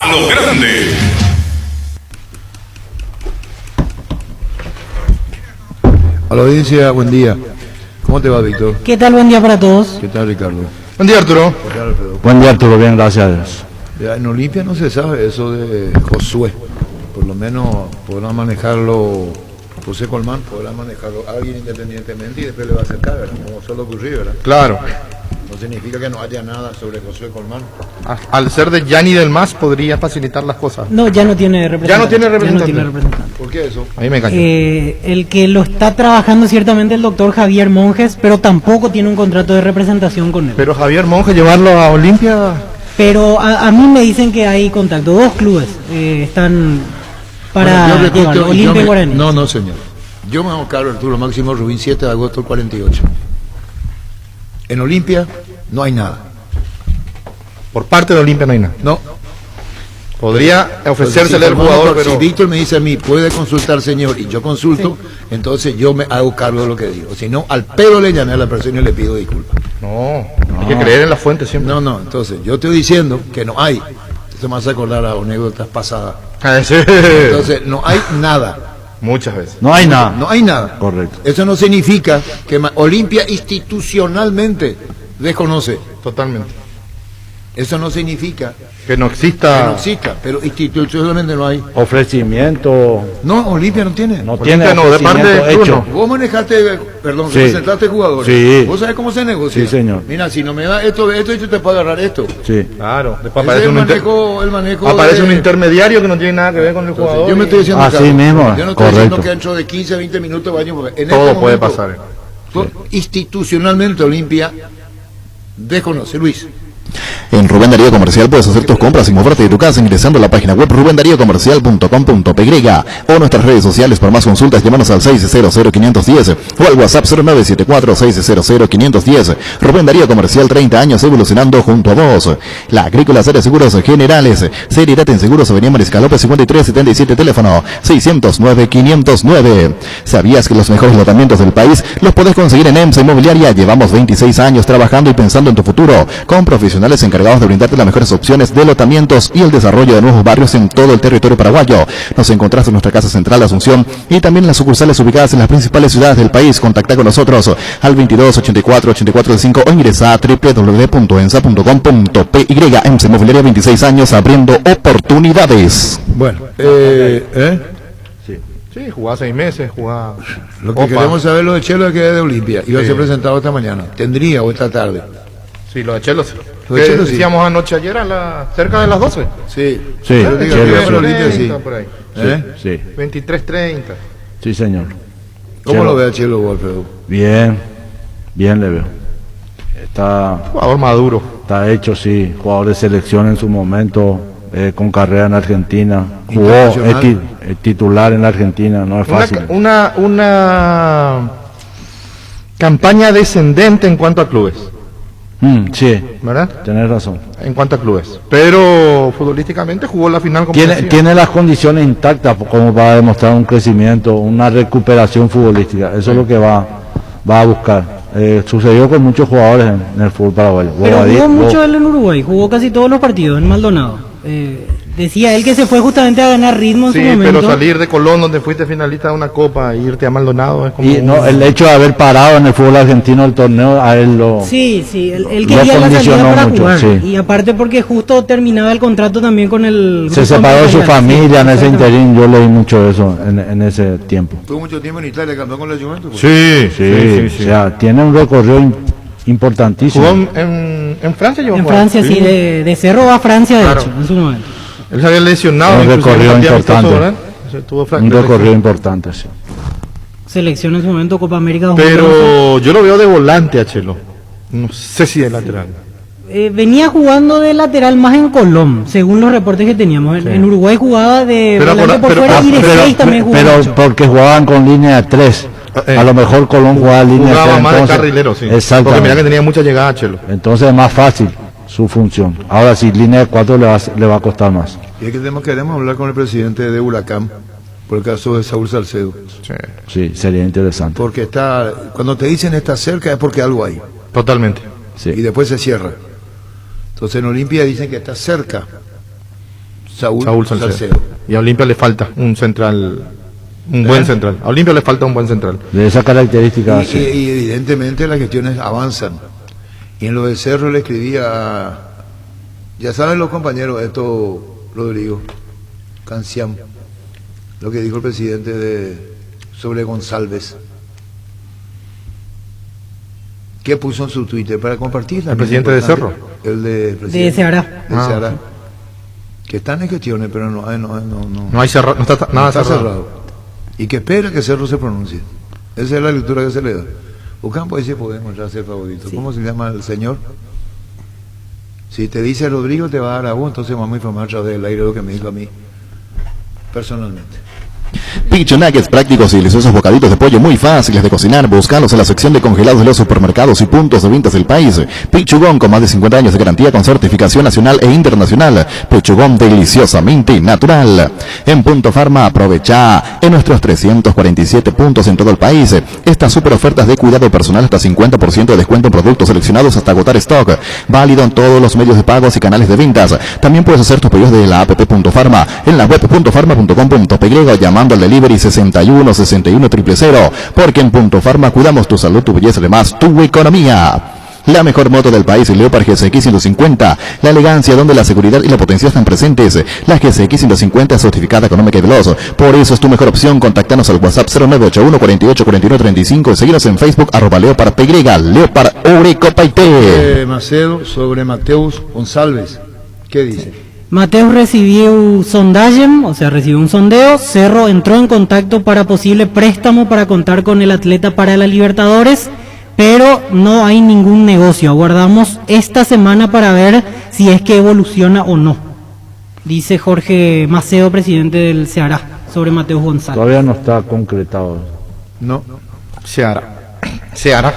a lo grande. A la audiencia, buen día. ¿Cómo te va, Víctor? ¿Qué tal? Buen día para todos. ¿Qué tal, Ricardo? Buen día, Arturo. ¿Qué tal, Alfredo? Buen día, Arturo. Bien, gracias a Dios. Ya, en Olimpia no se sabe eso de Josué. Por lo menos podrá manejarlo José Colmán, podrá manejarlo alguien independientemente y después le va a acercar, ¿verdad? Como suele ocurrir, ¿verdad? Claro. No significa que no haya nada sobre Josué Colmán. Al ser de Yanni del Mas podría facilitar las cosas. No, ya no tiene representante. Ya no tiene representante. Ya no tiene representante. ¿Por qué eso? A mí me engañó. El que lo está trabajando ciertamente el doctor Javier Monjes, pero tampoco tiene un contrato de representación con él. Pero Javier Monge, llevarlo a Olimpia. Pero a mí me dicen que hay contacto. Dos clubes están para Bueno, yo repito, llevarlo, Olimpia y Guaraní. No, señor. Yo me llamo Carlos Arturo Máximo Rubín, 7 de agosto del 48. En Olimpia no hay nada. Por parte de Olimpia no hay nada. No. Podría ofrecérsele al Si jugador, Si pero... Víctor me dice a mí, puede consultar, señor, y yo consulto, entonces yo me hago cargo de lo que digo. Si no, al pedo le llamé a la persona y le pido disculpas. No, hay que creer en la fuente siempre. No, entonces yo estoy diciendo que no hay. Esto me hace acordar a anécdotas pasadas. Sí. Entonces, no hay nada. Muchas veces. No hay nada. No hay nada. Correcto. Eso no significa que Olimpia institucionalmente desconoce. Totalmente. Eso no significa Que no que exista no exista, pero institucionalmente no hay. Ofrecimiento. No, Olimpia no tiene. No Olimpia tiene no, de parte ofrecimiento del club, hecho. no. Vos manejaste, perdón, Sí. representaste jugadores. Sí. ¿Vos sabés cómo se negocia? Sí, señor. Mira, si no me da esto, yo te puedo agarrar esto. Sí. Claro. Después Ese es el manejo aparece de- un intermediario que no tiene nada que ver con el Entonces, jugador. yo me estoy diciendo Así Carlos, mismo, yo no estoy correcto. diciendo que dentro de 15, 20 minutos vaya, porque en Todo este puede momento, pasar. institucionalmente Olimpia desconoce. Luis. En Rubén Darío Comercial puedes hacer tus compras sin moverte de tu casa ingresando a la página web rubendariocomercial.com.py o nuestras redes sociales. Para más consultas, llámanos al 600-510 o al WhatsApp 0974-600-510. Rubén Darío Comercial, 30 años evolucionando junto a vos. La Agrícola Serie Seguros Generales, Seriedad en Seguros, Avenida Mariscal López 5377, teléfono 609-509. ¿Sabías que los mejores lotamientos del país los podés conseguir en EMSA Inmobiliaria? Llevamos 26 años trabajando y pensando en tu futuro, con profesionales encargados de brindarte las mejores opciones de lotamientos y el desarrollo de nuevos barrios en todo el territorio paraguayo. Nos encontrás en nuestra casa central Asunción y también en las sucursales ubicadas en las principales ciudades del país. Contacta con nosotros al 22 84 84 o ingresa a www.ensa.com.py. EMSA Inmobiliaria, 26 años abriendo oportunidades. Bueno, Sí, jugaba 6 meses, jugaba... lo que queremos saber lo de Chelo es que es de Olimpia. Iba a ser presentado esta mañana. Tendría o esta tarde. Sí, lo de Chelo sí. Lo de Chelo sí. Decíamos anoche, ayer cerca de las 12. Sí. Sí, Pero diga, Chelo, que sí. Olimpia sí. Por ahí. Sí. 23:30. Sí, señor. ¿Cómo Chelo. lo ve a Chelo, Alfredo? Bien. Bien le veo. Está Jugador maduro. hecho, sí. Jugador de selección en su momento. Con carrera en Argentina. Jugó Internacional. titular en Argentina. No es fácil. Una campaña descendente en cuanto a clubes, Sí. ¿verdad? Tenés razón. En cuanto a clubes. Pero futbolísticamente jugó la final como decía. Tiene las condiciones intactas como para demostrar un crecimiento, una recuperación futbolística. Eso es lo que va a buscar. Sucedió con muchos jugadores en el fútbol paraguayo. Pero Bobadilla, jugó mucho él en Uruguay, jugó casi todos los partidos en Maldonado. Decía él que se fue justamente a ganar ritmo en Sí, su momento. pero salir de Colón, donde fuiste finalista de una copa, e irte a Maldonado es como... Y no, el hecho de haber parado en el fútbol argentino el torneo a él lo... Sí, él Lo quería la salida condicionó para mucho, jugar. sí. Y aparte porque justo terminaba el contrato también con el... Se grupo separó de su empresarial. familia en ese Exactamente. interín, yo leí mucho eso en ese tiempo. Tuvo mucho tiempo en Italia, campeón con la Juventus. pues. Sí. O sea, tiene un recorrido importantísimo. Jugó en Francia, yo En Francia, sí, de Cerro a Francia, de Claro. hecho, en su momento. Él se había lesionado. Un inclusive, recorrido en un partido importante. amistoso, ¿verdad? Tuvo Un recorrido importante, sí. Selección en su momento, Copa América 2011. Pero yo lo veo de volante a Chelo. No sé si de lateral. Venía jugando de lateral más en Colón, según los reportes que teníamos. En Uruguay jugaba de Pero volante por pero- fuera y de 6 también jugaba. pero mucho. porque jugaban con línea de 3. A lo mejor Colón jugaba línea de 3. Jugaba más de entonces- carrilero, sí. Porque Exactamente. mira que tenía mucha llegada a Chelo. Entonces es más fácil su función. Ahora sí, línea de 4 le va a costar más. Y es que queremos hablar con el presidente de Huracán por el caso de Saúl Salcedo. Sí. Sí, sería interesante. Porque cuando te dicen está cerca es porque algo hay. Totalmente. Sí. Y después se cierra. Entonces en Olimpia dicen que está cerca. Saúl Salcedo. Y a Olimpia le falta un central, un buen central. A Olimpia le falta un buen central. De esa característica, Y evidentemente las gestiones avanzan. Y en lo del Cerro le escribía, ya saben los compañeros, esto, Rodrigo Cancián, lo que dijo el presidente sobre González. ¿Qué puso en su Twitter para compartir? El presidente de Cerro. El de De Ceará. De Ceará. Que están en gestiones, pero no No está nada está cerrado. Y que espera que Cerro se pronuncie. Esa es la lectura que se le da. Ocampo dice, podemos ya ser favorito. Sí. ¿Cómo se llama el señor? Si te dice Rodrigo, te va a dar a vos, entonces vamos a informar a través del aire lo que me dijo a mí personalmente. Pichu Nuggets, prácticos y deliciosos bocaditos de pollo muy fáciles de cocinar. Búscalos en la sección de congelados de los supermercados y puntos de ventas del país. Pichugón, con más de 50 años de garantía con certificación nacional e internacional. Pichugón, deliciosamente natural. En Punto Farma, aprovecha en nuestros 347 puntos en todo el país estas super ofertas de cuidado personal, hasta 50% de descuento en productos seleccionados hasta agotar stock. Válido en todos los medios de pagos y canales de ventas. También puedes hacer tus pedidos de la app Punto Farma en la web puntofarma.com.py, llamando al delivery 61 61 000, porque en Punto Farma cuidamos tu salud, tu belleza, además tu economía. La mejor moto del país, el Leopard GSX 150. La elegancia donde la seguridad y la potencia están presentes. La GSX 150 es certificada económica y veloz. Por eso es tu mejor opción. Contáctanos al WhatsApp 0981 48 41 35. Seguinos en Facebook @LeopardPY. Leopard Oreco Paité. Macedo sobre Mateus González. ¿Qué dice? Mateus recibió un recibió un sondeo. Cerro entró en contacto para posible préstamo para contar con el atleta para la Libertadores, pero no hay ningún negocio. Aguardamos esta semana para ver si es que evoluciona o no. Dice Jorge Macedo, presidente del Ceará, sobre Mateus González. todavía no está concretado. No. Se hará.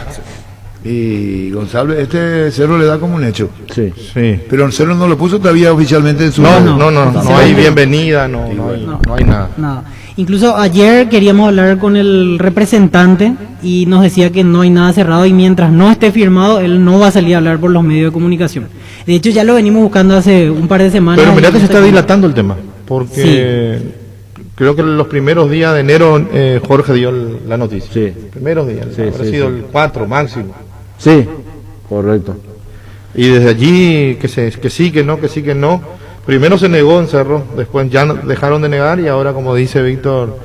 Y González, este Cerro le da como un hecho. Sí. Sí. Pero el Cerro no lo puso todavía oficialmente en su... No Oficialmente. hay bienvenida, no hay nada. Nada. Incluso ayer queríamos hablar con el representante y nos decía que no hay nada cerrado y mientras no esté firmado él no va a salir a hablar por los medios de comunicación. De hecho ya lo venimos buscando hace un par de semanas. Pero mirá y que se no está sé dilatando el tema, porque creo que los primeros días de enero Jorge dio la noticia. Sí. Primeros días, Sí, habrá sí, sido sí. el 4 máximo. Sí, correcto. Y desde allí que sí, que no. Primero se negó en Cerro, después ya dejaron de negar y ahora, como dice Víctor,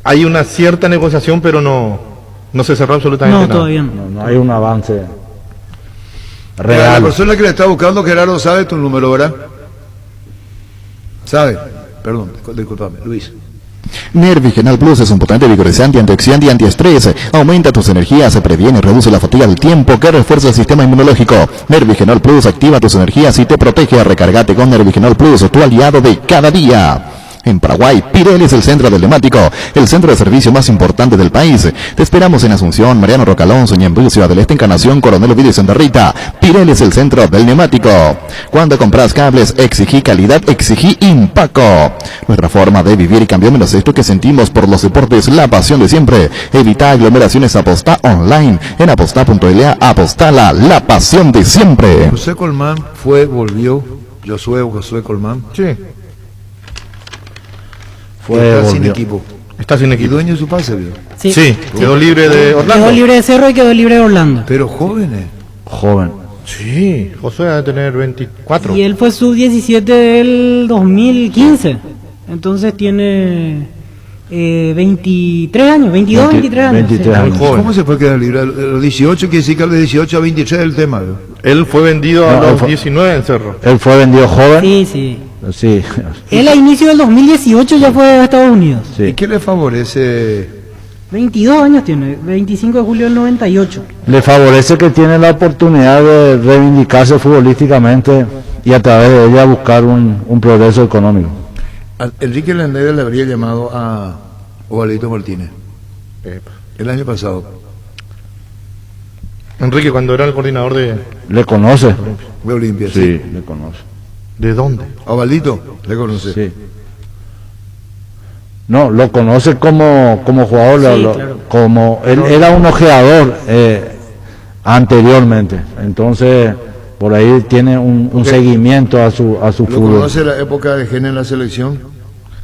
hay una cierta negociación, pero no se cerró absolutamente No, nada. todavía no. No hay un avance La real. persona que le está buscando, Gerardo, sabe tu número, ¿verdad? ¿Sabe? Perdón, discúlpame, Luis. Nervigenal Plus es un potente vigorizante, antioxidante y antiestrés. Aumenta tus energías, se previene y reduce la fatiga del tiempo, que refuerza el sistema inmunológico. Nervigenal Plus activa tus energías y te protege. Recargate con Nervigenal Plus, tu aliado de cada día. En Paraguay, Pirelli es el centro del neumático, el centro de servicio más importante del país. Te esperamos en Asunción, Mariano Rocalón, Ñemby, Ciudad del Este, Encarnación, Coronel Ovidio y Santa Rita. Pirelli es el centro del neumático. Cuando compras cables, exigí calidad, exigí Impaco. Nuestra forma de vivir cambió, menos esto que sentimos por los deportes, la pasión de siempre. Evita aglomeraciones, apostá online en apostá.la. Apostala, la pasión de siempre. José Colmán volvió, Josué Colmán, Sí, está sin volvió. equipo. está sin Y equipo. dueño de su pase, ¿vio? Sí, quedó libre de Orlando. Quedó libre de Cerro y quedó libre de Orlando. Pero jóvenes. Joven. Sí, Josué debe tener 24. Y él fue sub-17 del 2015. Entonces tiene 23 años, 22, 23 años. 23 sí. años. joven. ¿Cómo se puede quedar libre? Los 18 quiere decir que de 18 a 23 es el tema, ¿vio? Él fue vendido a No, él los fue- 19 en Cerro. Él fue vendido joven. Sí, sí. Sí. Él a inicio del 2018 ya fue a Estados Unidos. ¿Y Sí. qué le favorece? 22 años tiene, 25 de julio del 98. Le favorece que tiene la oportunidad de reivindicarse futbolísticamente y a través de ella buscar un progreso económico. Enrique Landera le habría llamado a Ovalito Martínez el año pasado. Enrique, cuando era el coordinador ¿Le conoce? De Olimpia, Sí, le conoce. ¿De dónde? A Ovalito le conoce. Sí. No, lo conoce como jugador, Sí, lo- claro. como él era un ojeador anteriormente, entonces Por ahí tiene un seguimiento a su ¿Lo fútbol. conoce la época de Gene en la selección?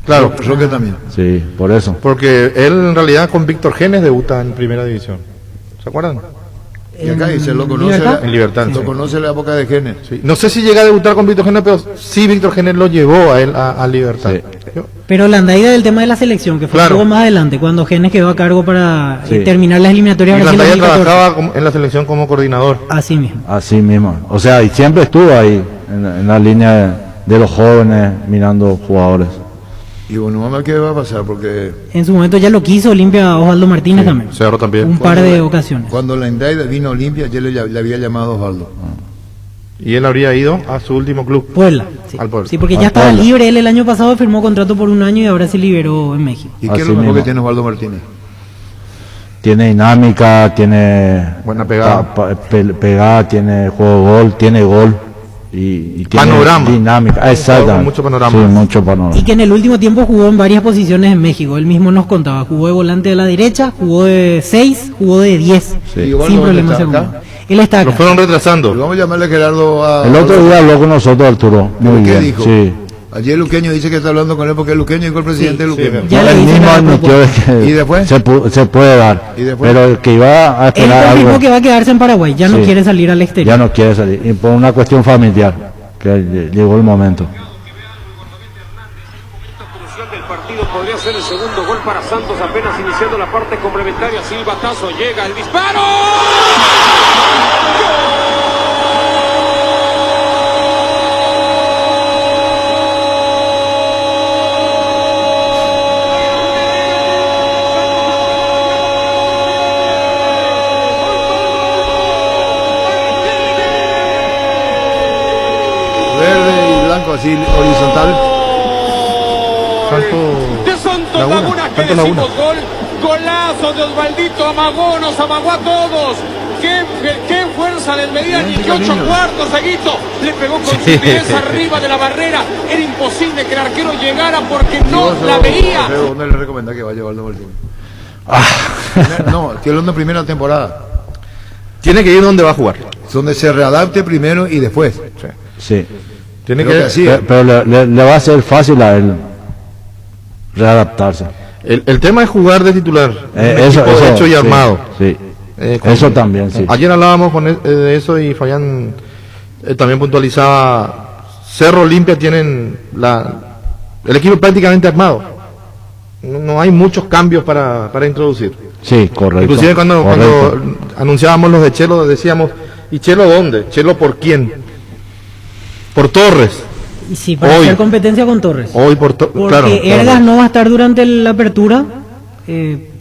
Claro, Roque también. Sí, por eso. porque él en realidad con Víctor Genes debuta en primera división. ¿Se acuerdan? Y acá dice, lo conoce ¿Libertad? En Libertad, lo sí. conoce la época de Gene. Sí. No sé si llega a debutar con Víctor Genes, pero sí Víctor Genes lo llevó a él a Libertad. Sí. Pero la andaida del tema de la selección, que fue Claro. un poco más adelante, cuando Genes quedó a cargo para Sí. terminar las eliminatorias Y Brasil Landaya 2014. trabajaba en la selección como coordinador. Así mismo. Así mismo. O sea, y siempre estuvo ahí, en la línea de los jóvenes, mirando jugadores. Y bueno, vamos a ver qué va a pasar, porque En su momento ya lo quiso Olimpia Osvaldo Martínez también. Cerro también. Un par de ocasiones. cuando la Indaida vino a Olimpia, yo le había llamado a Osvaldo. Y él habría ido a su último club. Puebla. Sí, Al Puebla. Sí, porque Al ya estaba Puebla. libre. Él el año pasado firmó contrato por 1 año y ahora se liberó en México. ¿Y qué es Así lo mejor mismo. que tiene Osvaldo Martínez? Tiene dinámica, tiene Buena pegada. pegada, tiene juego de gol, tiene gol y tiene Panorama. dinámica. Exacto. Con mucho panorama. Sí, mucho panorama. Y que en el último tiempo jugó en varias posiciones en México. Él mismo nos contaba. Jugó de volante de la derecha, jugó de 6, jugó de 10. Sí. ¿Y Osvaldo Sin dónde problema está? seguro. ¿Acá? Él está Lo acá. fueron Y retrasando. vamos a llamarle a Gerardo a... El otro día habló con nosotros Arturo. Muy ¿Qué bien. dijo? Sí. Ayer Luqueño dice que está hablando con él porque es Luqueño, dijo el presidente Sí, Luqueño. sí, Ya le Él dicen mismo a la admitió de que ¿Y después? se puede dar. ¿Y después? Pero que iba a Él esperar confirmó algo. que va a quedarse en Paraguay. Ya no Sí. quiere salir al Ya exterior. no quiere salir. Y por una cuestión familiar. Que llegó el momento. Crucial del partido podría ser el segundo gol para Santos apenas iniciando la parte complementaria. Silbatazo, llega el disparo. Verde y blanco, así horizontal. De Santos Laguna, Laguna, que Santos Laguna. decimos gol, golazo de Osvaldito, amagó, nos amagó a todos. Qué fuerza del Medina, ni que 8 cuartos, Seguito, le pegó con solidez arriba de la barrera. Era imposible que el arquero llegara porque no la veía. ¿Dónde le recomienda que vaya Osvaldo Martínez? No, estoy hablando de primera temporada. Tiene que ir donde va a jugar. Donde se readapte primero y después. Sí. Tiene Creo que que así. Pero le va a ser fácil a él readaptarse. el tema es jugar de titular. Un equipo hecho y sí, armado. Sí. Con- Eso también, sí. Ayer hablábamos de eso y Fabián también puntualizaba. Cerro Olimpia tienen el equipo prácticamente armado. No hay muchos cambios para introducir. Sí, correcto. Inclusive cuando correcto. anunciábamos los de Chelo decíamos, ¿y Chelo dónde? ¿Chelo por quién? Por Torres. Y sí, para Hoy. hacer competencia con Torres. Hoy Porque claro. Ergas no va a estar durante la apertura.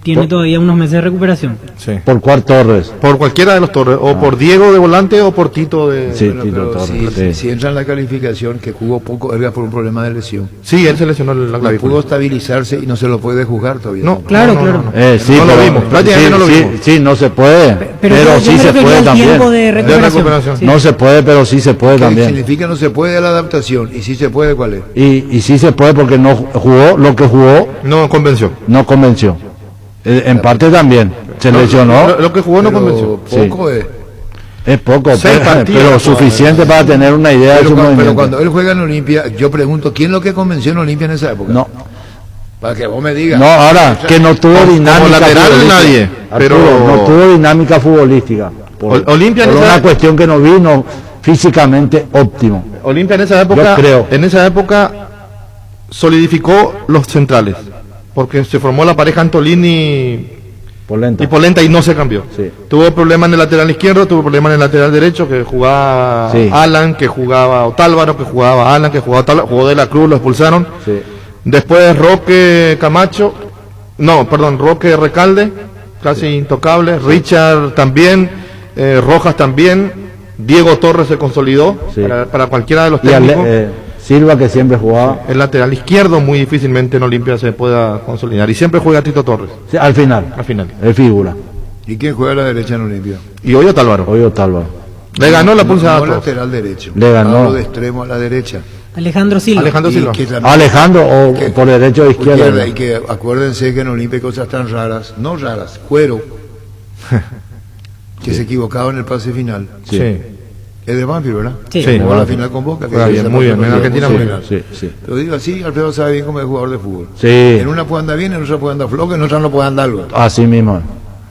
Tiene Por- todavía unos meses de recuperación. Sí. Por cuál Torres. Por cualquiera de los Torres, o por Diego de volante o por Tito de... Sí, Bueno, Tito pero Torres. si, Sí. si entra en la calificación que jugó poco, Ergas por un problema de lesión. Sí, él se lesionó la No clavícula. pudo estabilizarse y no se lo puede jugar todavía. No, Claro, claro. Sí, No lo pero- vimos, prácticamente sí, no lo sí, vimos. sí, no se puede. Pero, yo sí me se refería puede al también. tiempo de recuperación. recuperación. Sí. No se puede, pero sí se puede ¿Qué también. significa no se puede la adaptación? Y si se puede, ¿cuál es? Y sí se puede porque no jugó, lo que jugó No convenció. no convenció. En parte también. Se lesionó. Lo que jugó no Pero convenció. poco es. Es poco, 6 partidos. pero suficiente para tener una idea de Pero, su pero movimiento. cuando él juega en Olimpia, yo pregunto, ¿quién es lo que convenció en Olimpia en esa época? No, Para que vos me digas. no, ahora que no tuvo Como dinámica lateral futbolística. nadie, Arturo, pero- no tuvo dinámica futbolística. Olimpia por en esa- una cuestión que no vino físicamente óptimo. Olimpia en esa época, Yo creo. en esa época solidificó los centrales, porque se formó la pareja Antolini Polenta. y Polenta y no se cambió. Sí. Tuvo problemas en el lateral izquierdo, tuvo problemas en el lateral derecho, que jugaba Sí. Alan, que jugaba Otálvaro, que jugaba Alan, que jugaba Otálvaro, jugó de la Cruz, lo expulsaron. Sí. Después Roque Camacho, Roque Recalde, casi intocable, Richard también, Rojas también, Diego Torres se consolidó Sí. para cualquiera de los Y técnicos. Silva, que siempre jugaba. El lateral izquierdo muy difícilmente en Olimpia se pueda consolidar y siempre juega Tito Torres Sí, al final. al final. Es figura. ¿Y quién juega a la derecha en Olimpia? Y hoy Otálvaro. Hoy Otálvaro. Le ganó la pulsada No a todos. lateral derecho. Le ganó. Hablo de extremo a la derecha. Alejandro Silva. Alejandro Y Silva. que también- Alejandro o que- por derecho o izquierda. izquierda, y que acuérdense que en Olimpia hay cosas tan raras, no raras, cuero, que se equivocaba en el pase final. Sí. Es de Banfield, ¿verdad? Sí. Sí. Jugó la final con Boca. Juega bien, muy bien, en Argentina muy bien. Sí, sí. Pero digo así, Alfredo sabe bien cómo es jugador de fútbol. Sí. En una puede andar bien, en otra puede andar flojo, en otra no puede andar luego. Así mismo.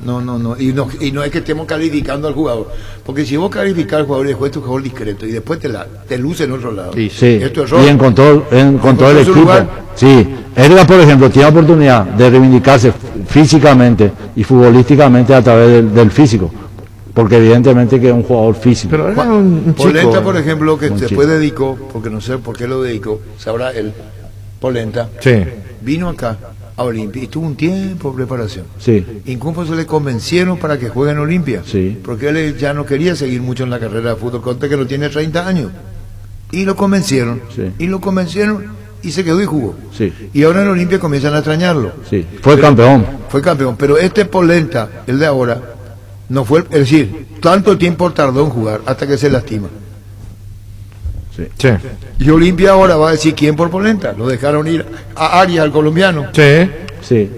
No. Y no es que estemos calificando al jugador. Porque si vos calificás al jugador y después tu jugador discreto y después te luce en otro lado. Sí. Sí. Esto es error. Y encontró el su equipo. lugar. Sí. Edgar, por ejemplo, tiene oportunidad de reivindicarse físicamente y futbolísticamente a través del físico. Porque evidentemente que es un jugador físico. Pero era un chico. Polenta, por ejemplo, que Un después chico. dedicó, porque no sé por qué lo dedicó, sabrá él, Polenta, Sí. vino acá a Olimpia y tuvo un tiempo de preparación. Sí. Incluso se le convencieron para que juegue en Olimpia, Sí. porque él ya no quería seguir mucho en la carrera de fútbol, conté que no tiene 30 años. Y lo convencieron, Sí. y se quedó y jugó. Sí. Y ahora en Olimpia comienzan a extrañarlo. Sí. Fue campeón. Fue campeón, pero este Polenta, el de ahora, no fue, es decir, tanto tiempo tardó en jugar hasta que se lastima. Sí. Sí. Y Olimpia ahora va a decir quién por Polenta. Lo dejaron ir a Arias, al colombiano. Sí. Sí.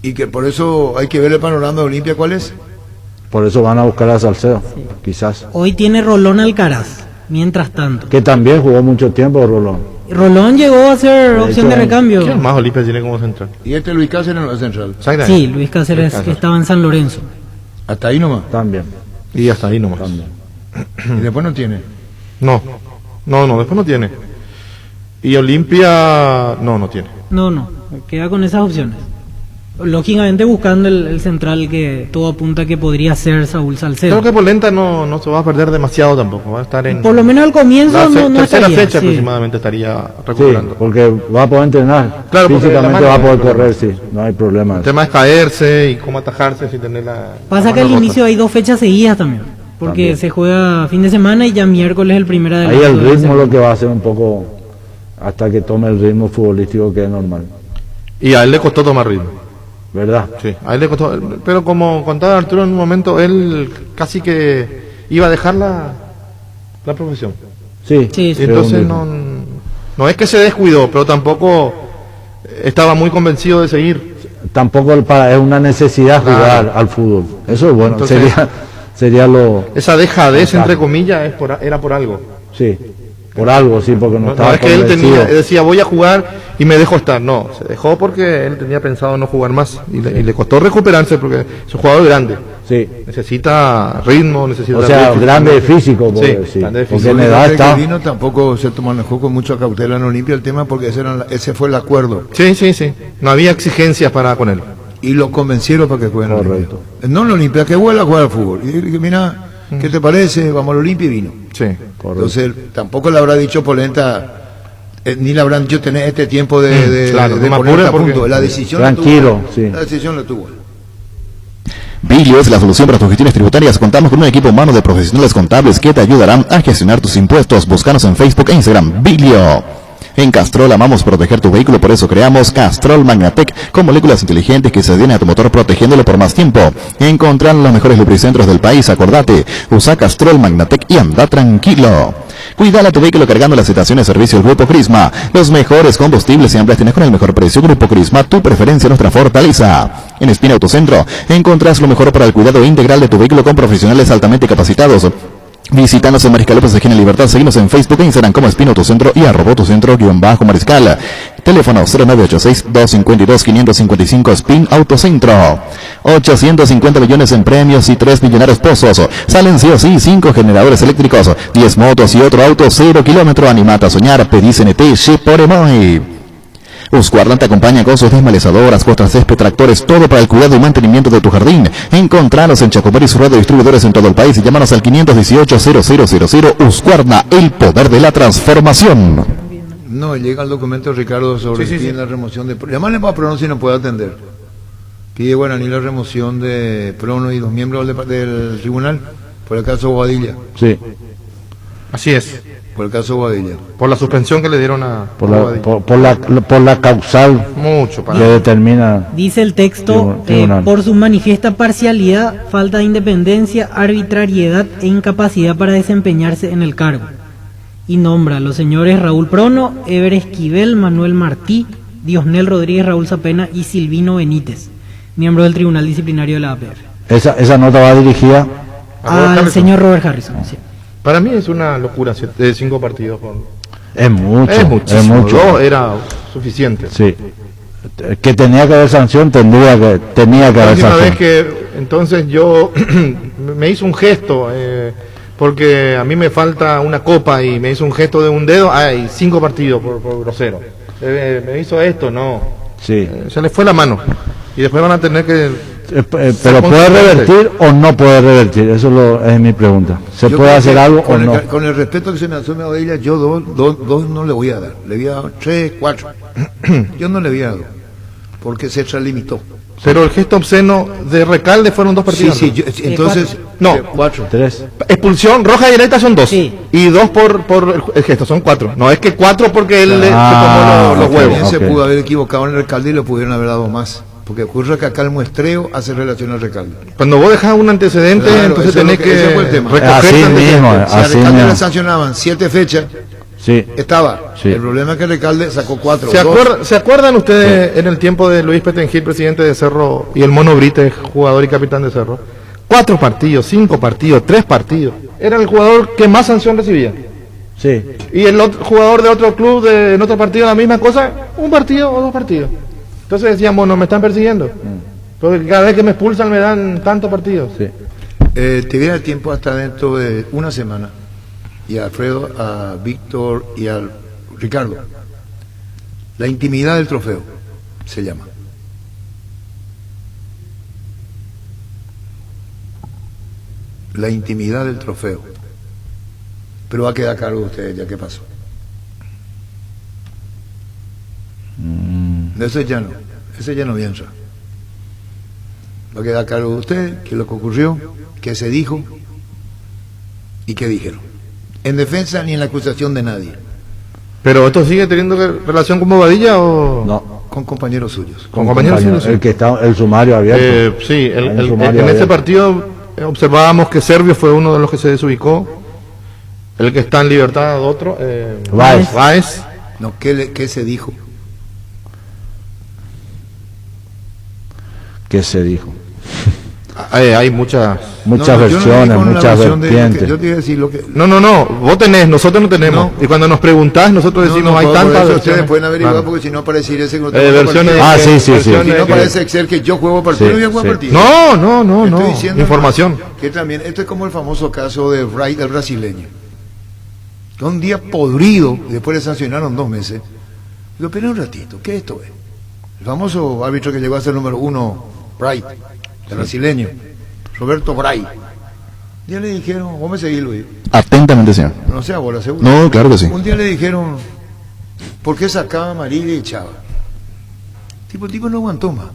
Y que por eso hay que ver el panorama de Olimpia cuál es. Por eso van a buscar a Salcedo. Quizás. Hoy tiene Rolón Alcaraz, mientras tanto. Que también jugó mucho tiempo Rolón. Rolón llegó a ser De opción hecho, de recambio. ¿Quién más Olimpia tiene como central? Y este Luis Cáceres en la central. Exactamente. Sí, Luis Cáceres, que estaba en San Lorenzo. Hasta ahí nomás. También. Y hasta ahí nomás. También. Y después no tiene. No, después no tiene. Y Olimpia, no tiene. No, queda con esas opciones. Lógicamente buscando el central que todo apunta que podría ser Saúl Salcedo. Creo que Polenta no se va a perder demasiado tampoco. Va a estar en Por lo menos al comienzo la no tercera estaría, fecha sí. aproximadamente estaría Sí, recuperando. porque va a poder entrenar. Claro, porque la físicamente mano va a no poder hay problema. correr, sí. No hay problema. El tema es caerse y cómo atajarse sin tener la. Pasa la que al mano rota. inicio hay 2 fechas seguidas también. Porque También. se juega fin de semana y ya miércoles el primer Ahí adelanto. el de la ritmo semana. lo que va a hacer un poco hasta que tome el ritmo futbolístico que es normal. Y a él le costó tomar ritmo. ¿Verdad? Sí, a él le costó. Pero como contaba Arturo en un momento, él casi que iba a dejar la profesión. Sí. Sí, sí. Y entonces un no es que se descuidó, pero tampoco estaba muy convencido de seguir. Tampoco es una necesidad Claro. jugar al fútbol. Eso es bueno. Entonces- sería lo. Esa dejadez, Exacto. entre comillas, era por algo. Sí. Por algo, sí, porque no No estaba es que él convencido. decía voy a jugar y me dejo estar. No, se dejó porque él tenía pensado no jugar más y le costó recuperarse porque es un jugador grande. Sí. Necesita ritmo, necesita. O sea, ritmo. grande de físico, por Sí, decir. grande de Porque físico. en edad Desde que está. vino tampoco se manejó con mucha cautela en Olimpia el tema porque ese fue el acuerdo. Sí. No había exigencias con él. Y lo convencieron para que jueguen en Correcto. Olimpia. No en Olimpia, que vuelva a jugar al fútbol. Y dije, mira, ¿qué te parece? Vamos a Olimpia y vino. Sí. Correcto. Entonces, tampoco le habrá dicho Polenta, ni le habrán dicho tener este tiempo de claro, de no me ponerte apure a punto. porque- La decisión Tranquilo, la tuvo. sí. La decisión la tuvo. Bilio es la solución para tus gestiones tributarias. Contamos con un equipo humano de profesionales contables que te ayudarán a gestionar tus impuestos. Búscanos en Facebook e Instagram. Bilio. En Castrol amamos proteger tu vehículo, por eso creamos Castrol Magnatec con moléculas inteligentes que se adhieren a tu motor protegiéndolo por más tiempo. Encontrar los mejores lubricentros del país, acordate. Usa Castrol Magnatec y anda tranquilo. Cuidala tu vehículo cargando las estaciones de servicio del Grupo Crisma. Los mejores combustibles siempre tienes con el mejor precio. Grupo Crisma, tu preferencia, nuestra fortaleza. En Espina Autocentro encontrás lo mejor para el cuidado integral de tu vehículo con profesionales altamente capacitados. Visítanos en Mariscal López Esquina Libertad. Seguimos en Facebook e Instagram como Espina Autocentro y @autocentro_Mariscal. Teléfono 0986-252-555 Spin Autocentro. 850 millones en premios y 3 millonarios pozos. Salen sí o sí 5 generadores eléctricos, 10 motos y otro auto 0 kilómetro. Animate a soñar. Pedí CNT Ship por Emoy. Husqvarna te acompaña con sus desmalezadoras, costas, césped, tractores, todo para el cuidado y mantenimiento de tu jardín. Encontranos en Chacomar y su red de distribuidores en todo el país y llámanos al 518-0000. Husqvarna, el poder de la transformación. No, llega el documento Ricardo sobre Sí. la remoción de... Llamarle para Prono si no puede atender. Pide Guaraní la remoción de Prono y 2 miembros del tribunal por el caso Bobadilla. Sí. Así es. Por el caso Bobadilla. Por la suspensión que le dieron a Por la causal mucho que para determina. Dice el texto, Tribunal. por su manifiesta parcialidad, falta de independencia, arbitrariedad e incapacidad para desempeñarse en el cargo. Y nombra a los señores Raúl Prono, Eber Esquivel, Manuel Martí, Diosnel Rodríguez, Raúl Zapena y Silvino Benítez, miembros del Tribunal Disciplinario de la APF. Esa nota va dirigida. a Robert Al Harrison. señor Robert Harrison, sí. Para mí es una locura, 5 partidos. Es mucho, Es muchísimo. es mucho. 2 era suficiente. Sí. Que tenía que haber sanción, tenía que La haber última sanción. vez que entonces yo me hizo un gesto, porque a mí me falta una copa y me hizo un gesto de un dedo, hay 5 partidos por grosero. Me hizo esto, no. Sí. Se le fue la mano. Y después van a tener que... Pero ¿puede revertir o no puede revertir? Eso es mi pregunta. ¿Se Yo puede creo hacer que algo o con no? con el respeto que se me asume a ella, yo dos no le voy a dar. Le voy a dar 3, 4. Yo no le voy a dar, porque se extralimitó. Pero el gesto obsceno de Recalde fueron 2 Sí, partidos. sí, entonces... No. 4. 3. Expulsión roja y directa son 2. Sí. Y 2 por el gesto, son 4. No es que 4 porque él se tomó los ok. huevos. También se Ok. pudo haber equivocado en el recalde y le pudieron haber dado más. Porque ocurre que acá el muestreo hace relación al recalde. Cuando vos dejas un antecedente, Claro, entonces eso es tenés lo que- ese fue el que tema. recoger Así ese antecedente. mismo, Si al así recalde mismo. le sancionaban 7 fechas, Sí. estaba. Sí. El problema es que el recalde sacó 4. ¿Se acuerdan ustedes en el tiempo de Luis Petengil, presidente de Cerro, y el Mono Brite, jugador y capitán de Cerro? 4 partidos, 5 partidos, 3 partidos. Era el jugador que más sanción recibía. Sí. Y el otro jugador de otro club, en otro partido, la misma cosa, 1 partido o 2 partidos. Entonces decíamos, no me están persiguiendo. Porque cada vez que me expulsan me dan tantos partidos. Sí. Te viene el tiempo hasta dentro de una semana. Y a Alfredo, a Víctor y a Ricardo. La intimidad del trofeo se llama. La intimidad del trofeo. Pero va a quedar a cargo de ustedes ya qué pasó. Ese ya no piensa. Va a quedar a cargo de ustedes, qué es lo que ocurrió, qué se dijo y qué dijeron. En defensa ni en la acusación de nadie, Pero esto sigue teniendo relación con Bobadilla o... No. con compañeros suyos. Con compañeros compañero, suyos. el que está el sumario abierto. Sí, Hay un sumario en ese abierto. partido observábamos que Servio fue uno de los que se desubicó. El que está en libertad, otro. Báez. Báez. No, ¿qué se dijo? ¿Qué se dijo? Hay muchas... Muchas No, yo no versiones, digo en la muchas versión de lo que- vertientes. yo te iba a decir lo que... No, vos tenés, nosotros no tenemos. No. Y cuando nos preguntás, nosotros decimos, hay por tantas eso versiones. ustedes pueden averiguar, Claro. porque si no pareciera ese que no Versiones partido. Ah, sí, sí, sí. versiones Si no que- parece ser que yo juego partido, Sí, no voy a jugar sí. partido. No, Estoy diciendo información. que también, esto es como el famoso caso de Wright, el brasileño. Que un día podrido, después le sancionaron 2 meses. Digo, pero un ratito, ¿qué esto es? El famoso árbitro que llegó a ser número 1, Wright, el brasileño, Roberto Wright. Un día le dijeron, vos me seguís, Luis. Atentamente, señor. No sea bola, seguro. No, claro que sí. Un día le dijeron, ¿por qué sacaba a amarilla y echaba? El tipo no aguantó más.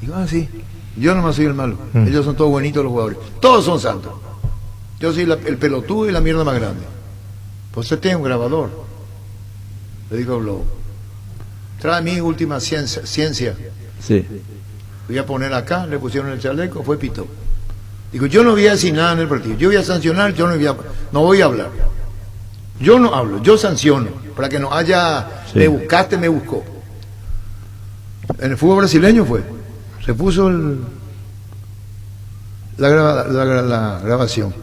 Digo, sí, yo nomás soy el malo. Ellos son todos buenitos los jugadores. Todos son santos. Yo soy el pelotudo y la mierda más grande. Pues usted tiene un grabador. Le dijo Blow. Trae mi última ciencia. Sí. Voy a poner acá, le pusieron el chaleco, fue pito. Digo, yo no voy a decir nada en el partido. Yo voy a sancionar, yo no voy a hablar. Yo no hablo, yo sanciono. Para que no haya, Sí. me buscaste, me buscó. En el fútbol brasileño fue. Se puso la grabación.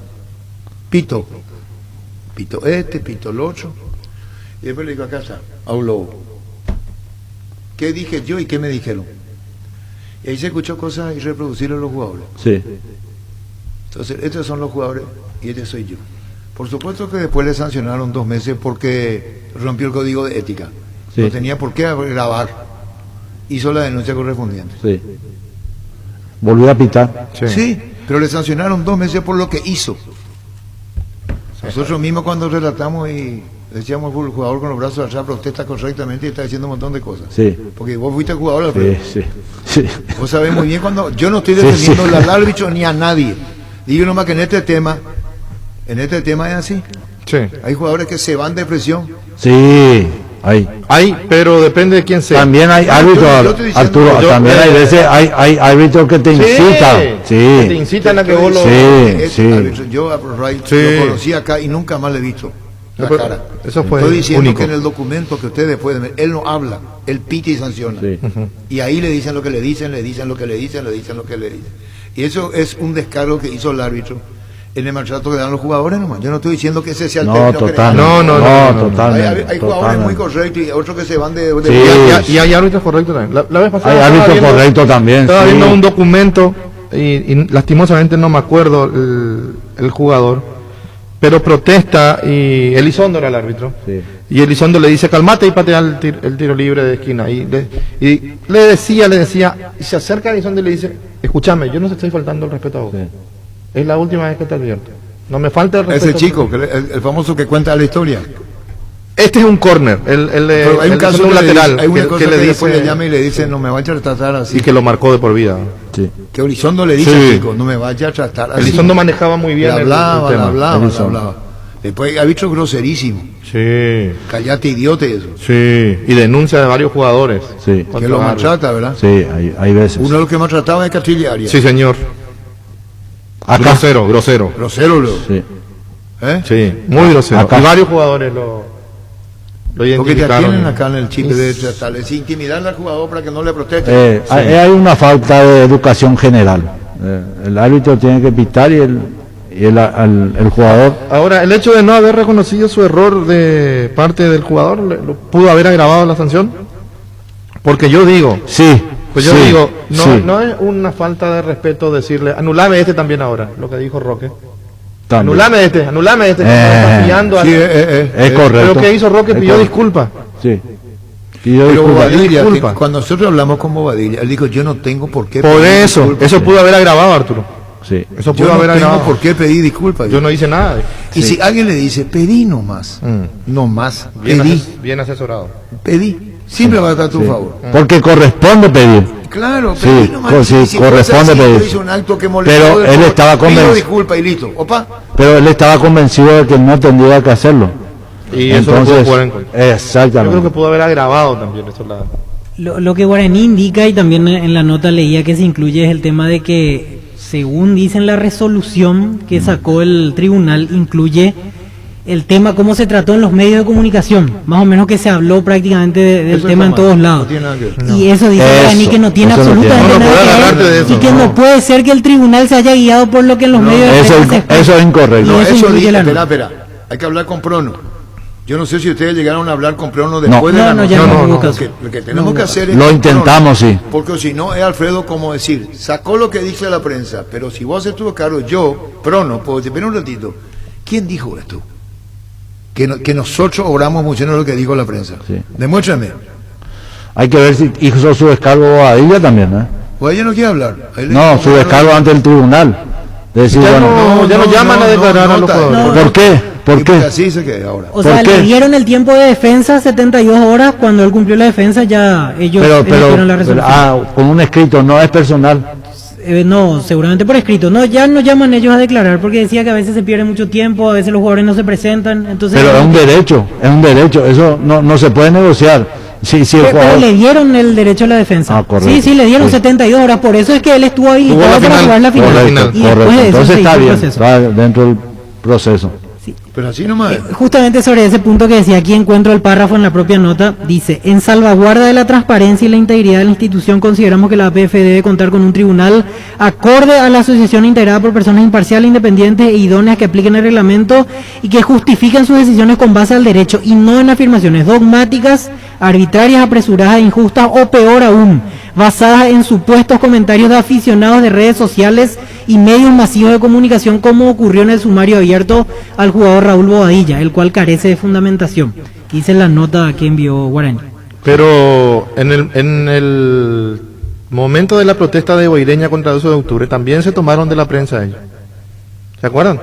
Pito. Pito este, pito el otro. Y después le digo, acá está, habló. ¿Qué dije yo y qué me dijeron? Y ahí se escuchó cosas irreproducibles de los jugadores. Sí. Entonces, estos son los jugadores y este soy yo. Por supuesto que después le sancionaron 2 meses porque rompió el código de ética. Sí. No tenía por qué grabar. Hizo la denuncia correspondiente. Sí. Volvió a pitar. Sí, pero le sancionaron 2 meses por lo que hizo. Nosotros mismos cuando relatamos y decíamos el jugador con los brazos atrás protesta correctamente y está diciendo un montón de cosas. Sí. Porque vos fuiste jugador, Alfredo. Sí, sí. Sí. Vos sabés muy bien cuando yo no estoy Sí, defendiendo sí. al árbitro ni a nadie. Digo nomás que en este tema es así. Sí. Hay jugadores que se van de presión. Sí. Ahí. Hay, pero depende de quién sea. También hay árbitros, yo estoy diciendo- Arturo, también hay veces hay árbitros que te incitan. Que te Sí. incitan a que vos lo... Sí. Ese árbitro, yo a Wright Sí. lo conocí acá y nunca más le he visto la Pero cara. eso fue Estoy diciendo único. que en el documento que ustedes pueden ver, él no habla, él pita y sanciona. Sí. Y ahí le dicen lo que le dicen, le dicen lo que le dicen, le dicen lo que le dicen. Y eso es un descargo que hizo el árbitro. en el maltrato que dan los jugadores nomás. Yo no estoy diciendo que ese sea el No, término total. general. No, totalmente. Hay jugadores muy correctos y otros que se van de Sí. Y hay árbitros correctos también. La vez pasada Hay estaba árbitros viendo- correctos también. Estaba sí. viendo un documento y lastimosamente no me acuerdo el jugador, pero protesta y Elizondo era el árbitro. Sí. Y Elizondo le dice, calmate y patea el tiro libre de esquina. Y le decía, y se acerca a Elizondo y le dice, escúchame, yo no te estoy faltando el respeto a vos. Sí. Es la última vez que te advierto. No me falta el respeto. ese chico, que el famoso que cuenta la historia. Este es un corner, Pero hay un caso un que lateral, hay una cosa que, le después dice, le llama y le dice, no me vaya a tratar así. y que lo marcó de por vida. Sí. Que Elizondo le dice Sí. al chico, no me vaya a tratar así. Elizondo manejaba muy bien Le el hablaba, tema. Elizondo. Después ha visto groserísimo. Sí, Callate, idiota, y eso. sí, y denuncia de varios jugadores. Sí. Que lo maltrata, ¿verdad? Sí, hay veces. Uno de los que maltrataba es Castilla Arias. Sí, señor. Acá. Grosero. Grosero, luego. Sí. ¿Eh? Sí, muy grosero. Acá. Y varios jugadores lo Porque te identificaron. tienen acá en el chip de tratar, es intimidar al jugador para que no le proteste. Hay una falta de educación general. El árbitro tiene que pitar y el jugador. Ahora, el hecho de no haber reconocido su error de parte del jugador, lo pudo haber agravado la sanción. Porque yo digo, Sí. pues yo sí, digo, no, sí, no es una falta de respeto decirle, anulame este también ahora, lo que dijo Roque. también. Anulame este, que está pillando Sí, Es correcto. Pero ¿qué hizo Roque? Es Pidió correcto. disculpas. Sí. Pidió Pero disculpas. Bobadilla, disculpa. cuando nosotros hablamos con Bobadilla, él dijo, yo no tengo por qué Por pedir eso, disculpas. eso pudo haber agravado, Arturo. Sí. Eso Yo pudo no haber tengo agravado. por qué pedir disculpas. Yo no hice nada. Y si alguien le dice, pedí nomás, nomás, Bien asesorado. pedí, siempre va a estar a tu favor. Porque corresponde pedir. Claro, Sí, pedí nomás. sí, Y si fuese corresponde así, pedir. hizo un acto que molestó Pero del él juego, estaba pido convencido. disculpa y listo. Opa, Pero él estaba convencido de que no tendría que hacerlo. Y eso no pudo jugar en contra. Yo Exactamente. creo que pudo haber agravado también eso. Lo que Guaraní indica, y también en la nota leía que se incluye, es el tema de que, según dicen la resolución que sacó el tribunal, incluye el tema cómo se trató en los medios de comunicación, más o menos que se habló prácticamente del Eso tema en está mal, todos no lados. tiene nada que ver. Y eso dice Eso, Guaraní que no tiene eso no tiene. absolutamente No, no puede nada que agarrarte de ver, eso, y que no. no puede ser que el tribunal se haya guiado por lo que en los medios de Eso, prensa se expresa. eso es incorrecto. Y no, eso eso incluye dice, la espera, nota. espera, hay que hablar con Prono. Yo no sé si ustedes llegaron a hablar con Prono No. después de la No, nota. ya no hubo Lo caso. lo que tenemos que hacer es Lo con intentamos, Prono, sí. Porque si no es Alfredo como decir, sacó lo que dice la prensa, pero si vos estuvo caro, yo, Prono, puedo decir, espera un ratito, ¿quién dijo esto? Que nosotros obramos mucho en lo que dijo la prensa. Sí. Demuéstrame. Hay que ver si hizo su descargo Bobadilla también, ¿eh? Pues ella no quiere hablar. Ahí le- No, su descargo ante el tribunal. De decir, Ya bueno, ya no llaman a declarar a los está- jugadores. ¿por qué? ¿Por Y porque qué? así se queda ahora. O sea, ¿Por qué? le dieron el tiempo de defensa 72 horas, cuando él cumplió la defensa ya ellos emitieron la resolución. con un escrito, no es personal. No, seguramente por escrito. No, ya no llaman ellos a declarar porque decía que a veces se pierde mucho tiempo, a veces los jugadores no se presentan. Entonces, Pero es un derecho, eso no se puede negociar. Si el pero jugador... le dieron el derecho a la defensa. Ah, correcto. Sí, le dieron Sí. 72 horas, por eso es que él estuvo habilitado Jugó la para final. jugar la final. Correcto, Y después correcto. de eso Entonces se está hizo el bien, proceso. está dentro del proceso. Pero así nomás. Justamente sobre ese punto que decía, aquí encuentro el párrafo en la propia nota, dice, en salvaguarda de la transparencia y la integridad de la institución, consideramos que la APF debe contar con un tribunal acorde a la asociación integrada por personas imparciales, independientes e idóneas que apliquen el reglamento y que justifiquen sus decisiones con base al derecho y no en afirmaciones dogmáticas, arbitrarias, apresuradas, injustas o peor aún, basadas en supuestos comentarios de aficionados de redes sociales y medios masivos de comunicación, como ocurrió en el sumario abierto al jugador Raúl Bobadilla, el cual carece de fundamentación. Dice la nota que envió Guaraní. Pero en el momento de la protesta de Boireña contra el 12 de octubre también se tomaron de la prensa ellos. ¿Se acuerdan?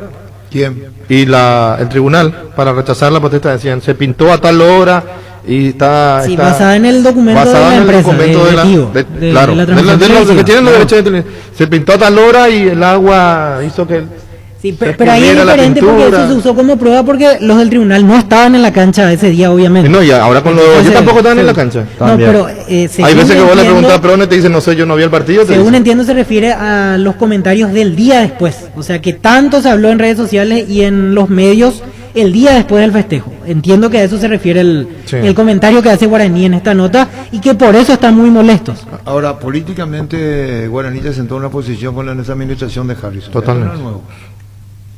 ¿Quién? Y el tribunal, para rechazar la protesta, decían, se pintó a tal hora y está... Sí, está basada en el documento de basada la en el empresa, documento de de la- Tigo, de- de claro, la de transmisión los que televisiva, tienen los claro. derechos de televisión. Se pintó a tal hora y el agua hizo que... Sí, se pero ahí es escurriera la diferente porque pintura. eso se usó como prueba porque los del tribunal no estaban en la cancha ese día, obviamente. No, y ahora con los... Entonces, Yo tampoco estaban en sí. la cancha. No, También. pero Hay según veces que vos le entiendo- preguntas a Prone y te dicen, no sé, yo no vi el partido. te Según dicen. entiendo se refiere a los comentarios del día después, o sea que tanto se habló en redes sociales y en los medios el día después del festejo. Entiendo que a eso se refiere Sí. el comentario que hace Guaraní en esta nota y que por eso están muy molestos. Ahora, políticamente, Guaraní se sentó en una posición con la administración de Harrison. Totalmente. Eso no es nuevo.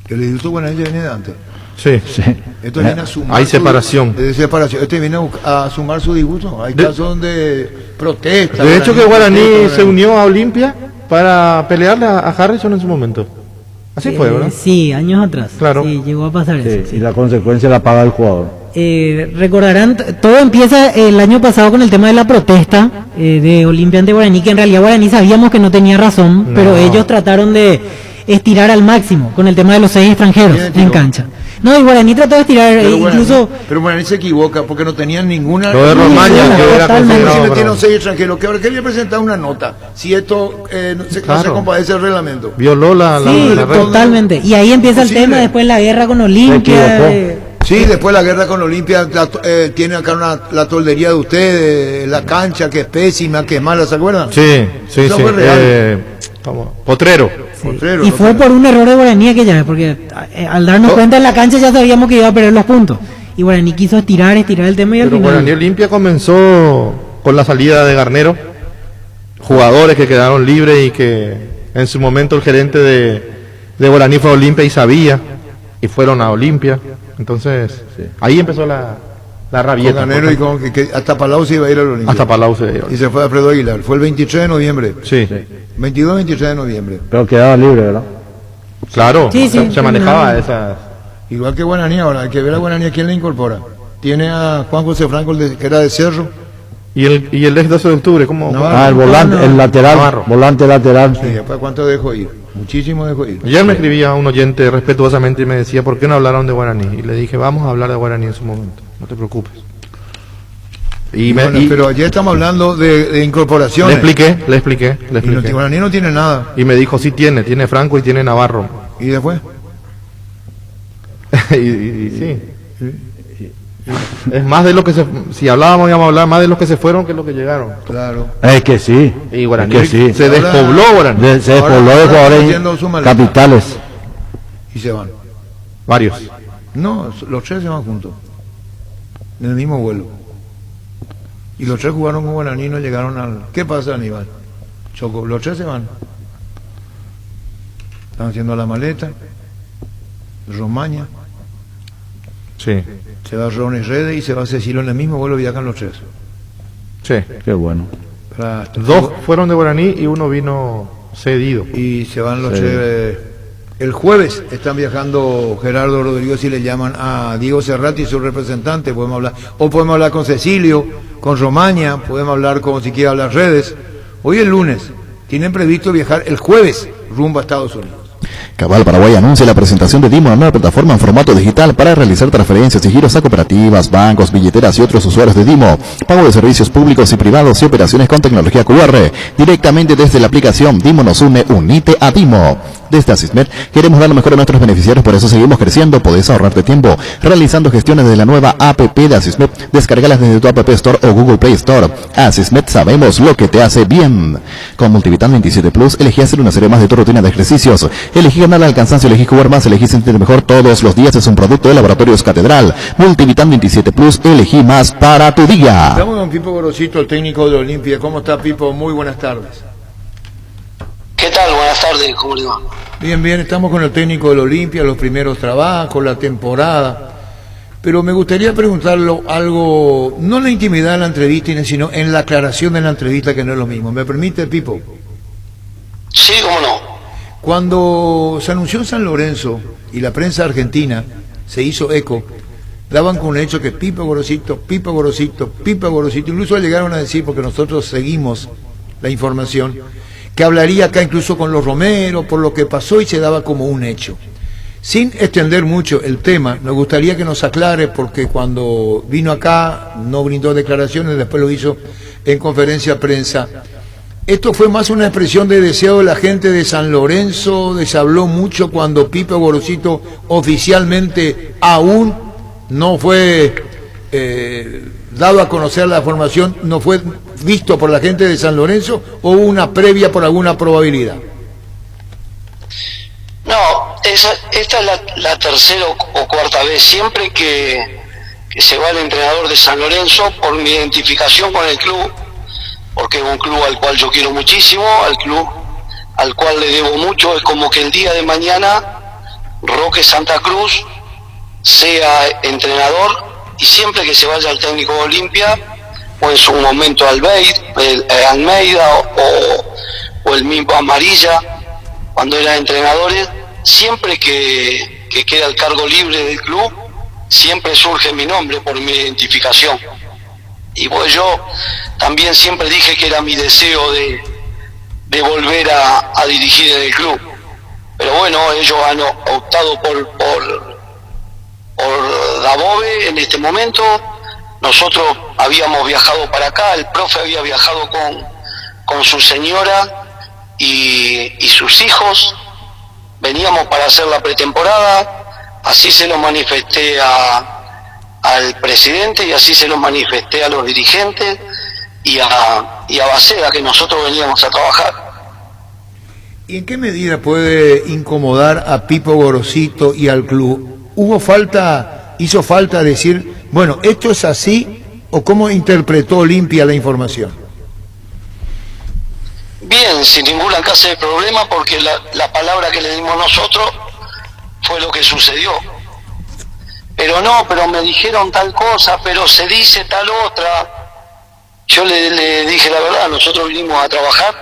El Instituto Guaraní ya viene de antes. Sí. Sí. Esto viene a sumar. Hay separación. Separación. Este viene a sumar su disgusto. Hay casos donde protesta. De hecho que Guaraní protesta, se unió a Olimpia para pelearle a Harrison en su momento. Así fue, ¿verdad? Sí, años atrás. Claro. Sí, llegó a pasar Sí, eso. y la consecuencia la paga el jugador. Recordarán, todo empieza el año pasado con el tema de la protesta de Olimpia ante Guaraní, que en realidad Guaraní sabíamos que no tenía razón, No. pero ellos trataron de estirar al máximo con el tema de los 6 extranjeros ¿Quién estiró? en cancha. No, y Guaraní trató de estirar, incluso... Pero Guaraní se equivoca porque no tenían ninguna. Lo de Romaña, ninguna, que era totalmente. Si considerado le tiene bravo. 6 extranjeros, que ahora quería presentar una nota. Si esto no se Claro. compadece el reglamento. Violó la Sí, regla. totalmente. Y ahí empieza el Imposible. tema, después la guerra con Olimpia. equivocó. Sí, después la guerra con Olimpia, tiene acá la toldería de ustedes, la cancha que es pésima, que es mala, ¿se acuerdan? Sí, sí, Eso sí. fue real. Potrero. Potrero, Y ¿no? fue por un error de Guaraní aquella vez, porque al darnos cuenta en la cancha ya sabíamos que iba a perder los puntos. Y Guaraní quiso estirar el tema y al Pero final... Guaraní Olimpia comenzó con la salida de Garnero, jugadores que quedaron libres y que en su momento el gerente de Guaraní fue a Olimpia y sabía, y fueron a Olimpia. Entonces, ahí empezó la Con rabieta. Ganero y con que hasta Palau se iba a ir al Olimpia. Hasta Palau se iba. Y se fue Alfredo Aguilar. Fue el 23 de noviembre. Sí, 22-23 de noviembre. Pero quedaba libre, ¿verdad? claro, Sí, sí, se manejaba terminaba. esa. Igual que Guaraní ahora, hay que ver a Guaraní a quién le incorpora. Tiene a Juan José Franco, que era de Cerro. Y el ex 12 de octubre, ¿cómo? No, Ah, el volante, no. el lateral, Navarro. volante lateral. Sí, después cuánto dejó ir. Muchísimo dejó ir. Ayer me escribía un oyente respetuosamente y me decía, ¿por qué no hablaron de Guaraní? Y le dije, vamos a hablar de Guaraní en su momento, no te preocupes. Y Bueno, pero ayer estamos hablando de le incorporaciones. expliqué. Y Guaraní no tiene nada. Y me dijo, sí tiene Franco y tiene Navarro. ¿Y después? y sí. Es más de lo que si hablábamos íbamos a hablar más de los que se fueron que los que llegaron. Claro. Es que sí. Y Guaraní es que sí. se Ahora- despobló Guaraní. Se despobló de Ahora están haciendo su jugadores maleta. capitales. Y se van. Varios. No, los tres se van juntos. En el mismo vuelo. Y los tres jugaron con Guaraní y no llegaron al... ¿Qué pasa, Aníbal? Choco, los tres se van. Están haciendo la maleta. Romaña. Sí. Se va Ron Rede y se va Cecilio en el mismo vuelo, viajan los tres. Sí. Qué bueno. Dos fueron de Guaraní y uno vino cedido. Y se van los Sí. tres. El jueves están viajando Gerardo Rodríguez y le llaman a Diego Cerrati, su representante. Podemos hablar, o podemos hablar con Cecilio, con Romaña, podemos hablar con si quiere hablar redes. Hoy es lunes. Tienen previsto viajar el jueves rumbo a Estados Unidos. Cabal Paraguay anuncia la presentación de Dimo, una nueva plataforma en formato digital para realizar transferencias y giros a cooperativas, bancos, billeteras y otros usuarios de Dimo, pago de servicios públicos y privados y operaciones con tecnología QR, directamente desde la aplicación Dimo nos une, unite a Dimo. Desde Asismet queremos dar lo mejor a nuestros beneficiarios, por eso seguimos creciendo. Podés ahorrarte tiempo realizando gestiones de la nueva APP de Asismet. Descárgalas desde tu App Store o Google Play Store. Asismet, sabemos lo que te hace bien. Con Multivital 27 Plus, elegí hacer una serie más de tu rutina de ejercicios. Elegí ganar al cansancio, elegí jugar más, elegí sentirte mejor todos los días. Es un producto de Laboratorios Catedral. Multivital 27 Plus, elegí más para tu día. Estamos con Pipo Gorosito, el técnico de Olimpia. ¿Cómo está, Pipo? Muy buenas tardes. ¿Qué tal? Buenas tardes, ¿cómo le va? Bien, bien, estamos con el técnico del Olimpia, los primeros trabajos, la temporada. Pero me gustaría preguntarle algo, no en la intimidad de la entrevista, sino en la aclaración de la entrevista, que no es lo mismo. ¿Me permite, Pipo? Sí, cómo no. Cuando se anunció en San Lorenzo y la prensa argentina se hizo eco, daban con un hecho que Pipo Gorosito, incluso llegaron a decir, porque nosotros seguimos la información, que hablaría acá incluso con los Romero por lo que pasó y se daba como un hecho. Sin extender mucho el tema, me gustaría que nos aclare, porque cuando vino acá no brindó declaraciones, después lo hizo en conferencia de prensa. ¿Esto fue más una expresión de deseo de la gente de San Lorenzo? ¿Se habló mucho cuando Pipo Gorosito oficialmente aún no fue dado a conocer la formación, no fue visto por la gente de San Lorenzo, o hubo una previa por alguna probabilidad? No, esta es la tercera o cuarta vez. Siempre que se va el entrenador de San Lorenzo, por mi identificación con el club, porque es un club al cual yo quiero muchísimo, al club al cual le debo mucho, es como que el día de mañana Roque Santa Cruz sea entrenador, y siempre que se vaya el técnico de Olimpia, o en su momento Almeida o el mismo Amarilla, cuando eran entrenadores, siempre que queda el cargo libre del club, siempre surge mi nombre por mi identificación. Y pues yo también siempre dije que era mi deseo de volver a dirigir en el club. Pero bueno, ellos han optado por Dabove en este momento. Nosotros habíamos viajado para acá, el profe había viajado con su señora y sus hijos. Veníamos para hacer la pretemporada, así se lo manifesté al presidente y así se lo manifesté a los dirigentes y a Baceda, que nosotros veníamos a trabajar. ¿Y en qué medida puede incomodar a Pipo Gorosito y al club? ¿Hizo falta decir, bueno, esto es así, o cómo interpretó Olimpia la información? Bien, sin ninguna clase de problema, porque la palabra que le dimos nosotros fue lo que sucedió. Pero me dijeron tal cosa, pero se dice tal otra. Yo le dije la verdad, nosotros vinimos a trabajar.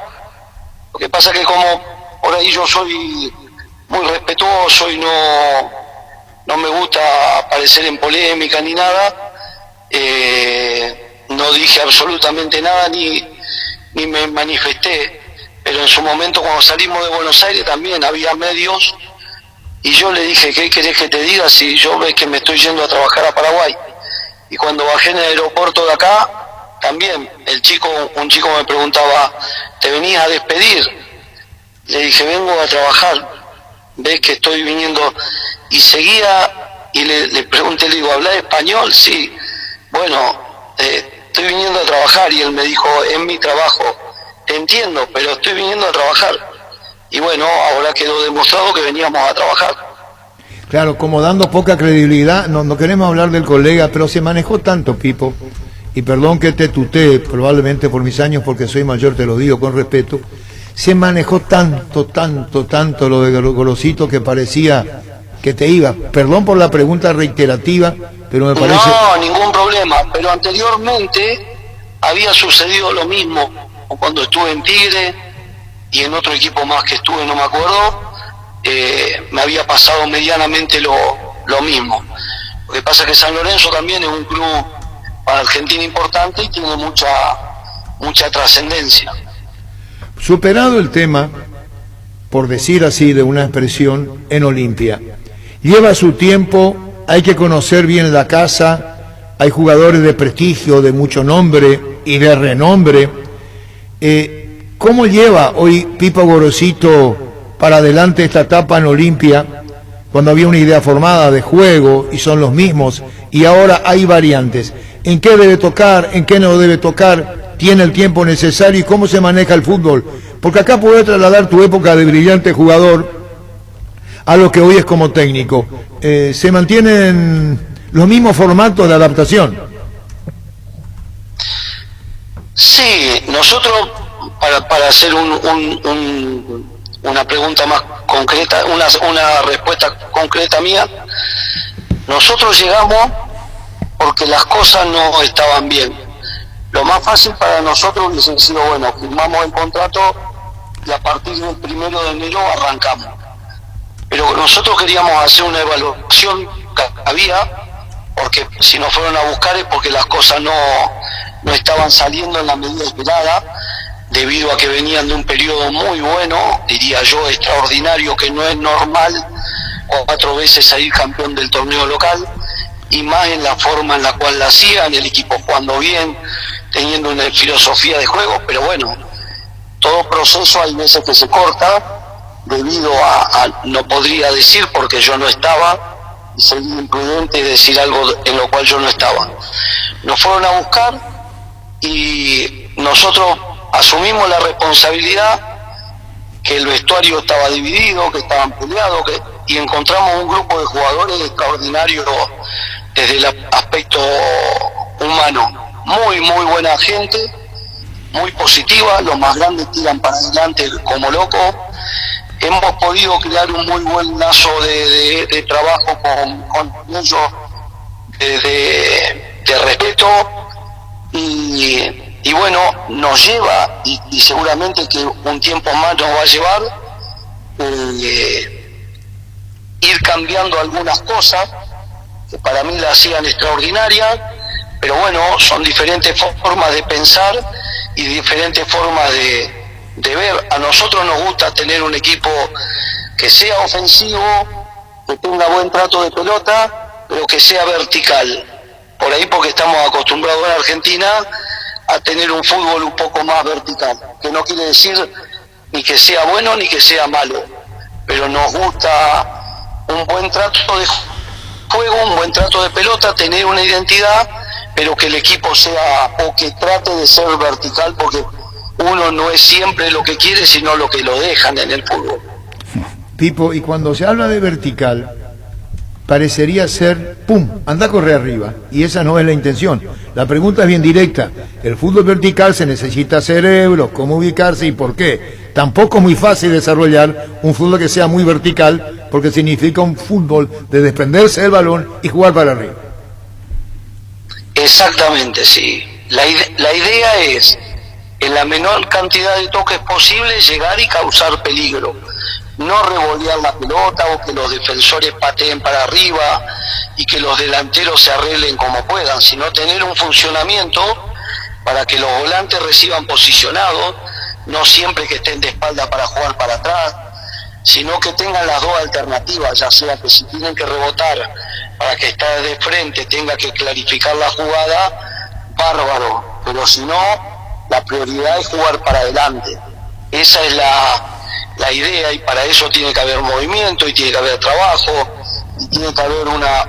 Lo que pasa que como por ahí yo soy muy respetuoso y no me gusta aparecer en polémica ni nada, no dije absolutamente nada ni me manifesté. Pero en su momento, cuando salimos de Buenos Aires, también había medios y yo le dije, ¿qué querés que te diga si yo ves que me estoy yendo a trabajar a Paraguay? Y cuando bajé en el aeropuerto de acá, también un chico me preguntaba, ¿te venías a despedir? Le dije, vengo a trabajar, ves que estoy viniendo. Y seguía, y le pregunté, le digo, ¿hablas español? Sí. Bueno, estoy viniendo a trabajar. Y él me dijo, es mi trabajo. Te entiendo, pero estoy viniendo a trabajar. Y bueno, ahora quedó demostrado que veníamos a trabajar. Claro, como dando poca credibilidad, no queremos hablar del colega, pero se manejó tanto, Pipo, y perdón que te tutee, probablemente por mis años, porque soy mayor, te lo digo con respeto, se manejó tanto lo de Gorosito que parecía que te iba. Perdón por la pregunta reiterativa, pero me parece... No, ningún problema, pero anteriormente había sucedido lo mismo, cuando estuve en Tigre y en otro equipo más que estuve, no me acuerdo, me había pasado medianamente lo mismo. Lo que pasa es que San Lorenzo también es un club para Argentina importante y tiene mucha trascendencia. Superado el tema, por decir así de una expresión, en Olimpia, lleva su tiempo, hay que conocer bien la casa, hay jugadores de prestigio, de mucho nombre y de renombre. ¿Cómo lleva hoy Pipo Gorosito para adelante esta etapa en Olimpia, cuando había una idea formada de juego y son los mismos, y ahora hay variantes? ¿En qué debe tocar? ¿En qué no debe tocar? ¿Tiene el tiempo necesario? ¿Y cómo se maneja el fútbol? Porque acá puedes trasladar tu época de brillante jugador a lo que hoy es como técnico. ¿Se mantienen los mismos formatos de adaptación? Sí, nosotros, para hacer una pregunta más concreta, una respuesta concreta mía, nosotros llegamos porque las cosas no estaban bien. Lo más fácil para nosotros hubiese sido, bueno, firmamos el contrato y a partir del 1 de enero arrancamos. Pero nosotros queríamos hacer una evaluación que había, porque si nos fueron a buscar es porque las cosas no estaban saliendo en la medida esperada, debido a que venían de un periodo muy bueno, diría yo extraordinario, que no es normal 4 veces salir campeón del torneo local, y más en la forma en la cual la hacían, el equipo jugando bien, teniendo una filosofía de juego. Pero bueno, todo proceso hay veces que se corta debido a no podría decir porque yo no estaba, y sería imprudente decir algo en lo cual yo no estaba. Nos fueron a buscar y nosotros asumimos la responsabilidad, que el vestuario estaba dividido, que estaban peleados, y encontramos un grupo de jugadores extraordinarios desde el aspecto humano. Muy buena gente, muy positiva, los más grandes tiran para adelante como locos, hemos podido crear un muy buen lazo de trabajo con ellos, de respeto, y bueno, nos lleva, y seguramente que un tiempo más nos va a llevar, ir cambiando algunas cosas que para mí la hacían extraordinaria, pero bueno, son diferentes formas de pensar y diferentes formas de ver. A nosotros nos gusta tener un equipo que sea ofensivo, que tenga buen trato de pelota, pero que sea vertical. Por ahí porque estamos acostumbrados en Argentina a tener un fútbol un poco más vertical, que no quiere decir ni que sea bueno ni que sea malo, pero nos gusta un buen trato de juego, un buen trato de pelota, tener una identidad, pero que el equipo sea, o que trate de ser vertical, porque uno no es siempre lo que quiere, sino lo que lo dejan en el fútbol. Pipo, y cuando se habla de vertical, parecería ser, ¡pum!, anda a correr arriba, y esa no es la intención. La pregunta es bien directa. El fútbol vertical se necesita cerebro, cómo ubicarse y por qué. Tampoco es muy fácil desarrollar un fútbol que sea muy vertical, porque significa un fútbol de desprenderse del balón y jugar para arriba. Exactamente, sí. La idea es, en la menor cantidad de toques posible, llegar y causar peligro. No revolear la pelota o que los defensores pateen para arriba y que los delanteros se arreglen como puedan, sino tener un funcionamiento para que los volantes reciban posicionados, no siempre que estén de espalda para jugar para atrás, sino que tengan las dos alternativas, ya sea que si tienen que rebotar para que esté de frente tenga que clarificar la jugada, bárbaro, pero si no, la prioridad es jugar para adelante. Esa es la idea, y para eso tiene que haber movimiento y tiene que haber trabajo y tiene que haber una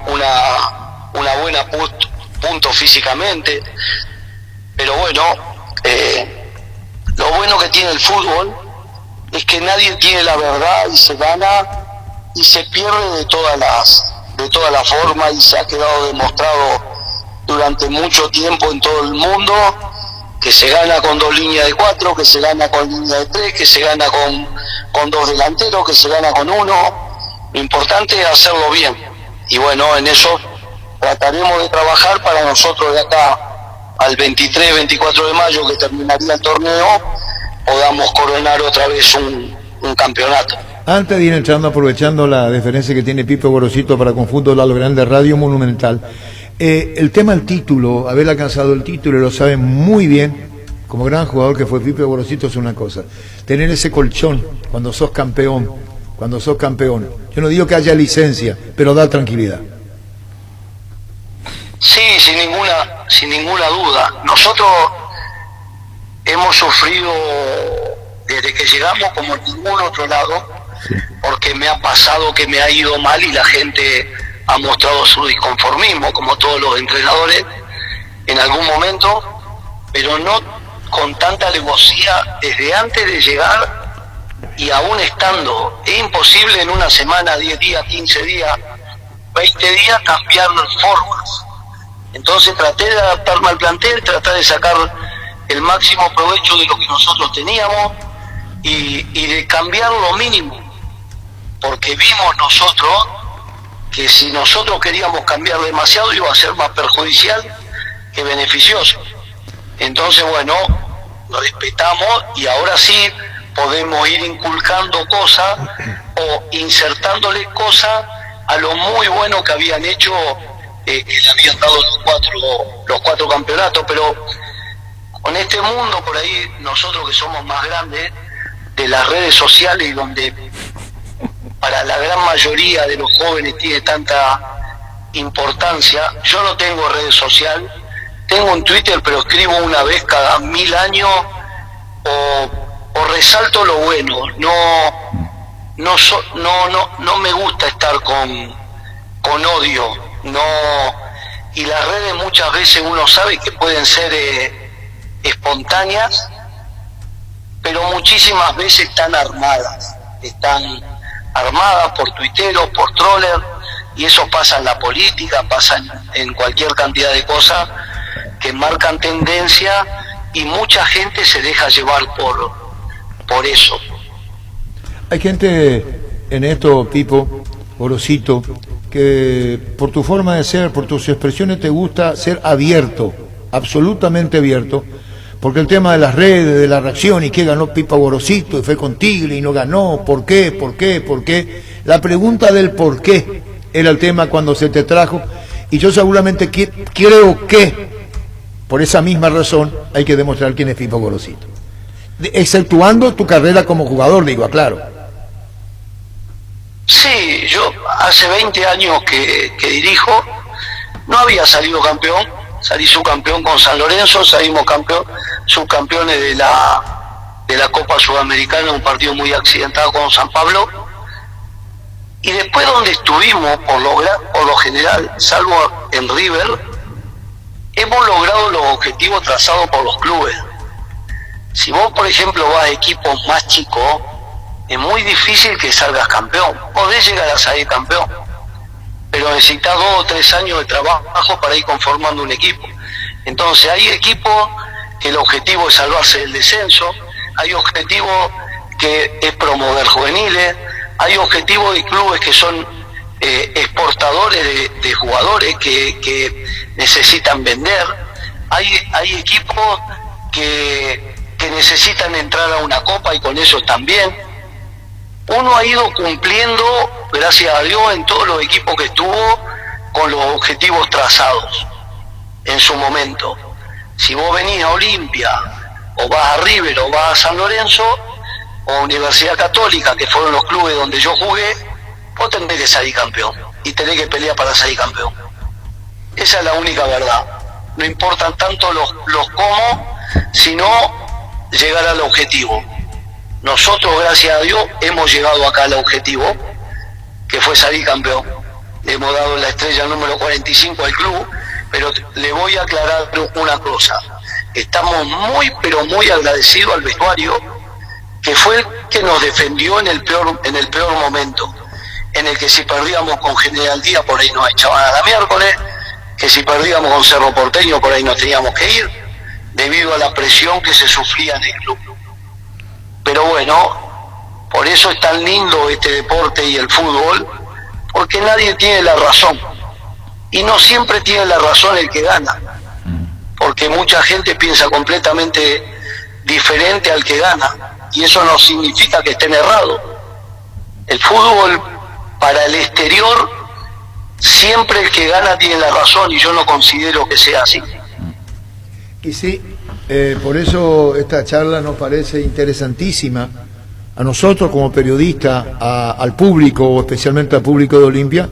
buena punto físicamente. Pero bueno, lo bueno que tiene el fútbol es que nadie tiene la verdad y se gana y se pierde de todas las formas, y se ha quedado demostrado durante mucho tiempo en todo el mundo que se gana con 2 líneas de 4, que se gana con línea de 3, que se gana con 2 delanteros, que se gana con 1. Lo importante es hacerlo bien, y bueno, en eso trataremos de trabajar para nosotros de acá al 23, 24 de mayo, que terminaría el torneo, podamos coronar otra vez un campeonato. Antes de ir entrando, aprovechando la deferencia que tiene Pipo Gorosito para con Fútbol a lo Grande, Radio Monumental, el tema del título, haber alcanzado el título, lo saben muy bien, como gran jugador que fue Pipo Gorosito, es una cosa. Tener ese colchón cuando sos campeón, yo no digo que haya licencia, pero da tranquilidad. Sí, sin ninguna duda. Nosotros hemos sufrido desde que llegamos como en ningún otro lado, porque me ha pasado que me ha ido mal y la gente ha mostrado su disconformismo, como todos los entrenadores, en algún momento, pero no con tanta alevosía desde antes de llegar y aún estando. Es imposible en una semana, 10 días, 15 días, 20 días cambiar las formas. Entonces traté de adaptarme al plantel, tratar de sacar el máximo provecho de lo que nosotros teníamos y de cambiar lo mínimo, porque vimos nosotros que si nosotros queríamos cambiar demasiado iba a ser más perjudicial que beneficioso. Entonces bueno, lo respetamos y ahora sí podemos ir inculcando cosas o insertándole cosas a lo muy bueno que habían hecho, que le habían dado los cuatro campeonatos. Pero con este mundo por ahí, nosotros que somos más grandes de las redes sociales, y donde para la gran mayoría de los jóvenes tiene tanta importancia, yo no tengo redes sociales, tengo un Twitter, pero escribo una vez cada 1000 años o resalto lo bueno. No me gusta estar con odio, y las redes muchas veces uno sabe que pueden ser espontáneas, pero muchísimas veces están armadas por tuiteros, por trollers, y eso pasa en la política, pasa en cualquier cantidad de cosas que marcan tendencia, y mucha gente se deja llevar por eso. Hay gente en esto, Pipo, Gorosito, que por tu forma de ser, por tus expresiones te gusta ser abierto, absolutamente abierto, porque el tema de las redes, de la reacción, y que ganó Pipo Gorosito, y fue con Tigre y no ganó, ¿por qué? ¿Por qué? ¿Por qué? La pregunta del por qué era el tema cuando se te trajo, y yo seguramente creo que por esa misma razón hay que demostrar quién es Pipo Gorosito. Exceptuando tu carrera como jugador, digo, aclaro. Sí, yo hace 20 años que dirijo, no había salido campeón, salí subcampeón con San Lorenzo, salimos subcampeones de la Copa Sudamericana, un partido muy accidentado con San Pablo, y después donde estuvimos, por lo general, salvo en River, hemos logrado los objetivos trazados por los clubes. Si vos, por ejemplo, vas a equipos más chicos, es muy difícil que salgas campeón. Podés llegar a salir campeón, pero necesitas 2 o 3 años de trabajo para ir conformando un equipo. Entonces hay equipos que el objetivo es salvarse del descenso, hay objetivos que es promover juveniles, hay objetivos de clubes que son exportadores de jugadores que necesitan vender, hay equipos que necesitan entrar a una copa y con eso también. Uno ha ido cumpliendo, gracias a Dios, en todos los equipos que estuvo, con los objetivos trazados en su momento. Si vos venís a Olimpia, o vas a River, o vas a San Lorenzo, o a Universidad Católica, que fueron los clubes donde yo jugué, vos tenés que salir campeón, y tenés que pelear para salir campeón. Esa es la única verdad. No importan tanto los cómo, sino llegar al objetivo. Nosotros, gracias a Dios, hemos llegado acá al objetivo, que fue salir campeón. Le hemos dado la estrella número 45 al club, pero le voy a aclarar una cosa. Estamos muy, pero muy agradecidos al vestuario, que fue el que nos defendió en el peor momento, en el que si perdíamos con General Díaz, por ahí nos echaban a la miércoles, que si perdíamos con Cerro Porteño, por ahí nos teníamos que ir, debido a la presión que se sufría en el club. Pero bueno, por eso es tan lindo este deporte y el fútbol, porque nadie tiene la razón. Y no siempre tiene la razón el que gana, porque mucha gente piensa completamente diferente al que gana, y eso no significa que estén errados. El fútbol, para el exterior, siempre el que gana tiene la razón, y yo no considero que sea así. Y sí, por eso esta charla nos parece interesantísima a nosotros como periodistas, al público, especialmente al público de Olimpia,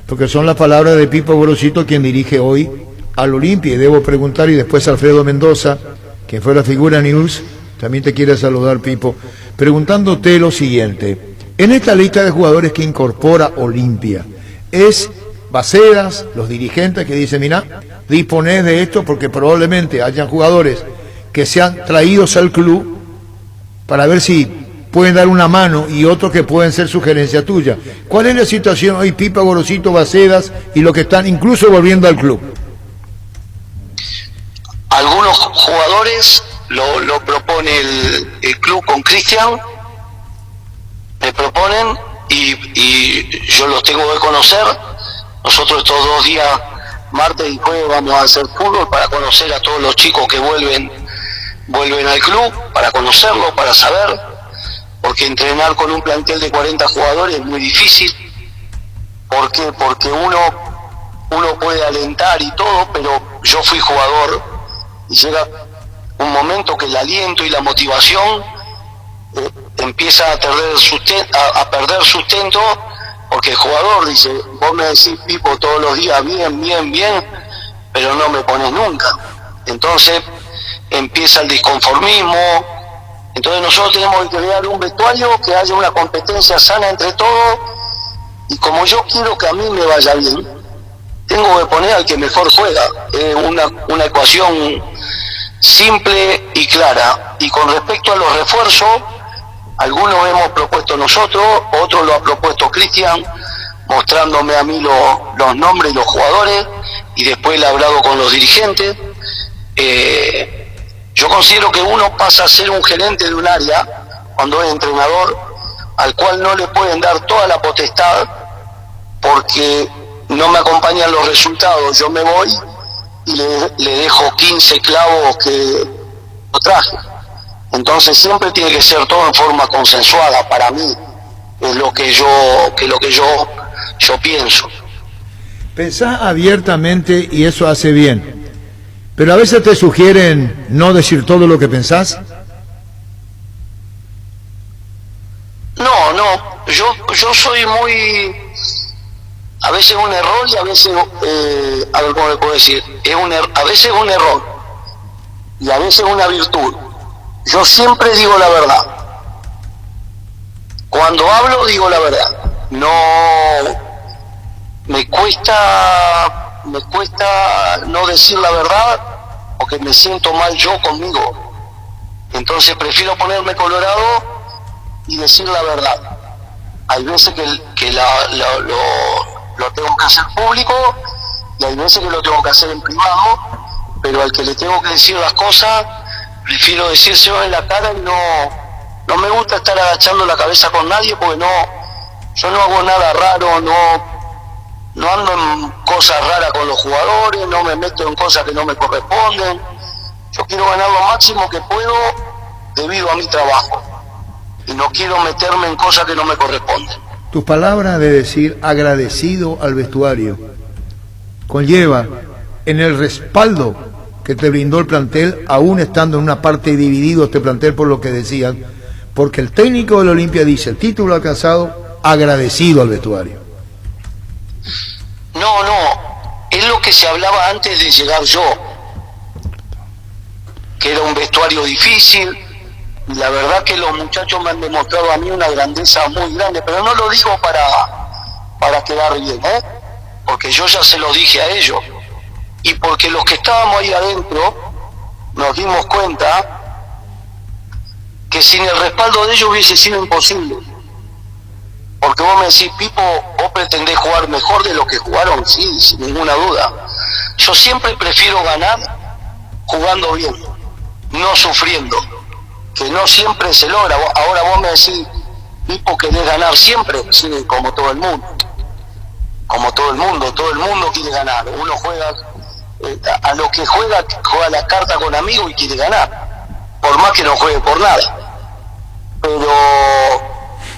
porque son las palabras de Pipo Gorosito, quien dirige hoy al Olimpia. Y debo preguntar, y después Alfredo Mendoza, quien fue la figura News, también te quiere saludar, Pipo, preguntándote lo siguiente: en esta lista de jugadores que incorpora Olimpia, ¿es Bacedas, los dirigentes que dicen, mira, disponés de esto porque probablemente hayan jugadores que sean traídos al club para ver si pueden dar una mano, y otros que pueden ser sugerencia tuya? ¿Cuál es la situación hoy, Pipo Gorosito, Bacedas y los que están incluso volviendo al club? Algunos jugadores lo propone el club con Cristian, me proponen y yo los tengo que conocer. Nosotros estos 2 días, martes y jueves, vamos a hacer fútbol para conocer a todos los chicos que vuelven al club, para conocerlos, para saber, porque entrenar con un plantel de 40 jugadores es muy difícil. ¿Por qué? Porque uno puede alentar y todo, pero yo fui jugador y llega un momento que el aliento y la motivación empieza a perder sustento, porque el jugador dice, vos me decís, Pipo, todos los días bien, pero no me pones nunca. Entonces empieza el disconformismo. Entonces nosotros tenemos que crear un vestuario, que haya una competencia sana entre todos, y como yo quiero que a mí me vaya bien, tengo que poner al que mejor juega. Es una ecuación simple y clara. Y con respecto a los refuerzos, algunos hemos propuesto nosotros, otros lo ha propuesto Cristian, mostrándome a mí los nombres y los jugadores, y después le he hablado con los dirigentes. Yo considero que uno pasa a ser un gerente de un área cuando es entrenador, al cual no le pueden dar toda la potestad porque no me acompañan los resultados. Yo me voy y le dejo 15 clavos que lo traje. Entonces siempre tiene que ser todo en forma consensuada. Para mí es lo que yo pienso. Pensás abiertamente y eso hace bien, pero a veces te sugieren no decir todo lo que pensás. No, yo soy muy, a veces un error y a veces, a ver cómo le puedo decir, a veces un error y a veces una virtud. Yo siempre digo la verdad. Cuando hablo digo la verdad. No, me cuesta no decir la verdad porque me siento mal yo conmigo. Entonces prefiero ponerme colorado y decir la verdad. Hay veces que lo tengo que hacer público y hay veces que lo tengo que hacer en privado, pero al que le tengo que decir las cosas prefiero decírselo en la cara y no me gusta estar agachando la cabeza con nadie porque yo no hago nada raro, no ando en cosas raras con los jugadores, no me meto en cosas que no me corresponden. Yo quiero ganar lo máximo que puedo debido a mi trabajo y no quiero meterme en cosas que no me corresponden. Tus palabras de decir agradecido al vestuario conlleva en el respaldo que te brindó el plantel, aún estando en una parte dividido este plantel por lo que decían, porque el técnico del Olimpia dice, el título alcanzado, agradecido al vestuario. No, es lo que se hablaba antes de llegar yo, que era un vestuario difícil, y la verdad que los muchachos me han demostrado a mí una grandeza muy grande, pero no lo digo para quedar bien, porque yo ya se lo dije a ellos, y porque los que estábamos ahí adentro nos dimos cuenta que sin el respaldo de ellos hubiese sido imposible. Porque vos me decís, Pipo, vos pretendés jugar mejor de lo que jugaron, sí, sin ninguna duda. Yo siempre prefiero ganar jugando bien, no sufriendo, que no siempre se logra. Ahora vos me decís, Pipo, querés ganar siempre, sí, como todo el mundo. Como todo el mundo quiere ganar. Uno juega, a lo que juega la carta con amigos y quiere ganar, por más que no juegue por nada. Pero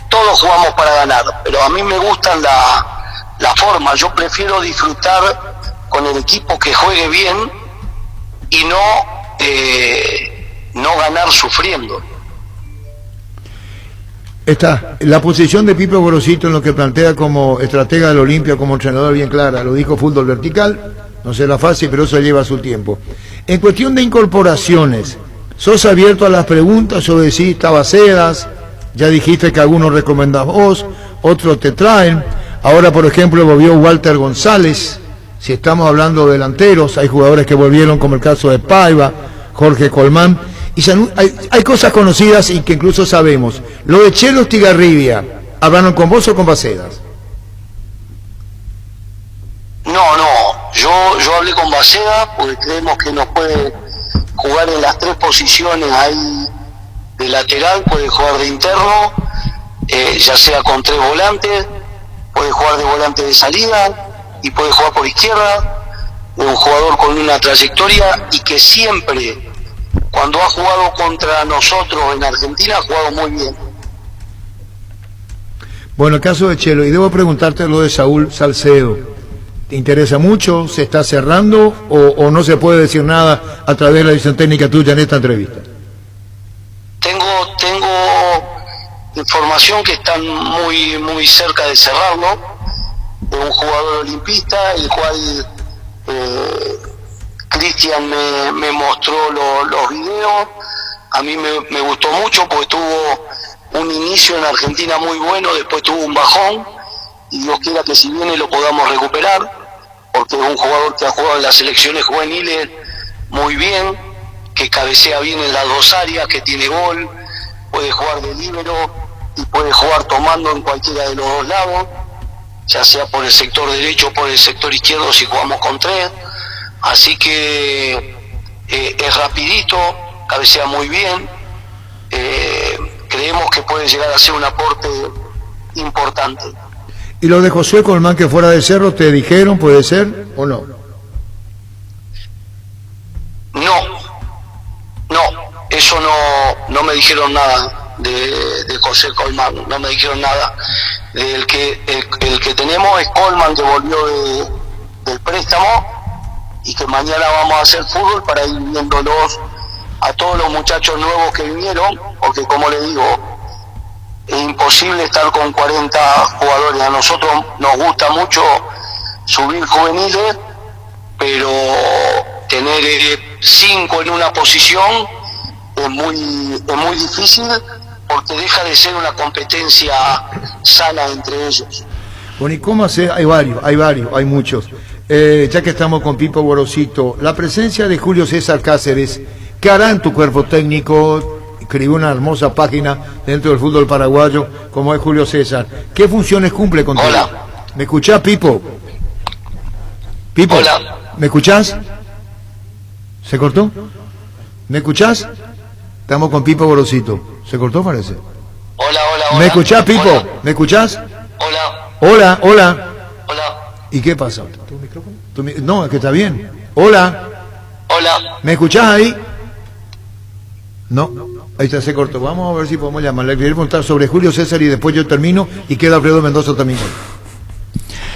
todos jugamos para ganar, pero a mí me gustan la forma. Yo prefiero disfrutar con el equipo que juegue bien y no ganar sufriendo. Está la posición de Pipo Gorosito en lo que plantea como estratega del Olimpia, como entrenador bien clara, lo dijo fútbol vertical, no será fácil, pero eso lleva su tiempo. En cuestión de incorporaciones, ¿sos abierto a las preguntas o decís Tabacedas? Ya dijiste que algunos recomendás vos, otros te traen. Ahora, por ejemplo, volvió Walter González. Si estamos hablando de delanteros, hay jugadores que volvieron, como el caso de Paiva, Jorge Colmán. Y hay cosas conocidas y que incluso sabemos. Lo de Chelo Estigarribia, ¿hablaron con vos o con Bacedas? No, yo hablé con Bacedas porque creemos que nos puede jugar en las tres posiciones ahí de lateral, puede jugar de interno, ya sea con 3 volantes, puede jugar de volante de salida y puede jugar por izquierda. Es un jugador con una trayectoria y que siempre, cuando ha jugado contra nosotros en Argentina, ha jugado muy bien. Bueno, el caso de Chelo, y debo preguntarte lo de Saúl Salcedo. ¿Te interesa mucho? ¿Se está cerrando o no se puede decir nada a través de la visión técnica tuya en esta entrevista? Tengo información que están muy cerca de cerrarlo, de un jugador olimpista, el cual Cristian me mostró los videos. A mí me gustó mucho porque tuvo un inicio en Argentina muy bueno, después tuvo un bajón y Dios quiera que si viene lo podamos recuperar, porque es un jugador que ha jugado en las selecciones juveniles muy bien, que cabecea bien en las dos áreas, que tiene gol, puede jugar de líbero y puede jugar tomando en cualquiera de los dos lados, ya sea por el sector derecho o por el sector izquierdo si jugamos con 3. Así que es rapidito, cabecea muy bien, creemos que puede llegar a ser un aporte importante. ¿Y lo de Josué Colmán, que fuera de Cerro, te dijeron, puede ser o no? No, eso no me dijeron nada de José Colmán, no me dijeron nada. El que tenemos es Colmán, que volvió del préstamo, y que mañana vamos a hacer fútbol para ir viéndolos a todos los muchachos nuevos que vinieron, porque como le digo, es imposible estar con 40 jugadores. A nosotros nos gusta mucho subir juveniles, pero tener 5 en una posición es muy difícil, porque deja de ser una competencia sana entre ellos. Bueno, ¿y cómo hacer? Hay muchos. Ya que estamos con Pipo Gorosito, la presencia de Julio César Cáceres, ¿qué hará en tu cuerpo técnico? Escribió una hermosa página dentro del fútbol paraguayo, como es Julio César. ¿Qué funciones cumple contigo? Hola. ¿Me escuchás, Pipo? Pipo, Hola. ¿me escuchás? ¿Se cortó? ¿Me escuchás? Estamos con Pipo Gorosito. ¿Se cortó, parece? Hola. ¿Me escuchás, Pipo? Hola. ¿Me escuchás? Hola. Hola. ¿Y qué pasa? ¿Tu micrófono? No, es que está bien. Hola. ¿Me escuchás ahí? No, ahí está, se cortó. Vamos a ver si podemos llamarle. Le quería preguntar sobre Julio César y después yo termino y queda Alfredo Mendoza también.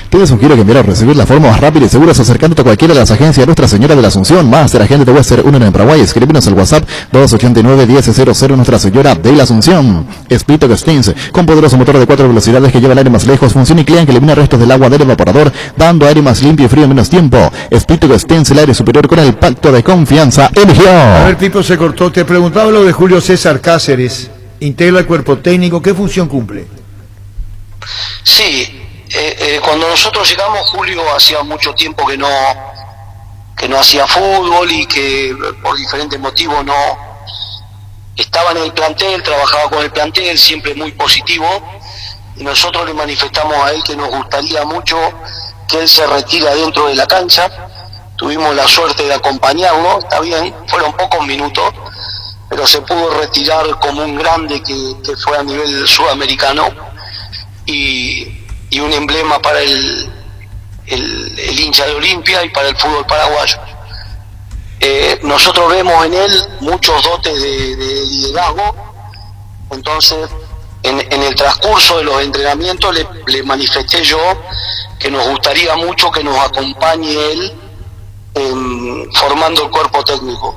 Te sugiero que enviar o recibir la forma más rápida y segura acercándote a cualquiera de las agencias Nuestra Señora de la Asunción, Máster, agente de Western Union en Paraguay. Escríbenos al WhatsApp 289-1000 Nuestra Señora de la Asunción. Spito Stins, con poderoso motor de 4 velocidades que lleva el aire más lejos, función y clima que elimina restos del agua del evaporador, dando aire más limpio y frío en menos tiempo. Spito Stins, el aire superior con el pacto de confianza eligió. A ver, Pipo, se cortó. Te preguntaba lo de Julio César Cáceres. Integra el cuerpo técnico. ¿Qué función cumple? Sí. Cuando nosotros llegamos, Julio hacía mucho tiempo que no hacía fútbol, y que por diferentes motivos no estaba en el plantel, trabajaba con el plantel, siempre muy positivo, y nosotros le manifestamos a él que nos gustaría mucho que él se retire dentro de la cancha. Tuvimos la suerte de acompañarlo, está bien, fueron pocos minutos, pero se pudo retirar como un grande que fue a nivel sudamericano, y un emblema para el hincha de Olimpia y para el fútbol paraguayo. Nosotros vemos en él muchos dotes de liderazgo, entonces en el transcurso de los entrenamientos le manifesté yo que nos gustaría mucho que nos acompañe él formando el cuerpo técnico.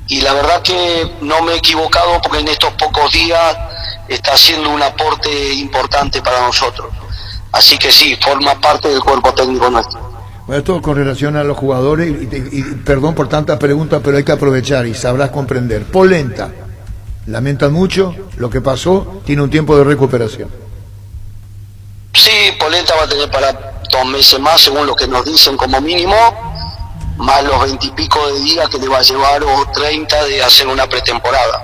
Y la verdad que no me he equivocado, porque en estos pocos días está haciendo un aporte importante para nosotros. Así que sí, forma parte del cuerpo técnico nuestro. Bueno, esto con relación a los jugadores, y perdón por tantas preguntas, pero hay que aprovechar y sabrás comprender. Polenta, lamentan mucho lo que pasó, tiene un tiempo de recuperación. Sí, Polenta va a tener para 2 meses más, según lo que nos dicen como mínimo, más los 20 y pico de días que le va a llevar, o 30, de hacer una pretemporada.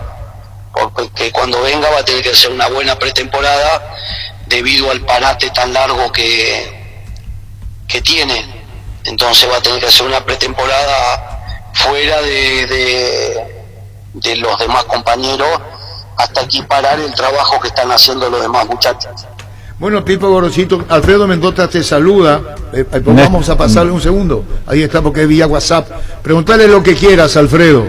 Porque cuando venga va a tener que hacer una buena pretemporada, debido al parate tan largo que tiene. Entonces va a tener que hacer una pretemporada fuera de los demás compañeros, hasta equiparar el trabajo que están haciendo los demás muchachos. Bueno, Pipo Gorosito, Alfredo Mendoza te saluda. Vamos a pasarle un segundo. Ahí está, porque es vía WhatsApp. Preguntale lo que quieras, Alfredo.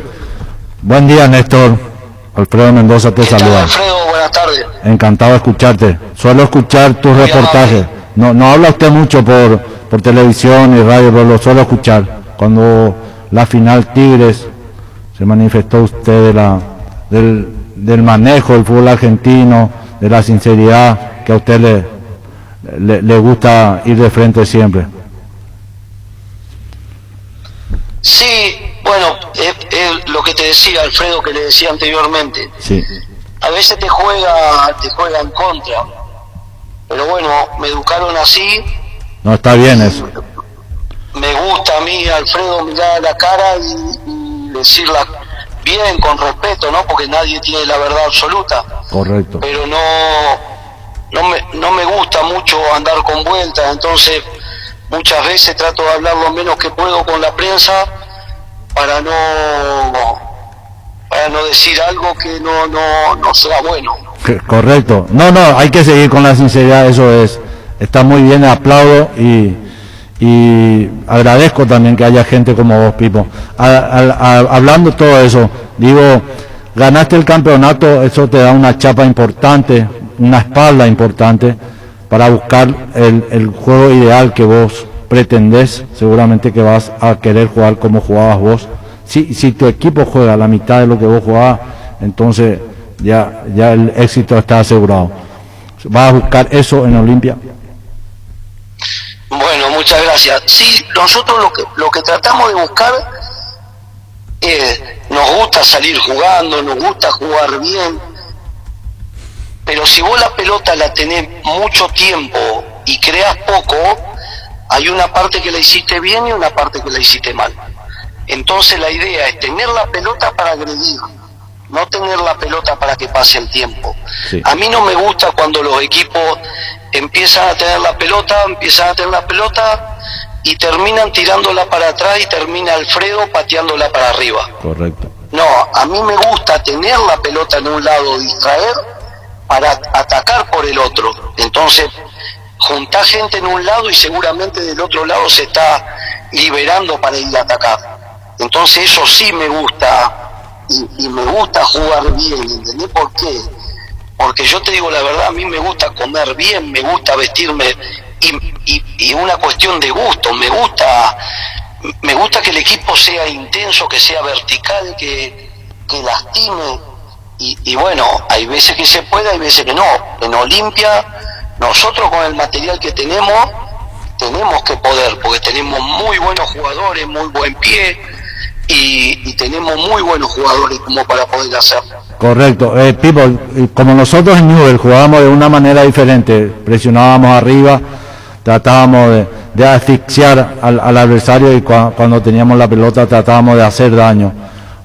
Buen día, Néstor. Alfredo Mendoza te saluda. Alfredo, buenas tardes. Encantado de escucharte. Suelo escuchar tus reportajes. No habla usted mucho por televisión y radio, pero lo suelo escuchar. Cuando la final Tigres, se manifestó usted del manejo del fútbol argentino, de la sinceridad, que a usted le gusta ir de frente siempre. Sí, bueno, es lo que te decía, Alfredo, que le decía anteriormente. Sí. A veces te juega en contra, pero bueno, me educaron así. No, está bien eso. Me gusta a mí, Alfredo, mirar a la cara y decirla bien, con respeto, ¿no? Porque nadie tiene la verdad absoluta. Correcto. Pero no me gusta mucho andar con vueltas, entonces muchas veces trato de hablar lo menos que puedo con la prensa para no para no decir algo que no sea bueno. Correcto. No, hay que seguir con la sinceridad, eso es. Está muy bien, aplaudo y agradezco también que haya gente como vos, Pipo. Hablando de todo eso, digo, ganaste el campeonato, eso te da una chapa importante, una espalda importante para buscar el juego ideal que vos pretendés. Seguramente que vas a querer jugar como jugabas vos. Si tu equipo juega la mitad de lo que vos jugabas, entonces ya el éxito está asegurado. ¿Vas a buscar eso en Olimpia? Bueno, muchas gracias. Sí, nosotros lo que tratamos de buscar nos gusta salir jugando, nos gusta jugar bien, pero si vos la pelota la tenés mucho tiempo y creas poco, hay una parte que la hiciste bien y una parte que la hiciste mal. Entonces la idea es tener la pelota para agredir, no tener la pelota para que pase el tiempo. Sí. A mí no me gusta cuando los equipos empiezan a tener la pelota y terminan tirándola para atrás y termina Alfredo pateándola para arriba. Correcto. No, a mí me gusta tener la pelota en un lado, distraer para atacar por el otro. Entonces, juntá gente en un lado y seguramente del otro lado se está liberando para ir a atacar. Entonces eso sí me gusta y me gusta jugar bien, ¿entendés por qué? Porque yo te digo la verdad, a mí me gusta comer bien, me gusta vestirme y una cuestión de gusto, me gusta que el equipo sea intenso, que sea vertical, que lastime y bueno, hay veces que se puede, hay veces que no. En Olimpia, nosotros con el material que tenemos que poder, porque tenemos muy buenos jugadores, muy buen pie y tenemos muy buenos jugadores como para poder hacerlo. Correcto. Pipo, como nosotros en Newell jugábamos de una manera diferente, presionábamos arriba, tratábamos de asfixiar al adversario y cuando teníamos la pelota tratábamos de hacer daño.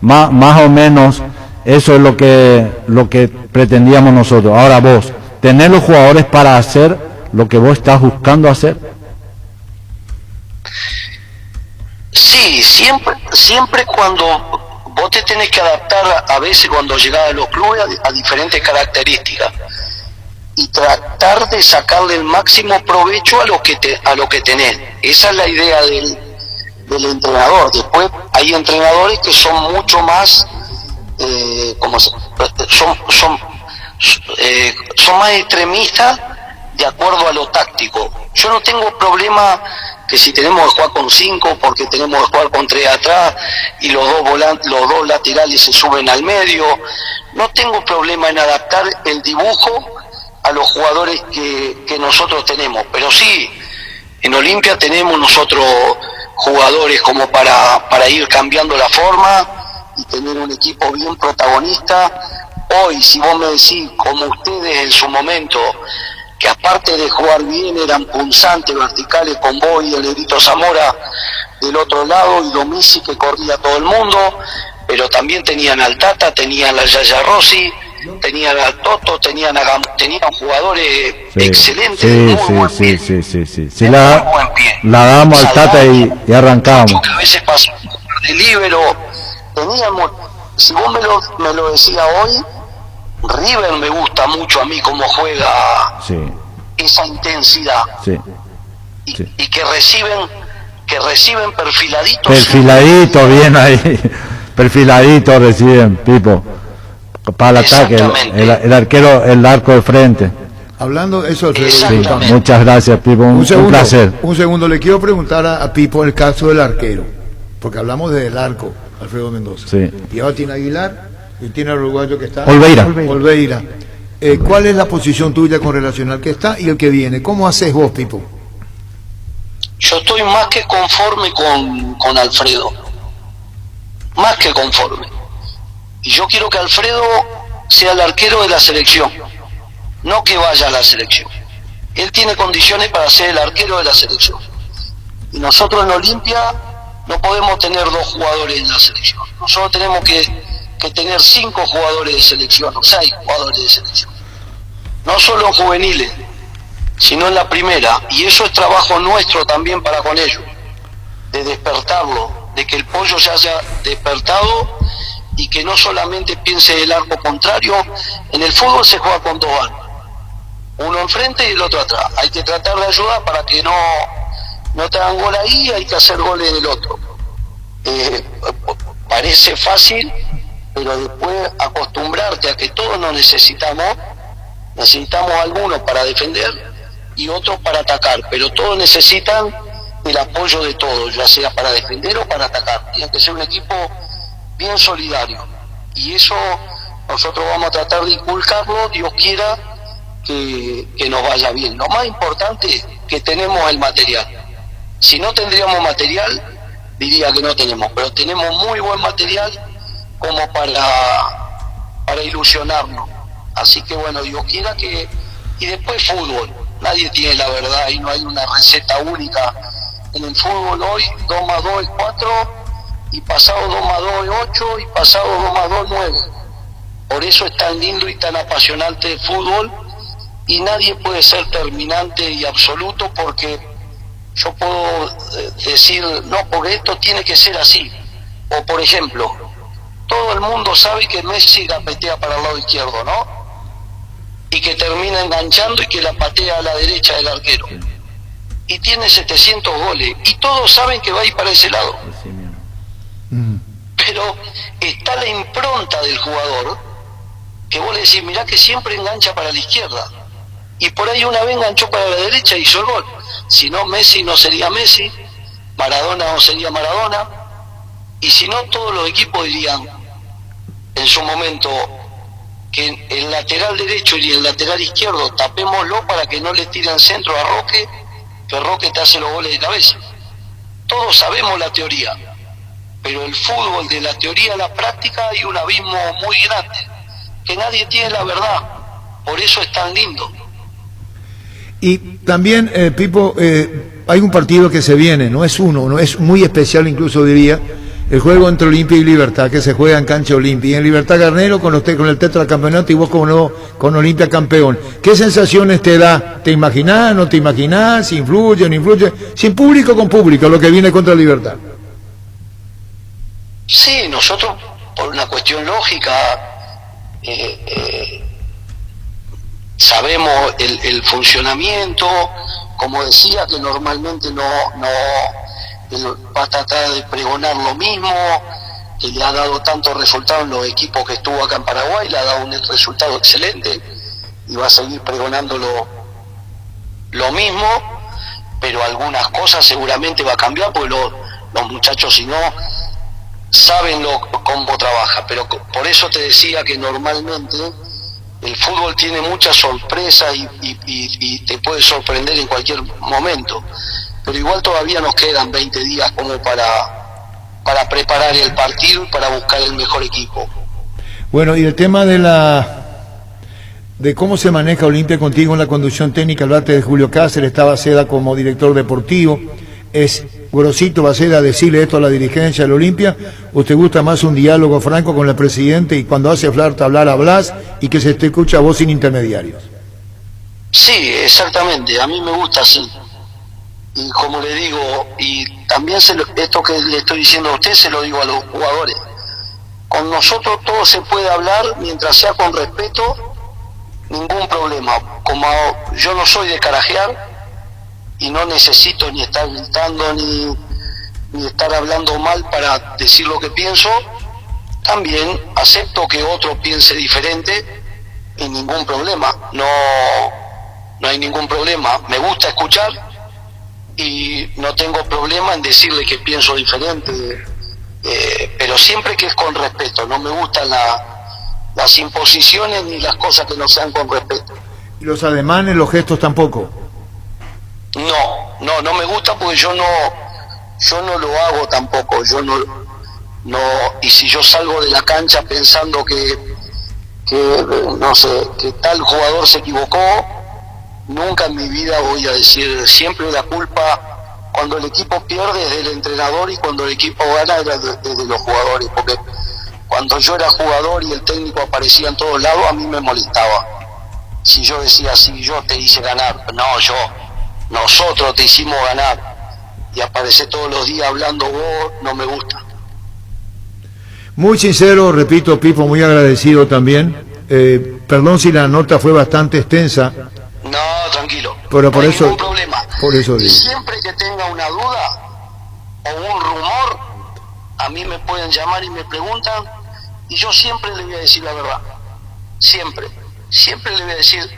Más o menos eso es lo que pretendíamos nosotros. Ahora vos, ¿tenés los jugadores para hacer lo que vos estás buscando hacer? Sí, siempre cuando vos te tenés que adaptar a veces cuando llegás a los clubes a diferentes características y tratar de sacarle el máximo provecho a lo que tenés. Esa es la idea del entrenador. Después hay entrenadores que son mucho más son más extremistas de acuerdo a lo táctico. Yo no tengo problema que si tenemos que jugar con 5 porque tenemos que jugar con 3 atrás y los dos laterales se suben al medio. No tengo problema en adaptar el dibujo a los jugadores que nosotros tenemos, pero sí, en Olimpia tenemos nosotros jugadores como para ir cambiando la forma y tener un equipo bien protagonista. Hoy, si vos me decís, como ustedes en su momento, que aparte de jugar bien eran punzantes, verticales con vos y el Negrito Zamora del otro lado y Domisi que corría todo el mundo, pero también tenían al Tata, tenían a Yaya Rossi, tenían al Toto, tenían jugadores excelentes, muy buen pie. Sí, la damos al Tata y arrancamos. A veces pasó de líbero, teníamos, si vos me lo decías hoy, River me gusta mucho a mí cómo juega esa intensidad y que reciben perfiladitos bien ahí, perfiladitos reciben, Pipo, para el ataque, el arquero, el arco de frente. Hablando de eso, muchas gracias, Pipo, un placer. Un segundo, le quiero preguntar a Pipo el caso del arquero, porque hablamos del arco, Alfredo Mendoza, y ahora tiene Aguilar y tiene al uruguayo que está Olveira. ¿Cuál es la posición tuya con relación al que está y el que viene? ¿Cómo haces vos, Pipo? Yo estoy más que conforme con Alfredo, más que conforme, y yo quiero que Alfredo sea el arquero de la selección, no que vaya a la selección. Él tiene condiciones para ser el arquero de la selección y nosotros en Olimpia no podemos tener 2 jugadores en la selección. Nosotros tenemos que tener 5 jugadores de selección, o 6 jugadores de selección. No solo juveniles, sino en la primera. Y eso es trabajo nuestro también para con ellos, de despertarlo, de que el pollo ya haya despertado y que no solamente piense el arco contrario. En el fútbol se juega con dos arcos, uno enfrente y el otro atrás. Hay que tratar de ayudar para que no te hagan gol ahí, hay que hacer gol en el otro. Parece fácil, pero después acostumbrarte a que todos nos necesitamos algunos para defender y otros para atacar, pero todos necesitan el apoyo de todos, ya sea para defender o para atacar. Tiene que ser un equipo bien solidario, y eso nosotros vamos a tratar de inculcarlo, Dios quiera que nos vaya bien. Lo más importante es que tenemos el material. Si no tendríamos material, diría que no tenemos, pero tenemos muy buen material como para ilusionarnos. Así que bueno, Dios quiera que... Y después fútbol, nadie tiene la verdad y no hay una receta única. En el fútbol hoy 2 más 2 es 4, y pasado 2 más 2 es 8, y pasado 2 más 2 es 9. Por eso es tan lindo y tan apasionante el fútbol, y nadie puede ser terminante y absoluto, porque yo puedo decir, no, porque esto tiene que ser así. O por ejemplo, todo el mundo sabe que Messi la patea para el lado izquierdo, ¿no? Y que termina enganchando y que la patea a la derecha del arquero. Y tiene 700 goles, y todos saben que va a ir para ese lado. Pero está la impronta del jugador, que vos le decís, mirá que siempre engancha para la izquierda. Y por ahí una vez enganchó para la derecha y hizo el gol. Si no, Messi no sería Messi, Maradona no sería Maradona, y si no, todos los equipos dirían en su momento que el lateral derecho y el lateral izquierdo tapémoslo para que no le tiren centro a Roque, que Roque te hace los goles de cabeza. Todos sabemos la teoría, pero el fútbol, de la teoría a la práctica, hay un abismo muy grande, que nadie tiene la verdad. Por eso es tan lindo. Y también, Pipo, hay un partido que se viene, no es uno, no es muy especial, incluso diría, el juego entre Olimpia y Libertad, que se juega en cancha Olimpia, y en Libertad Garnero con el tetracampeonato, y vos con Olimpia campeón. ¿Qué sensaciones te da? ¿Te imaginás, no te imaginás? ¿Influye, no influye? Sin público, con público, lo que viene contra Libertad. Sí, nosotros, por una cuestión lógica, sabemos el funcionamiento, como decía, que normalmente no va a tratar de pregonar lo mismo, que le ha dado tantos resultados en los equipos que estuvo acá en Paraguay, le ha dado un resultado excelente, y va a seguir pregonando lo mismo, pero algunas cosas seguramente va a cambiar, porque los muchachos, si no, saben cómo trabaja. Pero por eso te decía que normalmente el fútbol tiene muchas sorpresas y te puede sorprender en cualquier momento, pero igual todavía nos quedan 20 días como para preparar el partido y para buscar el mejor equipo. Bueno, y el tema de cómo se maneja Olimpia contigo en la conducción técnica, hablaste de Julio Cáceres, está Baceda como director deportivo. ¿Es grosito, Baceda, decirle esto a la dirigencia de la Olimpia, o te gusta más un diálogo franco con el presidente, y cuando hace falta hablar, hablas, y que se te escucha a vos sin intermediarios? Sí, exactamente, a mí me gusta así. Y como le digo, y también esto que le estoy diciendo a usted, se lo digo a los jugadores. Con nosotros todo se puede hablar mientras sea con respeto, ningún problema. Como yo no soy de carajear, y no necesito ni estar gritando ni estar hablando mal para decir lo que pienso, también acepto que otro piense diferente, y ningún problema, no hay ningún problema. Me gusta escuchar y no tengo problema en decirle que pienso diferente, pero siempre que es con respeto. No me gustan las imposiciones ni las cosas que no sean con respeto. ¿Y los ademanes, los gestos tampoco? No me gusta, porque yo no lo hago tampoco. Yo no, y si yo salgo de la cancha pensando que no sé, que tal jugador se equivocó, nunca en mi vida voy a decir. Siempre la culpa, cuando el equipo pierde, es del entrenador, y cuando el equipo gana es de los jugadores, porque cuando yo era jugador y el técnico aparecía en todos lados, a mí me molestaba. Si yo decía, sí, yo te hice ganar, nosotros te hicimos ganar, y aparecer todos los días hablando vos, no me gusta. Muy sincero, repito, Pipo, muy agradecido también. Perdón si la nota fue bastante extensa. No, tranquilo. Pero por no hay eso, ningún problema. por eso Y digo. siempre que tenga una duda o un rumor, a mí me pueden llamar y me preguntan, y yo siempre le voy a decir la verdad. Siempre le voy a decir,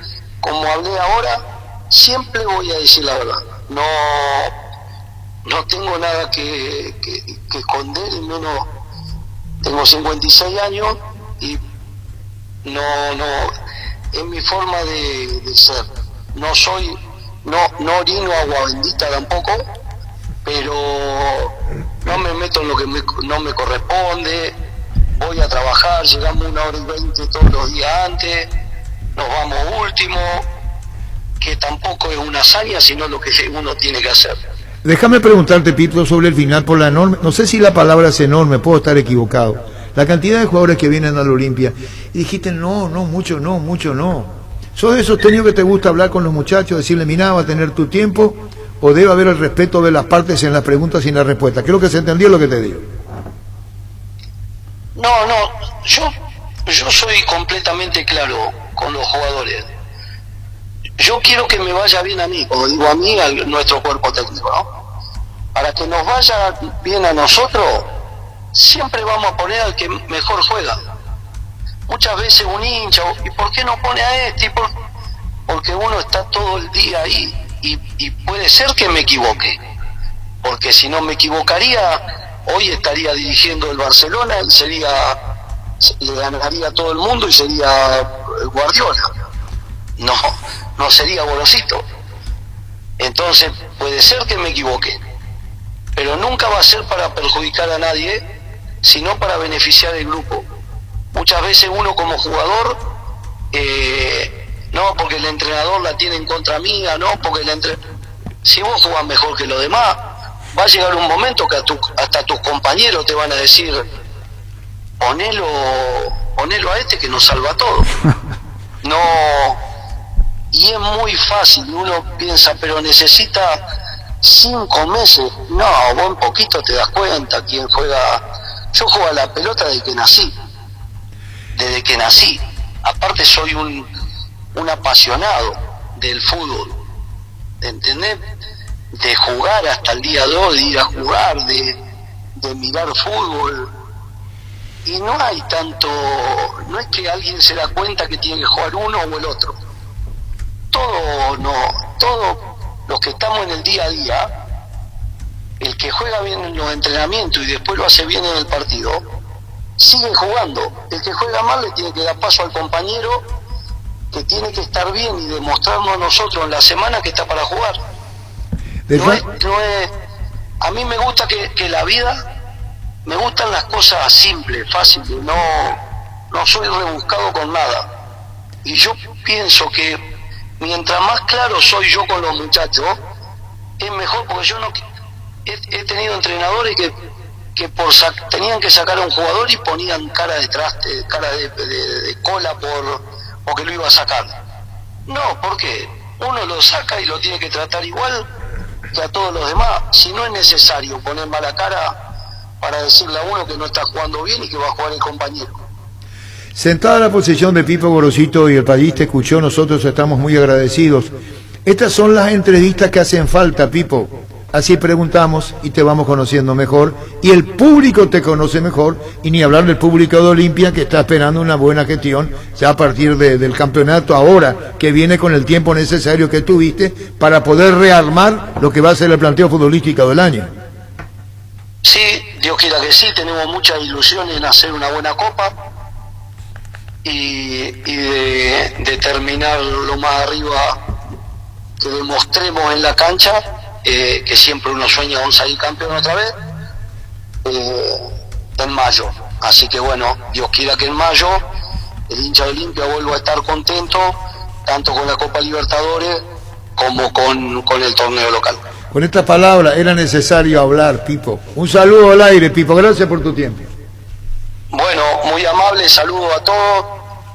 como hablé ahora, siempre voy a decir la verdad. No tengo nada que esconder, y menos tengo 56 años y no es mi forma de ser. No orino agua bendita tampoco, pero no me meto en lo que no me corresponde. Voy a trabajar, llegamos 1h20 todos los días antes, nos vamos último, que tampoco es una hazaña, sino lo que uno tiene que hacer. Déjame preguntarte, Pipo, sobre el final, por la enorme, no sé si la palabra es enorme, puedo estar equivocado, la cantidad de jugadores que vienen a la Olimpia, y dijiste, mucho no. ¿Sos de esos técnicos que te gusta hablar con los muchachos, decirle, mira, va a tener tu tiempo, o debe haber el respeto de las partes en las preguntas y en las respuestas? Creo que se entendió lo que te digo. No, yo soy completamente claro con los jugadores. Yo quiero que me vaya bien a mí, como digo a mí, a nuestro cuerpo técnico, ¿no? Para que nos vaya bien a nosotros, siempre vamos a poner al que mejor juega. Muchas veces un hincha, ¿y por qué no pone a este? Porque uno está todo el día ahí, y puede ser que me equivoque, porque si no me equivocaría, hoy estaría dirigiendo el Barcelona y le ganaría a todo el mundo y sería Guardiola. No sería Gorosito. Entonces puede ser que me equivoque, pero nunca va a ser para perjudicar a nadie, sino para beneficiar el grupo. Muchas veces uno como jugador, no porque el entrenador la tiene en contra mía, no porque si vos jugás mejor que los demás, va a llegar un momento que hasta tus compañeros te van a decir, ponelo a este que nos salva todo. Y es muy fácil, uno piensa, pero necesita 5 meses. No, vos en poquito te das cuenta quién juega. Yo juego a la pelota desde que nací. Aparte soy un apasionado del fútbol, ¿entendés? De jugar hasta el día de hoy, de ir a jugar, de mirar fútbol. Y no hay tanto, no es que alguien se da cuenta que tiene que jugar uno o el otro. Todos los que estamos en el día a día, el que juega bien en los entrenamientos y después lo hace bien en el partido, sigue jugando. El que juega mal le tiene que dar paso al compañero, que tiene que estar bien y demostrarnos a nosotros en la semana que está para jugar. A mí me gusta que la vida, me gustan las cosas simples, fáciles, no soy rebuscado con nada. Y yo pienso que mientras más claro soy yo con los muchachos, es mejor, porque yo he tenido entrenadores que tenían que sacar a un jugador y ponían cara de traste, cara de cola porque lo iba a sacar. No, porque uno lo saca y lo tiene que tratar igual que a todos los demás. Si no es necesario poner mala cara para decirle a uno que no está jugando bien y que va a jugar el compañero. Sentada la posición de Pipo Gorosito y el país te escuchó, nosotros estamos muy agradecidos. Estas son las entrevistas que hacen falta, Pipo. Así preguntamos y te vamos conociendo mejor, y el público te conoce mejor, y ni hablar del público de Olimpia, que está esperando una buena gestión ya a partir del campeonato ahora, que viene con el tiempo necesario que tuviste para poder rearmar lo que va a ser el planteo futbolístico del año. Sí, Dios quiera que sí, tenemos muchas ilusiones en hacer una buena copa y de terminar lo más arriba que demostremos en la cancha, que siempre uno sueña con salir campeón otra vez, en mayo. Así que bueno, Dios quiera que en mayo el hincha de Olimpia vuelva a estar contento, tanto con la Copa Libertadores como con el torneo local. Con esta palabra era necesario hablar, Pipo. Un saludo al aire, Pipo, gracias por tu tiempo. Bueno, muy amable, saludo a todos,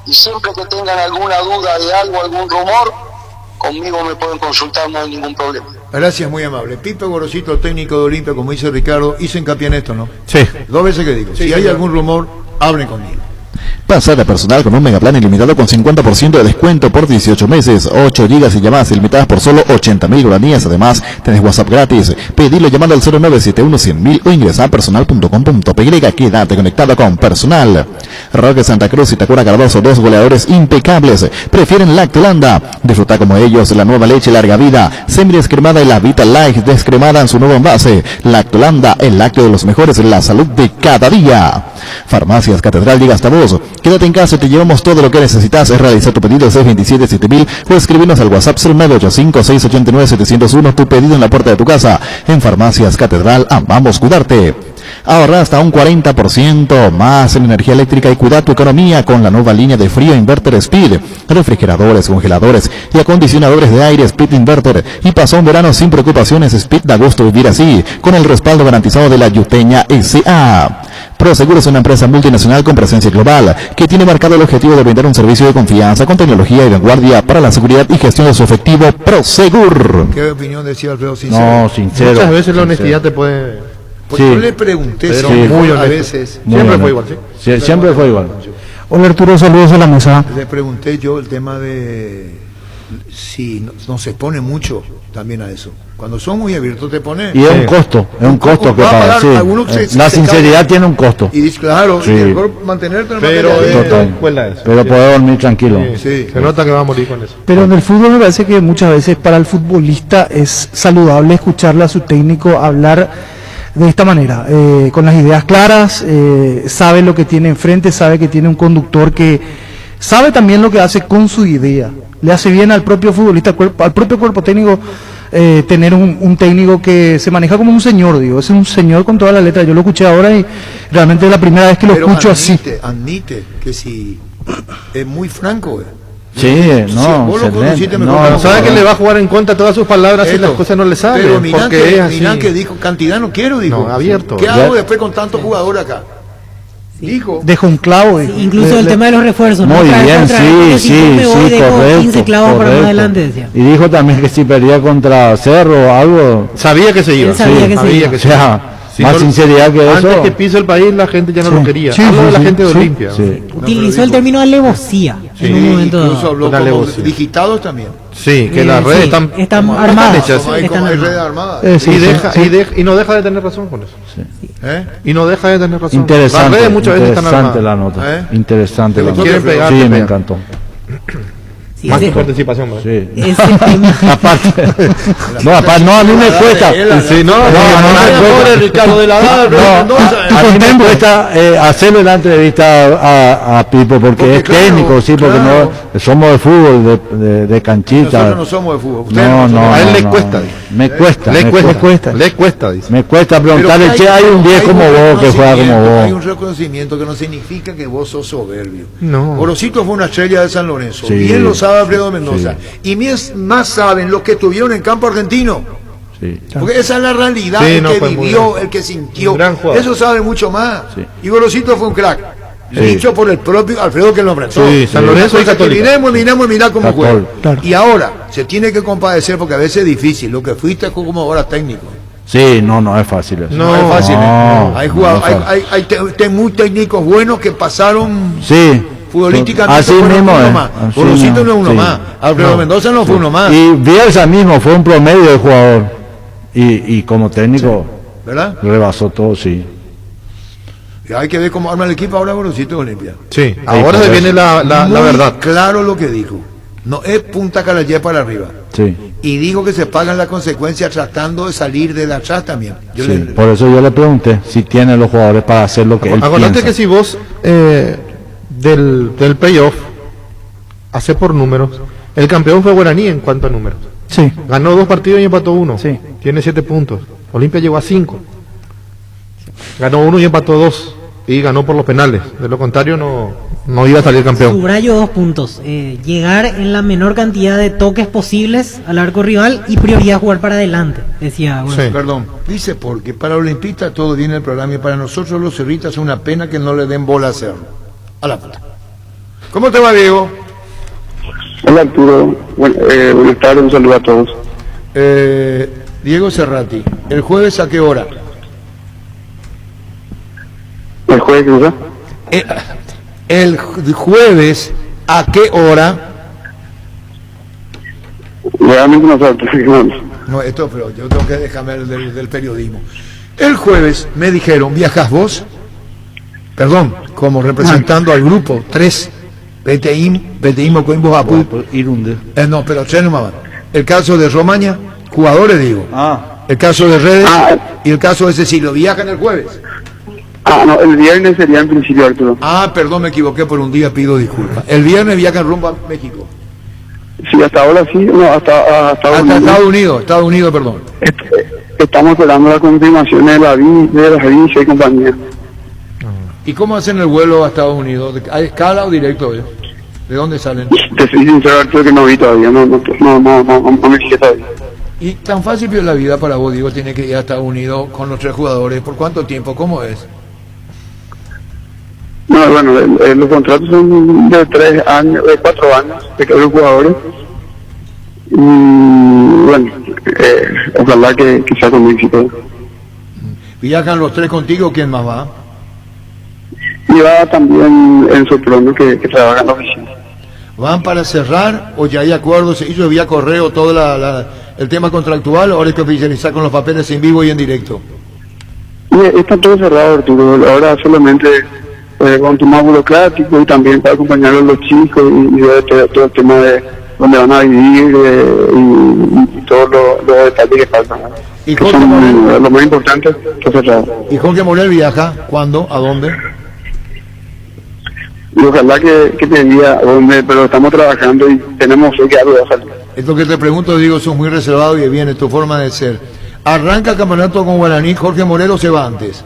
y siempre que tengan alguna duda de algo, algún rumor, conmigo me pueden consultar, no hay ningún problema. Gracias, muy amable. Pipe Gorosito, técnico de Olimpia, como dice Ricardo, hizo hincapié en esto, ¿no? Sí. 2 veces que digo. Si hay algún rumor, hablen conmigo. Pasada personal con un megaplan ilimitado con 50% de descuento por 18 meses, 8 gigas y llamadas ilimitadas por solo 80.000 guaraníes. Además, tenés WhatsApp gratis. Pedilo llamando al 0971-100.000 o ingresa a personal.com.py. Quédate conectado con Personal. Roque Santa Cruz y Tacura Cardoso, 2 goleadores impecables. Prefieren Lactolanda. Disfruta como ellos la nueva leche larga vida, semi-descremada y la Vita Light descremada en su nuevo envase. Lactolanda, el lácteo de los mejores en la salud de cada día. Farmacias Catedral llega hasta vos. Quédate en casa y te llevamos todo lo que necesitas. Realizar tu pedido 627-7000 o escribirnos al WhatsApp 0985-689-701. Tu pedido en la puerta de tu casa. En Farmacias Catedral amamos cuidarte. Ahorra hasta un 40% más en energía eléctrica y cuida tu economía con la nueva línea de frío Inverter Speed. Refrigeradores, congeladores y acondicionadores de aire Speed Inverter. Y pasó un verano sin preocupaciones. Speed da gusto vivir así, con el respaldo garantizado de la Yuteña S.A. Prosegur es una empresa multinacional con presencia global que tiene marcado el objetivo de brindar un servicio de confianza con tecnología y vanguardia para la seguridad y gestión de su efectivo. Prosegur. ¿Qué opinión decía Alfredo Sincero? No, sincero. Muchas veces la sincero. honestidad te puede... Pues Sí. yo le pregunté Pero si muy mejor a honesto. veces. Muy Siempre bueno. fue igual, ¿sí? Sí, siempre fue igual. Hola Arturo, saludos a la mesa. Le pregunté yo el tema de si no se pone mucho también a eso. Cuando son muy abiertos te pone. Y es un costo, es un costo que Va a pagar. pagar, Sí. algunos se La sinceridad caen. tiene un costo. Y dice, claro, Sí. y mejor mantenerte en el Pero materialismo. Total. cuela eso. Pero poder dormir tranquilo. Sí. Se nota que va a morir con eso. Pero en el fútbol me parece que muchas veces para el futbolista es saludable escucharle a su técnico hablar de esta manera, con las ideas claras, sabe lo que tiene enfrente, sabe que tiene un conductor que sabe también lo que hace con su idea. Le hace bien al propio futbolista, al propio cuerpo técnico, tener un técnico que se maneja como un señor, digo, es un señor con toda la letra. Yo lo escuché ahora y realmente es la primera vez que lo Pero escucho así. admite que si es muy franco. Sí, no. vos lo excelente. conociste mejor No, que Pero yo. sabe que le va a jugar en contra todas sus palabras si Esto. las cosas no le salen. Pero mirá Porque es así. que dijo, cantidad no quiero, dijo. No, abierto. ¿Qué hago después con tantos jugadores acá? Dijo. Deja un clavo. Sí, incluso el tema de los refuerzos. ¿no? Muy Traer bien, contra- porque si yo me voy, dejo 15 clavos para más correcto. adelante, decía. Y dijo también que si perdía contra Cerro o algo, Sabía que se iba. Él sabía que se iba. o sea, Si más no- sinceridad que Antes eso. que piso el país, la gente ya no Sí. lo quería. Sí, Hablo sí, de la sí, gente de sí. Olimpia. Sí. Utilizó el término alevosía en un momento Incluso dado. habló Una como alevosía. digitados también. Sí, que las Sí, redes están armadas. hechas. Como hay están redes armadas. armadas. Sí, y, sí, deja, sí. y no deja de tener razón con eso. ¿Eh? Y no deja de tener razón. Interesante, Las redes muchas veces están interesante armadas. la nota. ¿Eh? Interesante la Te gustó nota. que Quieren pegar, Sí, te me pegan. encantó. Sí, Más ese- que participación, ¿verdad? Sí. ese tema. Aparte, no, aparte, no, a mí me cuesta. Sí, no, No, pobre Ricardo de la Dada, No, a mí me cuesta hacerle la entrevista a Pipo porque Porque es claro, técnico, sí, porque claro. no somos de fútbol, de canchita. Nosotros no somos de fútbol. Ustedes No, son. no, A él le no, cuesta. Me cuesta, Le me cuesta, cuesta. le cuesta, dice. Me cuesta Pero preguntarle, que che, hay un 10 como vos que juega como Hay un vos. reconocimiento que no significa que vos sos soberbio. No. Gorosito fue una estrella de San Lorenzo. Sí. Bien lo sabe Alfredo Mendoza. Y más saben los que estuvieron en campo argentino. Sí. Porque esa es la realidad, Sí, el no, que fue muy vivió, gran. el que sintió. Un gran jugador. Eso sabe mucho más. Sí. Y Gorosito fue un crack. Sí. Dicho por el propio Alfredo que lo enfrentó. Sí, San Lorenzo y Una cosa que Católica. miremos cómo juega. Católica. Claro. Y ahora, se tiene que compadecer porque a veces es difícil. Lo que fuiste como ahora técnico. Sí, no es fácil eso. No, es fácil. no, hay no jugadores, es fácil. hay muy técnicos buenos que pasaron Sí. futbolísticamente. Así fueron mismo uno es. más. Así Gorosito mismo, no es uno sí. más. Alfredo Mendoza no fue uno más. Y Bielsa mismo fue un promedio de jugador. Y como técnico ¿Verdad? rebasó todo, sí. Y hay que ver cómo arma el equipo ahora Gorosito Olimpia. Sí, ahora por se eso. viene la Muy verdad. claro lo que dijo. No es punta calayé para arriba. Sí. Y dijo que se pagan las consecuencias tratando de salir de atrás también. Yo Sí, le- por eso yo le pregunté si tiene los jugadores para hacer lo que él Acordate piensa. que si vos del playoff hace por números, el campeón fue Guaraní en cuanto a números. Sí. Ganó 2 partidos y empató 1. Sí. Tiene 7 puntos. Olimpia llegó a 5. Ganó 1 y empató 2. Y ganó por los penales. De lo contrario no iba a salir campeón. Subrayo 2 puntos. Llegar en la menor cantidad de toques posibles al arco rival y prioridad jugar para adelante, decía. Bueno, Sí. Perdón, dice porque para Olimpista todo viene el programa y para nosotros los cerritas es una pena que no le den bola a hacerlo. A la puta. ¿Cómo te va, Diego? Hola Arturo, buenas tardes, un saludo a todos. Diego Cerrati, ¿el jueves a qué hora? ¿El jueves qué cosa? El jueves a qué hora? Realmente no sé. No, esto, pero yo tengo que dejarme del periodismo. El jueves me dijeron, ¿viajas vos? Perdón, como representando al grupo 3, PTI Coimbos Apu. No, pero tres nomás. El caso de Romaña, jugadores digo. El caso de Redes y el caso de Cecilio. ¿Viajan el jueves? No, el viernes sería en principio, Arturo. Perdón, me equivoqué por un día, pido disculpas. El viernes viajan rumbo a México. Sí, hasta ahora sí, no, hasta Estados Unidos, perdón. Estamos esperando la confirmación de la visa y compañía. ¿Y cómo hacen el vuelo a Estados Unidos? ¿Hay escala o directo? ¿De dónde salen? Te soy sincero, Arturo, que no vi todavía, no me fijé todavía. ¿Y tan fácil es la vida para vos, Diego? Tiene que ir a Estados Unidos con los 3 jugadores. ¿Por cuánto tiempo? ¿Cómo es? No, bueno, los contratos son de 3 años, de 4 años, de cada jugadores. Y bueno, ojalá que sea con éxito. ¿Viajan los 3 contigo? ¿Quién más va? Y va también en su trono que trabaja en la oficina. ¿Van para cerrar o ya hay acuerdos? ¿Se hizo vía correo todo el tema contractual o ahora hay que oficializar con los papeles en vivo y en directo? Y está todo cerrado, Arturo. Ahora solamente con tema burocrático y también para acompañar a los chicos y todo el tema de dónde van a vivir y todos los detalles que faltan. ¿Y que son lo más importante, está cerrado. ¿Y Jorge Morel viaja? ¿Cuándo? ¿A dónde? Y ojalá que te diga dónde, pero estamos trabajando y tenemos fe que algo va a salir. Esto que te pregunto, digo, sos muy reservado y bien, es tu forma de ser. ¿Arranca el campeonato con Guaraní, Jorge Morel o se va antes?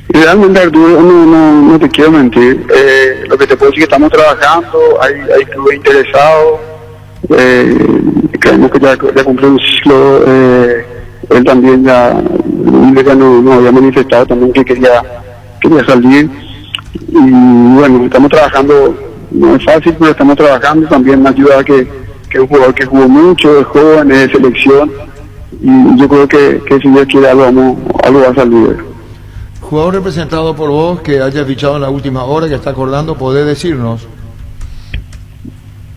Realmente, Arturo, no te quiero mentir. Lo que te puedo decir es que estamos trabajando, hay clubes interesados, creemos que ya cumplió un ciclo, él también ya no había manifestado también que quería salir. Y bueno, estamos trabajando, no es fácil, pero estamos trabajando, también me ayuda que es un jugador que jugó mucho, es joven, es de selección, y yo creo que si Dios quiere algo va a salir. Jugador representado por vos que haya fichado en la última hora, que está acordando, ¿podés decirnos?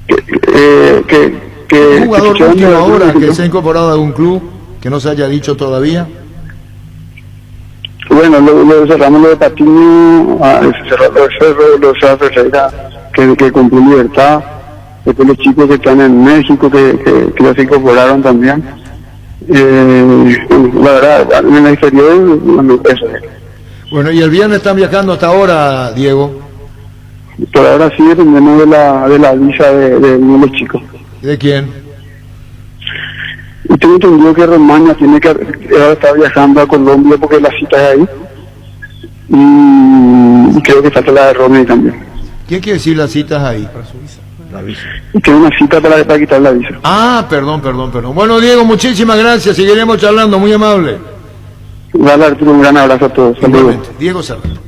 Un jugador de última hora que se ha incorporado a algún club, que no se haya dicho todavía. Bueno, lo cerramos lo de Patiño, lo cerró Ferreira, que cumplió libertad, después los chicos que están en México, que ya se incorporaron también. La verdad, en el exterior, bueno, eso. Bueno, y el viernes están viajando hasta ahora, Diego. Por ahora sí dependemos de la visa de los chicos. ¿De quién? Y tengo entendido que Romaña ahora está viajando a Colombia porque la cita es ahí. Y creo que falta la de Romney también. ¿Qué quiere decir las citas ahí? La visa. Y tiene una cita para quitar la visa. Perdón. Bueno, Diego, muchísimas gracias. Seguiremos charlando, muy amable. Dale, Arturo, un gran abrazo a todos. Saludos. Diego Serrano.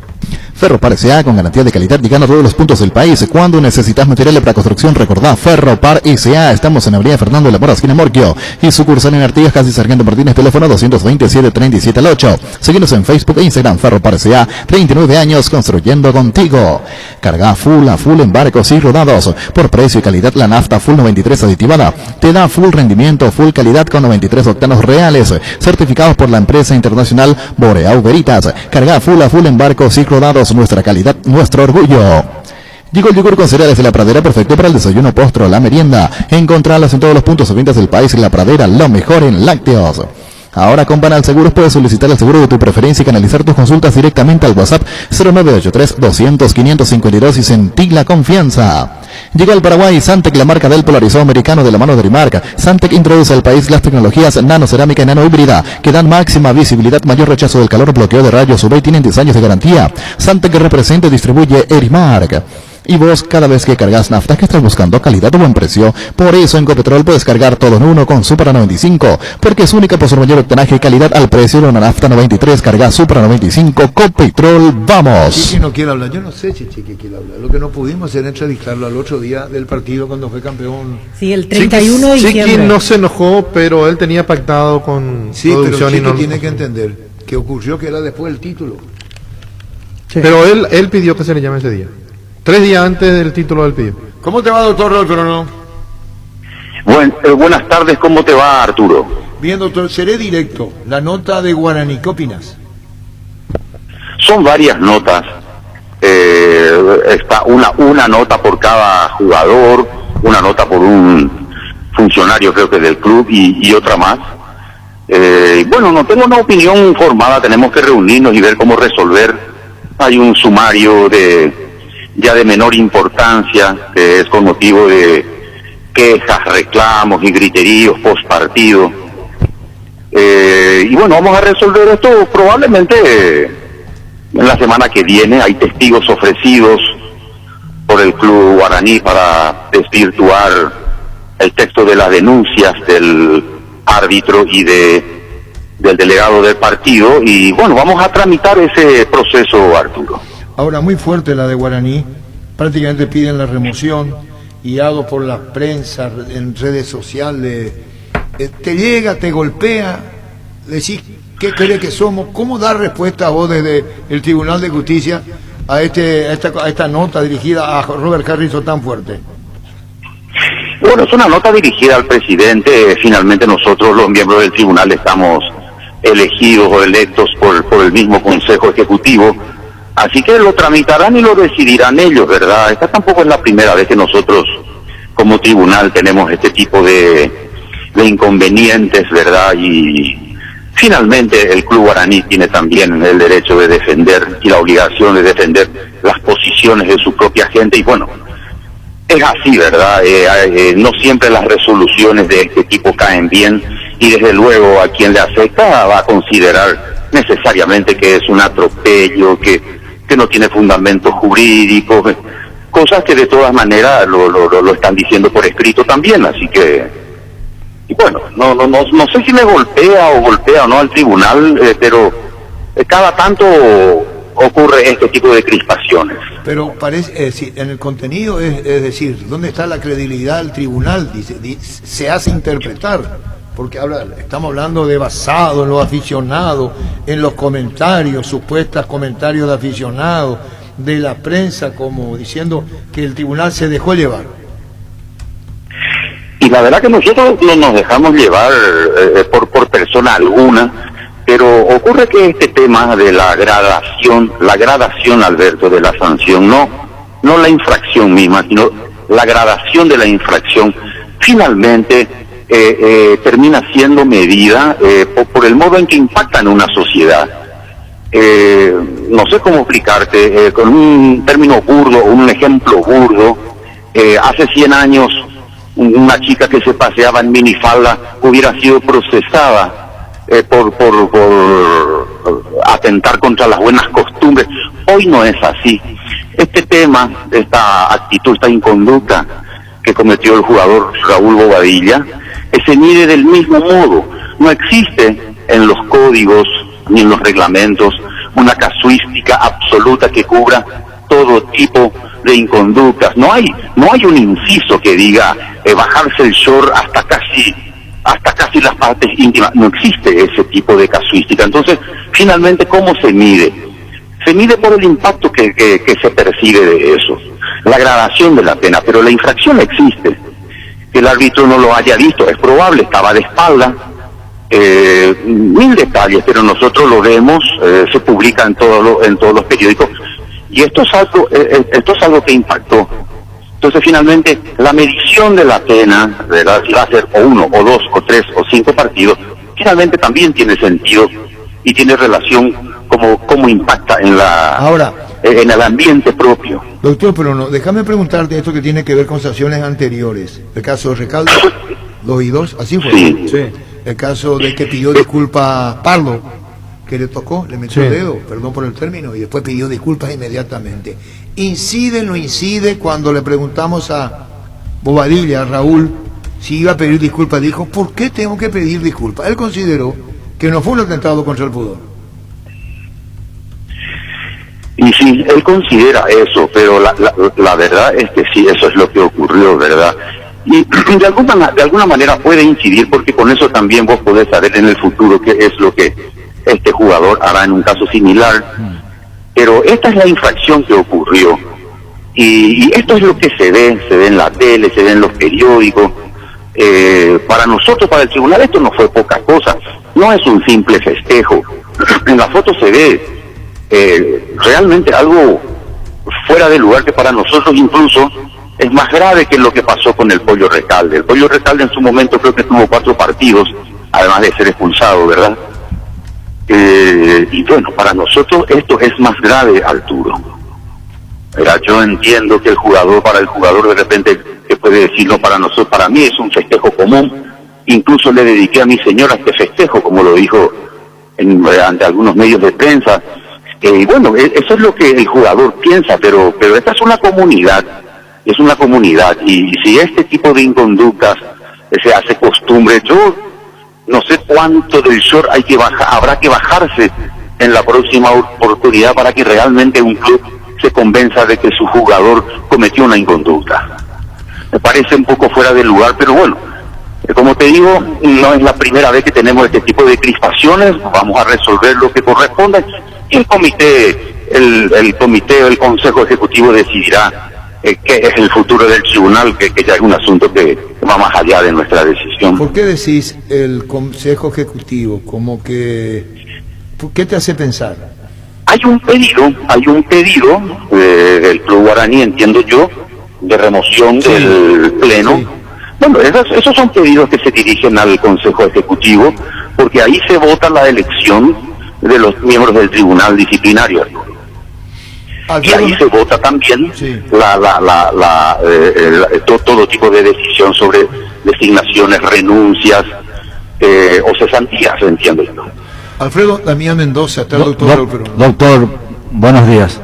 Ferropar S.A. con garantía de calidad y gana todos los puntos del país. Cuando necesitas materiales para construcción, recordá Ferropar S.A. Estamos en Avenida Fernando de la Mora, esquina Morquio, y sucursal en Artigas, casi Sargento Martínez, teléfono 227-37-8. Síguenos en Facebook e Instagram, Ferropar S.A. 39 años construyendo contigo. Carga full a full en barcos y rodados. Por precio y calidad, la nafta Full 93 aditivada te da full rendimiento, full calidad con 93 octanos reales, certificados por la empresa internacional Boreau Veritas. Carga full a full en barcos y rodados. Nuestra calidad, nuestro orgullo. Llegó el yogur con cereales de La Pradera, perfecto para el desayuno, postre o la merienda. Encontrarlas en todos los puntos de ventas del país. La Pradera, lo mejor en lácteos. Ahora con Banal Seguros puedes solicitar el seguro de tu preferencia y canalizar tus consultas directamente al WhatsApp 0983-200-552 y sentí la confianza. Llega al Paraguay Santec, la marca del polarizado americano de la mano de Rimark. Santec introduce al país las tecnologías nanocerámica y nanohíbrida que dan máxima visibilidad, mayor rechazo del calor, bloqueo de rayos UV y tienen 10 años de garantía. Santec representa y distribuye Rimark. Y vos, cada vez que cargas nafta, que estás buscando calidad o buen precio, por eso en Copetrol puedes cargar todo en uno con Supra 95, porque es única por su mayor octanaje y calidad al precio de una nafta 93. Carga Supra 95, Copetrol, ¡vamos! Chiqui no quiere hablar, yo no sé si Chiqui quiere hablar. Lo que no pudimos hacer es entrevistarlo al otro día del partido cuando fue campeón. Sí, el 31 de diciembre. Chiqui no se enojó, pero él tenía pactado con Sí, pero producción Chiqui y no... tiene que entender que ocurrió que era después del título. Sí. Pero él pidió que se le llame ese día. 3 días antes del título del pidió. ¿Cómo te va, doctor Rolfrono? Buenas tardes, ¿cómo te va, Arturo? Bien, doctor, seré directo. La nota de Guaraní, ¿qué opinas? Son varias notas. Está una nota por cada jugador, una nota por un funcionario, creo que del club, y otra más. Bueno, no tengo una opinión formada, tenemos que reunirnos y ver cómo resolver. Hay un sumario ya de menor importancia, que es con motivo de quejas, reclamos y griteríos post partido. Y bueno, vamos a resolver esto probablemente en la semana que viene. Hay testigos ofrecidos por el club guaraní para desvirtuar el texto de las denuncias del árbitro y del delegado del partido, y bueno, vamos a tramitar ese proceso, Arturo. Ahora, muy fuerte la de Guaraní, prácticamente piden la remoción, guiado por la prensa, en redes sociales, te llega, te golpea, decís, ¿qué cree que somos? ¿Cómo dar respuesta a vos desde el Tribunal de Justicia a esta nota dirigida a Robert Harrison tan fuerte? Bueno, es una nota dirigida al presidente. Finalmente nosotros, los miembros del tribunal, estamos elegidos o electos por el mismo Consejo Ejecutivo, así que lo tramitarán y lo decidirán ellos, ¿verdad? Esta tampoco es la primera vez que nosotros como tribunal tenemos este tipo de inconvenientes, ¿verdad? Y finalmente el Club Guaraní tiene también el derecho de defender y la obligación de defender las posiciones de su propia gente, y bueno, es así, ¿verdad? No siempre las resoluciones de este tipo caen bien, y desde luego a quien le afecta va a considerar necesariamente que es un atropello, que no tiene fundamentos jurídicos, cosas que de todas maneras lo están diciendo por escrito también, así que, y bueno, no sé si me golpea o no al tribunal, pero cada tanto ocurre este tipo de crispaciones. Pero parece, en el contenido es decir, ¿dónde está la credibilidad del tribunal? Se hace interpretar, porque estamos hablando de basado en los aficionados, en los comentarios, supuestos comentarios de aficionados, de la prensa, como diciendo que el tribunal se dejó llevar. Y la verdad que nosotros no nos dejamos llevar por persona alguna, pero ocurre que este tema de la gradación, Alberto, de la sanción, no la infracción misma, sino la gradación de la infracción, finalmente termina siendo medida por el modo en que impacta en una sociedad. No sé cómo explicarte, con un término burdo, un ejemplo burdo. Hace 100 años, una chica que se paseaba en minifalda hubiera sido procesada por atentar contra las buenas costumbres. Hoy no es así. Este tema, esta actitud, esta inconducta que cometió el jugador Raúl Bobadilla, se mide del mismo modo. No existe en los códigos ni en los reglamentos una casuística absoluta que cubra todo tipo de inconductas. No hay un inciso que diga bajarse el short hasta casi las partes íntimas. No existe ese tipo de casuística. Entonces, finalmente, ¿cómo se mide? Se mide por el impacto que se percibe de eso, la gradación de la pena, pero la infracción existe. Que el árbitro no lo haya visto, es probable, estaba de espalda, 1000 detalles, pero nosotros lo vemos, se publica en todos los periódicos, y esto es algo que impactó. Entonces, finalmente, la medición de la pena, ¿verdad? Si va a ser o 1, o 2, o 3, o 5 partidos, finalmente también tiene sentido y tiene relación como impacta en el ambiente propio. Doctor, pero no, déjame preguntarte esto que tiene que ver con sanciones anteriores. El caso de Recalde, 2 y 2, así fue. Sí. El caso de que pidió disculpas Pardo, que le tocó, le metió el dedo, perdón por el término, y después pidió disculpas inmediatamente. ¿Incide o no incide cuando le preguntamos a Bobadilla, a Raúl, si iba a pedir disculpas? Dijo, ¿por qué tengo que pedir disculpas? Él consideró que no fue un atentado contra el pudor. Y sí, él considera eso, pero la verdad es que sí, eso es lo que ocurrió, ¿verdad? Y de alguna manera puede incidir, porque con eso también vos podés saber en el futuro qué es lo que este jugador hará en un caso similar. Pero esta es la infracción que ocurrió. Y esto es lo que se ve en la tele, se ve en los periódicos. Para nosotros, para el tribunal, esto no fue poca cosa. No es un simple festejo. En la foto se ve realmente algo fuera de lugar, que para nosotros incluso es más grave que lo que pasó con el Pollo Recalde. El Pollo Recalde en su momento creo que tuvo 4 partidos, además de ser expulsado, ¿verdad? Y bueno, para nosotros esto es más grave, Arturo. ¿Verdad? Yo entiendo que para el jugador de repente que puede decir, no, para nosotros, para mí es un festejo común. Incluso le dediqué a mi señora este festejo, como lo dijo ante algunos medios de prensa. Y bueno, eso es lo que el jugador piensa, pero esta es una comunidad. Es una comunidad, y si este tipo de inconductas se hace costumbre, yo no sé cuánto del short habrá que bajarse en la próxima oportunidad para que realmente un club se convenza de que su jugador cometió una inconducta. Me parece un poco fuera de lugar, pero bueno, como te digo, no es la primera vez que tenemos este tipo de crispaciones. Vamos a resolver lo que corresponda, y el Consejo Ejecutivo decidirá qué es el futuro del tribunal, que ya es un asunto que va más allá de nuestra decisión. ¿Por qué decís el Consejo Ejecutivo? ¿Qué te hace pensar? Hay un pedido del Club Guaraní, entiendo yo, de remoción del Pleno. Sí. Bueno, esos son pedidos que se dirigen al Consejo Ejecutivo, porque ahí se vota la elección de los miembros del Tribunal Disciplinario. Y ahí se vota también todo tipo de decisión sobre designaciones, renuncias o cesantías, entiendo yo. Alfredo Damián Mendoza, está el doctor, buenos días.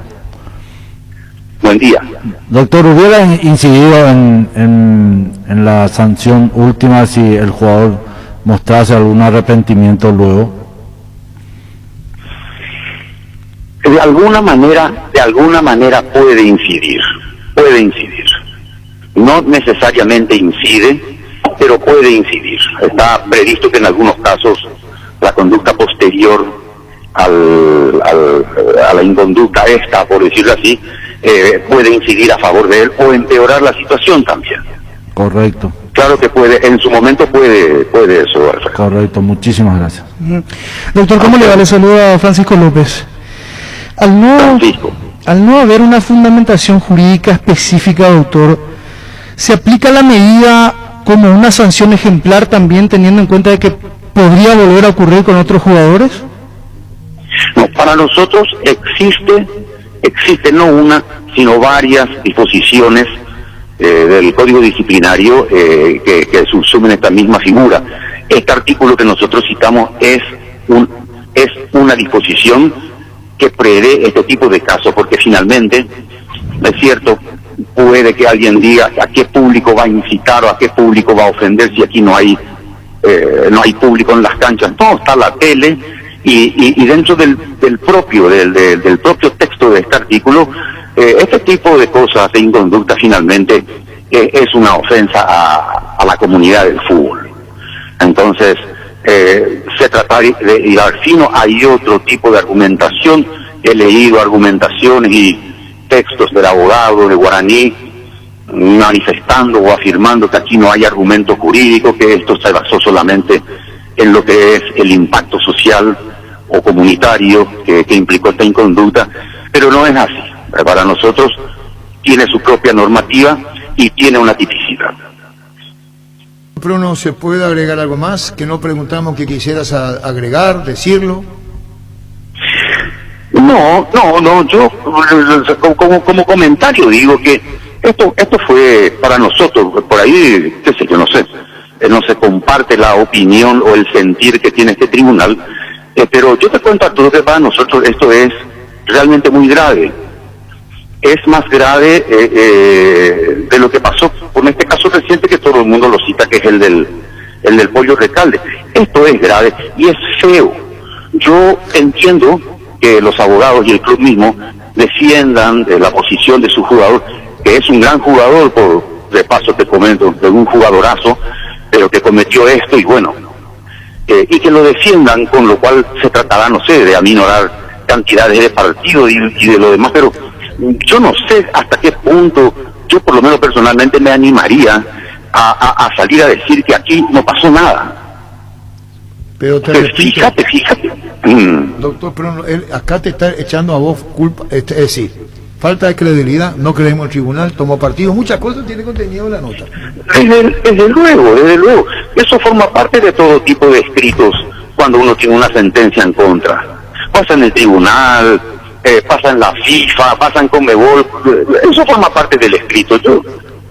Buen día. Doctor, ¿hubiera incidido en la sanción última si el jugador mostrase algún arrepentimiento luego? De alguna manera puede incidir. No necesariamente incide, pero puede incidir. Está previsto que en algunos casos la conducta posterior a la inconducta esta, por decirlo así, puede incidir a favor de él o empeorar la situación también. Correcto. Claro que puede, en su momento puede eso, Alfredo. Correcto, muchísimas gracias. Doctor, ¿cómo le va? Le saluda Francisco López. Al no haber una fundamentación jurídica específica, doctor, ¿se aplica la medida como una sanción ejemplar también, teniendo en cuenta de que podría volver a ocurrir con otros jugadores? No, para nosotros existe no una, sino varias disposiciones del Código Disciplinario que subsumen esta misma figura. Este artículo que nosotros citamos es una disposición que prevé este tipo de casos, porque finalmente, es cierto, puede que alguien diga a qué público va a incitar o a qué público va a ofender si aquí no hay público en las canchas. No, está la tele, y dentro del propio texto de este artículo, este tipo de cosas de inconducta finalmente es una ofensa a la comunidad del fútbol. Entonces, se trata de ir al fino. Hay otro tipo de argumentación. He leído argumentaciones y textos del abogado de Guaraní manifestando o afirmando que aquí no hay argumento jurídico, que esto se basó solamente en lo que es el impacto social o comunitario que implicó esta inconducta, pero no es así. Para nosotros tiene su propia normativa y tiene una tipicidad. Bruno, ¿se puede agregar algo más que no preguntamos, que quisieras agregar, decirlo? No, yo como comentario digo que esto fue para nosotros, por ahí, qué sé yo, no se comparte la opinión o el sentir que tiene este tribunal, Pero yo te cuento, Arturo, que para nosotros esto es realmente muy grave. Es más grave de lo que pasó con este caso reciente que todo el mundo lo cita, que es el del Pollo Recalde. Esto es grave y es feo. Yo entiendo que los abogados y el club mismo defiendan la posición de su jugador, que es un gran jugador, de paso te comento, de un jugadorazo, pero que cometió esto y bueno, y que lo defiendan, con lo cual se tratará, no sé, de aminorar cantidades de partidos y de lo demás, pero yo no sé hasta qué punto, yo por lo menos personalmente me animaría a salir a decir que aquí no pasó nada. Pero te repito, fíjate. doctor, pero él acá te está echando a vos culpa, es decir, falta de credibilidad, no creemos el tribunal, tomó partido, muchas cosas tiene contenido en la nota. Desde luego, eso forma parte de todo tipo de escritos cuando uno tiene una sentencia en contra. Pasa en el tribunal, pasa en la FIFA, pasa en Conmebol, eso forma parte del escrito. Yo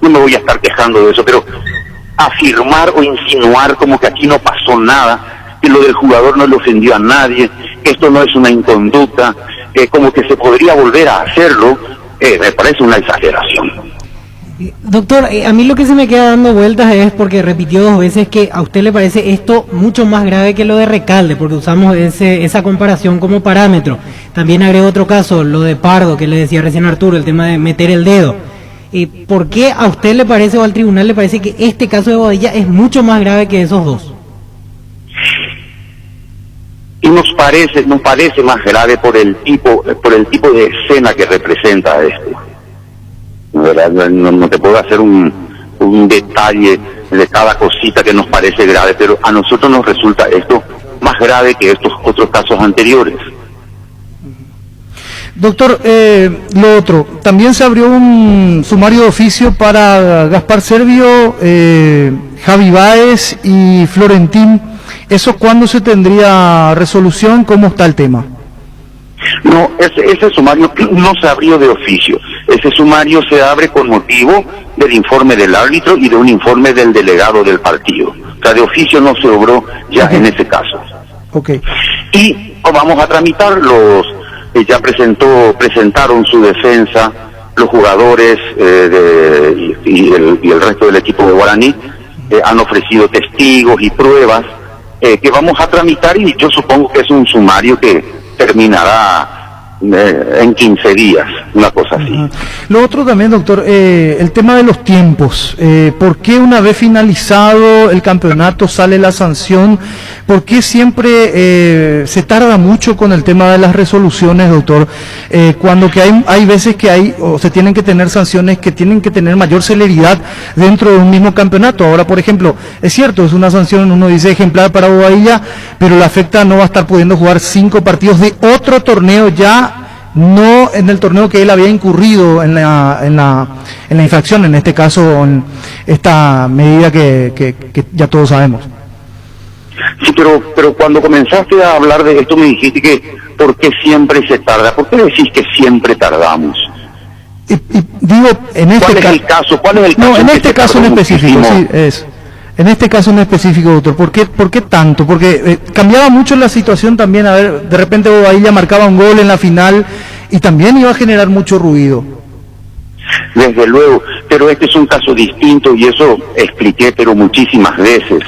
no me voy a estar quejando de eso, pero afirmar o insinuar como que aquí no pasó nada, que lo del jugador no le ofendió a nadie, que esto no es una inconducta, como que se podría volver a hacerlo, me parece una exageración. Doctor, a mí lo que se me queda dando vueltas es porque repitió 2 veces que a usted le parece esto mucho más grave que lo de Recalde, porque usamos esa comparación como parámetro. También agregó otro caso, lo de Pardo, que le decía recién Arturo, el tema de meter el dedo. ¿Por qué a usted le parece o al tribunal le parece que este caso de Bobadilla es mucho más grave que esos dos? Y nos parece más grave por el tipo de escena que representa esto. ¿Verdad? No te puedo hacer un detalle de cada cosita que nos parece grave, pero a nosotros nos resulta esto más grave que estos otros casos anteriores. Doctor, lo otro, también se abrió un sumario de oficio para Gaspar Servio, Javi Báez y Florentín. ¿Eso cuándo se tendría resolución? ¿Cómo está el tema? No, ese sumario no se abrió de oficio. Ese sumario se abre con motivo del informe del árbitro y de un informe del delegado del partido. O sea, de oficio no se obró ya en ese caso. Okay. Y vamos a tramitar ya presentaron su defensa los jugadores y el resto del equipo de Guaraní, han ofrecido testigos y pruebas que vamos a tramitar, y yo supongo que es un sumario que terminará en 15 días, una cosa así. Lo otro también, doctor, el tema de los tiempos. ¿Por qué una vez finalizado el campeonato sale la sanción? ¿Por qué siempre se tarda mucho con el tema de las resoluciones, doctor? Cuando que hay veces que se tienen que tener sanciones que tienen que tener mayor celeridad dentro de un mismo campeonato. Ahora, por ejemplo, es cierto, es una sanción, uno dice ejemplar para Bobadilla, pero la afecta no va a estar pudiendo jugar 5 partidos de otro torneo ya, no en el torneo que él había incurrido en la infracción, en este caso en esta medida que ya todos sabemos. Sí, pero cuando comenzaste a hablar de esto me dijiste que ¿por qué siempre se tarda? ¿Por qué decís que siempre tardamos? Y digo, en este ¿Cuál es el caso? No, en este caso en específico, sí, es. En este caso en específico, doctor, ¿por qué tanto? Porque cambiaba mucho la situación también, a ver, de repente Bobadilla marcaba un gol en la final y también iba a generar mucho ruido. Desde luego, pero este es un caso distinto y eso expliqué, pero muchísimas veces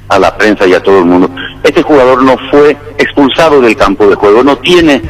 a la prensa y a todo el mundo. Este jugador no fue expulsado del campo de juego, no tiene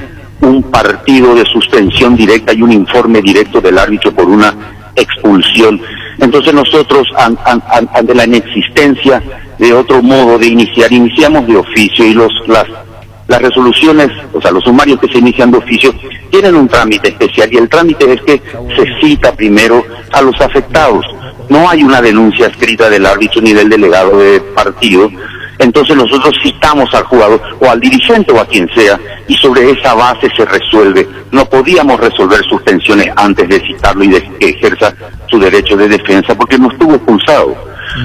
un partido de suspensión directa y un informe directo del árbitro por una expulsión. Entonces nosotros, ante la inexistencia de otro modo de iniciamos de oficio, y las resoluciones, o sea, los sumarios que se inician de oficio tienen un trámite especial, y el trámite es que se cita primero a los afectados. No hay una denuncia escrita del árbitro ni del delegado de partido. Entonces nosotros citamos al jugador o al dirigente o a quien sea, y sobre esa base se resuelve. No podíamos resolver suspensiones antes de citarlo y de que ejerza su derecho de defensa, porque no estuvo expulsado.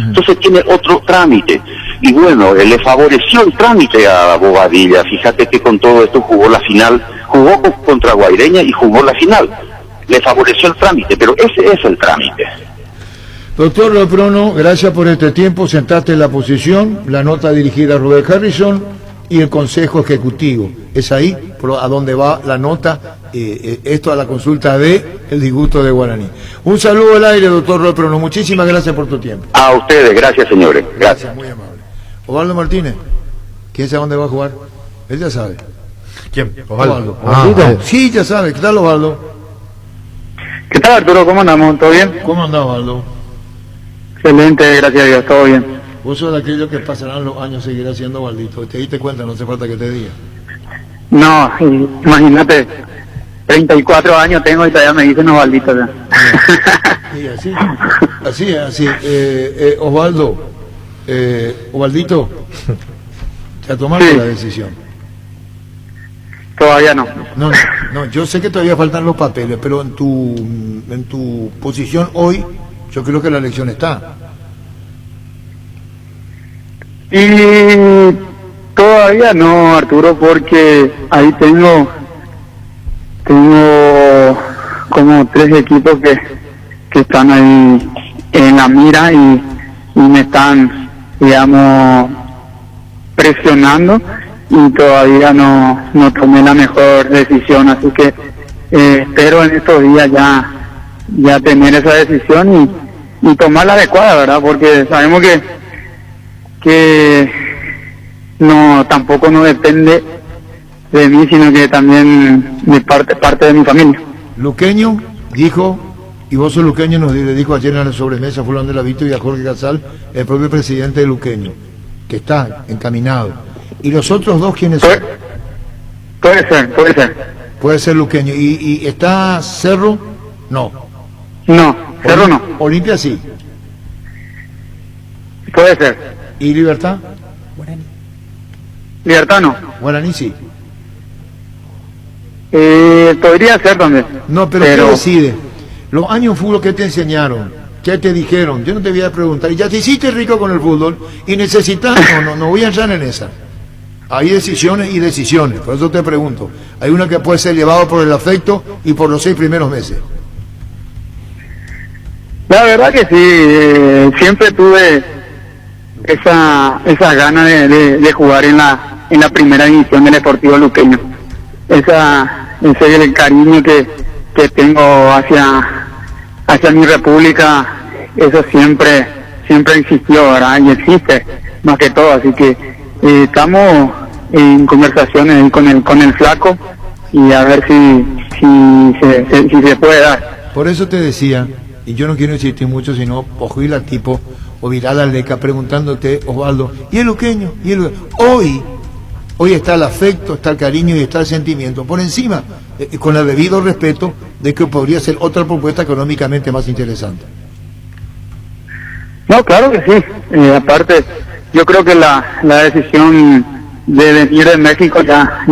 Entonces tiene otro trámite, y bueno, le favoreció el trámite a Bobadilla. Fíjate que con todo esto jugó la final, jugó contra Guaireña y jugó la final. Le favoreció el trámite, pero ese es el trámite. Doctor Loprono, gracias por este tiempo, sentaste en la posición, la nota dirigida a Robert Harrison, y el Consejo Ejecutivo. Es ahí a donde va la nota, esto a la consulta de el disgusto de Guaraní. Un saludo al aire, doctor Roy, muchísimas gracias por tu tiempo. A ustedes, gracias señores. Gracias. Muy amable. Osvaldo Martínez, ¿quién sabe dónde va a jugar? Él ya sabe. ¿Quién? Osvaldo. Sí, ya sabe. ¿Qué tal, Osvaldo? ¿Qué tal, Arturo? ¿Cómo andamos? ¿Todo bien? ¿Cómo andás, Osvaldo? Excelente, gracias a Dios, todo bien. Vos sos de aquellos que pasarán los años, seguirás siendo Osvaldito. ¿Te diste cuenta? No hace falta que te diga. No, imagínate, 34 años tengo y todavía me dicen Osvaldito. Sí, así. Osvaldo, Osvaldito, ¿ya tomaste la decisión? Todavía no. No, yo sé que todavía faltan los papeles, pero en tu posición hoy, yo creo que la elección está. Y todavía no, Arturo, porque ahí tengo como 3 equipos que están ahí en la mira y me están, digamos, presionando y todavía no tomé la mejor decisión, así que espero en estos días ya tener esa decisión y tomar la adecuada, ¿verdad? Porque sabemos que no, tampoco no depende de mí, sino que también de parte de mi familia. Luqueño dijo, y vos sos luqueño, le dijo ayer en la sobremesa Fulano de la Vito y a Jorge Casal, el propio presidente de Luqueño, que está encaminado. ¿Y los otros dos quiénes son? Puede ser. Puede ser Luqueño. ¿Y está Cerro? No. No, Cerro no. Olimpia sí. Puede ser. ¿Y Libertad? Libertad no. Guaraní sí. Podría ser también. No, pero ¿qué decide? Los años fútbol que te enseñaron, ¿qué te dijeron? Yo no te voy a preguntar. Y ya te hiciste rico con el fútbol y necesitas... No voy a entrar en esa. Hay decisiones y decisiones. Por eso te pregunto. Hay una que puede ser llevado por el afecto y por los 6 primeros meses. La verdad que sí. Siempre tuve esa gana de jugar en la primera división del Deportivo Luqueño. Ese es el cariño que tengo hacia mi república. Eso siempre existió, ¿verdad? Y existe más que todo, así que estamos en conversaciones con el flaco y a ver si se puede dar. Por eso te decía, y yo no quiero insistir mucho, sino oír al tipo o virar a Leca preguntándote, Osvaldo, ¿y el luqueño? Hoy está el afecto, está el cariño y está el sentimiento, por encima, con el debido respeto de que podría ser otra propuesta económicamente más interesante. No, claro que sí. Aparte, yo creo que la decisión de venir de México ya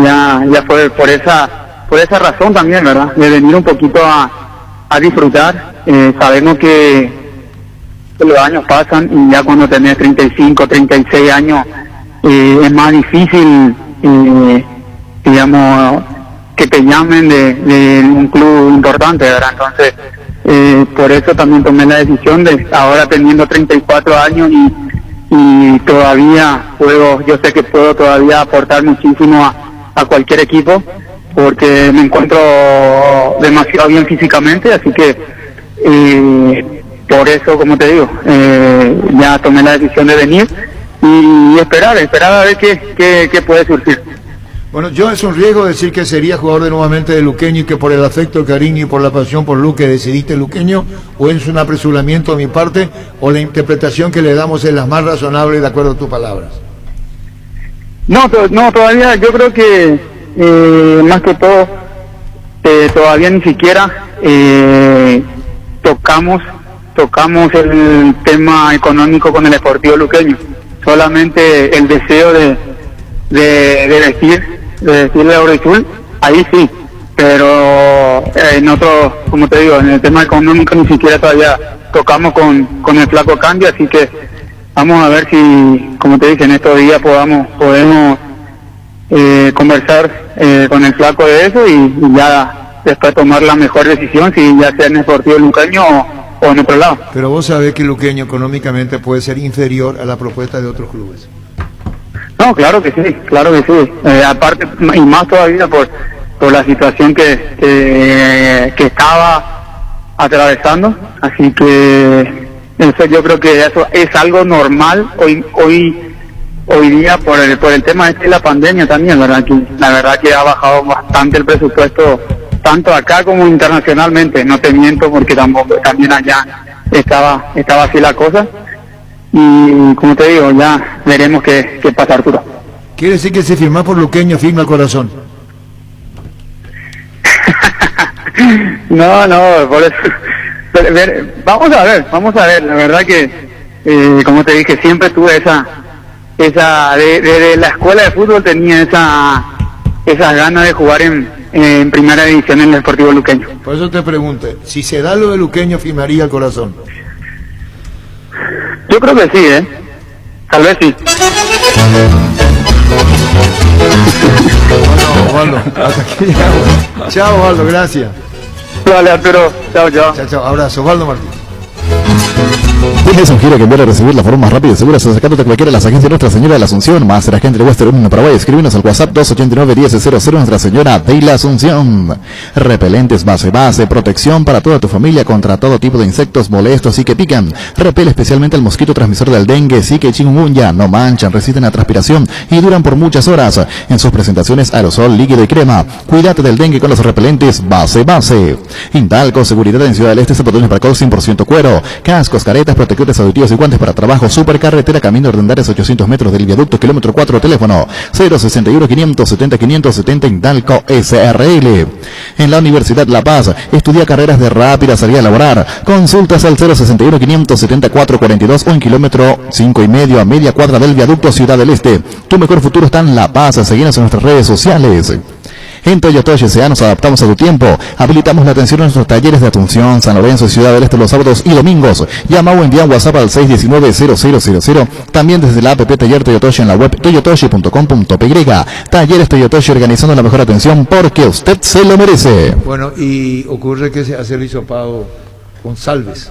fue por esa razón también, ¿verdad? De venir un poquito a disfrutar. Sabemos que los años pasan y ya cuando tenés 35, 36 años es más difícil, digamos, que te llamen de un club importante, ¿verdad? Entonces, por eso también tomé la decisión de ahora teniendo 34 años y todavía yo sé que puedo todavía aportar muchísimo a cualquier equipo porque me encuentro demasiado bien físicamente, así que por eso, como te digo, ya tomé la decisión de venir y esperar a ver qué puede surgir. Bueno, yo es un riesgo decir que sería jugador nuevamente de Luqueño y que por el afecto, el cariño y por la pasión por Luque decidiste Luqueño, o es un apresuramiento de mi parte, o la interpretación que le damos es la más razonable de acuerdo a tus palabras. No, todavía yo creo que más que todo todavía ni siquiera tocamos el tema económico con el Deportivo Luqueño, solamente el deseo de vestirle a Oro-Azul, ahí sí, pero en otro, como te digo, en el tema económico ni siquiera todavía tocamos con el flaco cambio, así que vamos a ver si, como te dije, en estos días podemos conversar con el flaco de eso y ya después tomar la mejor decisión, si ya sea en el Deportivo Luqueño o en otro lado. Pero vos sabés que Luqueño económicamente puede ser inferior a la propuesta de otros clubes. No, claro que sí, claro que sí. Aparte, y más todavía por la situación que estaba atravesando. Así que eso, yo creo que eso es algo normal hoy día por el tema de la pandemia también, ¿verdad? Que la verdad que ha bajado bastante el presupuesto, tanto acá como internacionalmente. No te miento, porque también allá estaba así la cosa. Y como te digo, ya veremos qué pasa, Arturo. Quiere decir que si firma por Luqueño, firma el corazón. No, por eso. Vamos a ver. La verdad que, como te dije, siempre tuve esa de la escuela de fútbol tenía esas ganas de jugar en primera división en el Deportivo Luqueño. Por eso te pregunto, si se da lo de Luqueño, firmaría el corazón. Yo creo que sí, tal vez sí. Bueno, Osvaldo, hasta aquí llegamos. Chao, Osvaldo, gracias. Vale, Arturo, chao. Chao, abrazo, Osvaldo Martín. Tienes un giro que enviar a recibir la forma más rápida y segura acercándote a cualquiera de las agencias de Nuestra Señora de la Asunción, más la gente de Western Union Paraguay. Escríbenos al WhatsApp 289-1000 Nuestra Señora de la Asunción. Repelentes base, protección para toda tu familia contra todo tipo de insectos molestos y que pican. Repele especialmente al mosquito transmisor del dengue, zika y chikungunya. No manchan, resisten a transpiración y duran por muchas horas. En sus presentaciones aerosol, líquido y crema. Cuídate del dengue con los repelentes base. Indalco, seguridad en Ciudad del Este, zapatos para 100% cuero. Cascos, caretas, protectores auditivos y guantes para trabajo. Supercarretera, camino de Andares, 800 metros del viaducto, kilómetro 4, teléfono 061-570-570, Indalco SRL. En la Universidad La Paz, estudia carreras de rápida salida a laborar. Consultas al 061-570-442 o en kilómetro 5,5 a media cuadra del viaducto Ciudad del Este. Tu mejor futuro está en La Paz. Seguinos en nuestras redes sociales. En Toyotoshi S.A. nos adaptamos a tu tiempo. Habilitamos la atención en nuestros talleres de Asunción, San Lorenzo y Ciudad del Este los sábados y domingos. Llama o envía un WhatsApp al 619-0000. También desde la app Taller Toyotoshi en la web toyotoshi.com.py. Talleres Toyotoshi, organizando la mejor atención porque usted se lo merece. Bueno, y ocurre que se hace el hisopado González.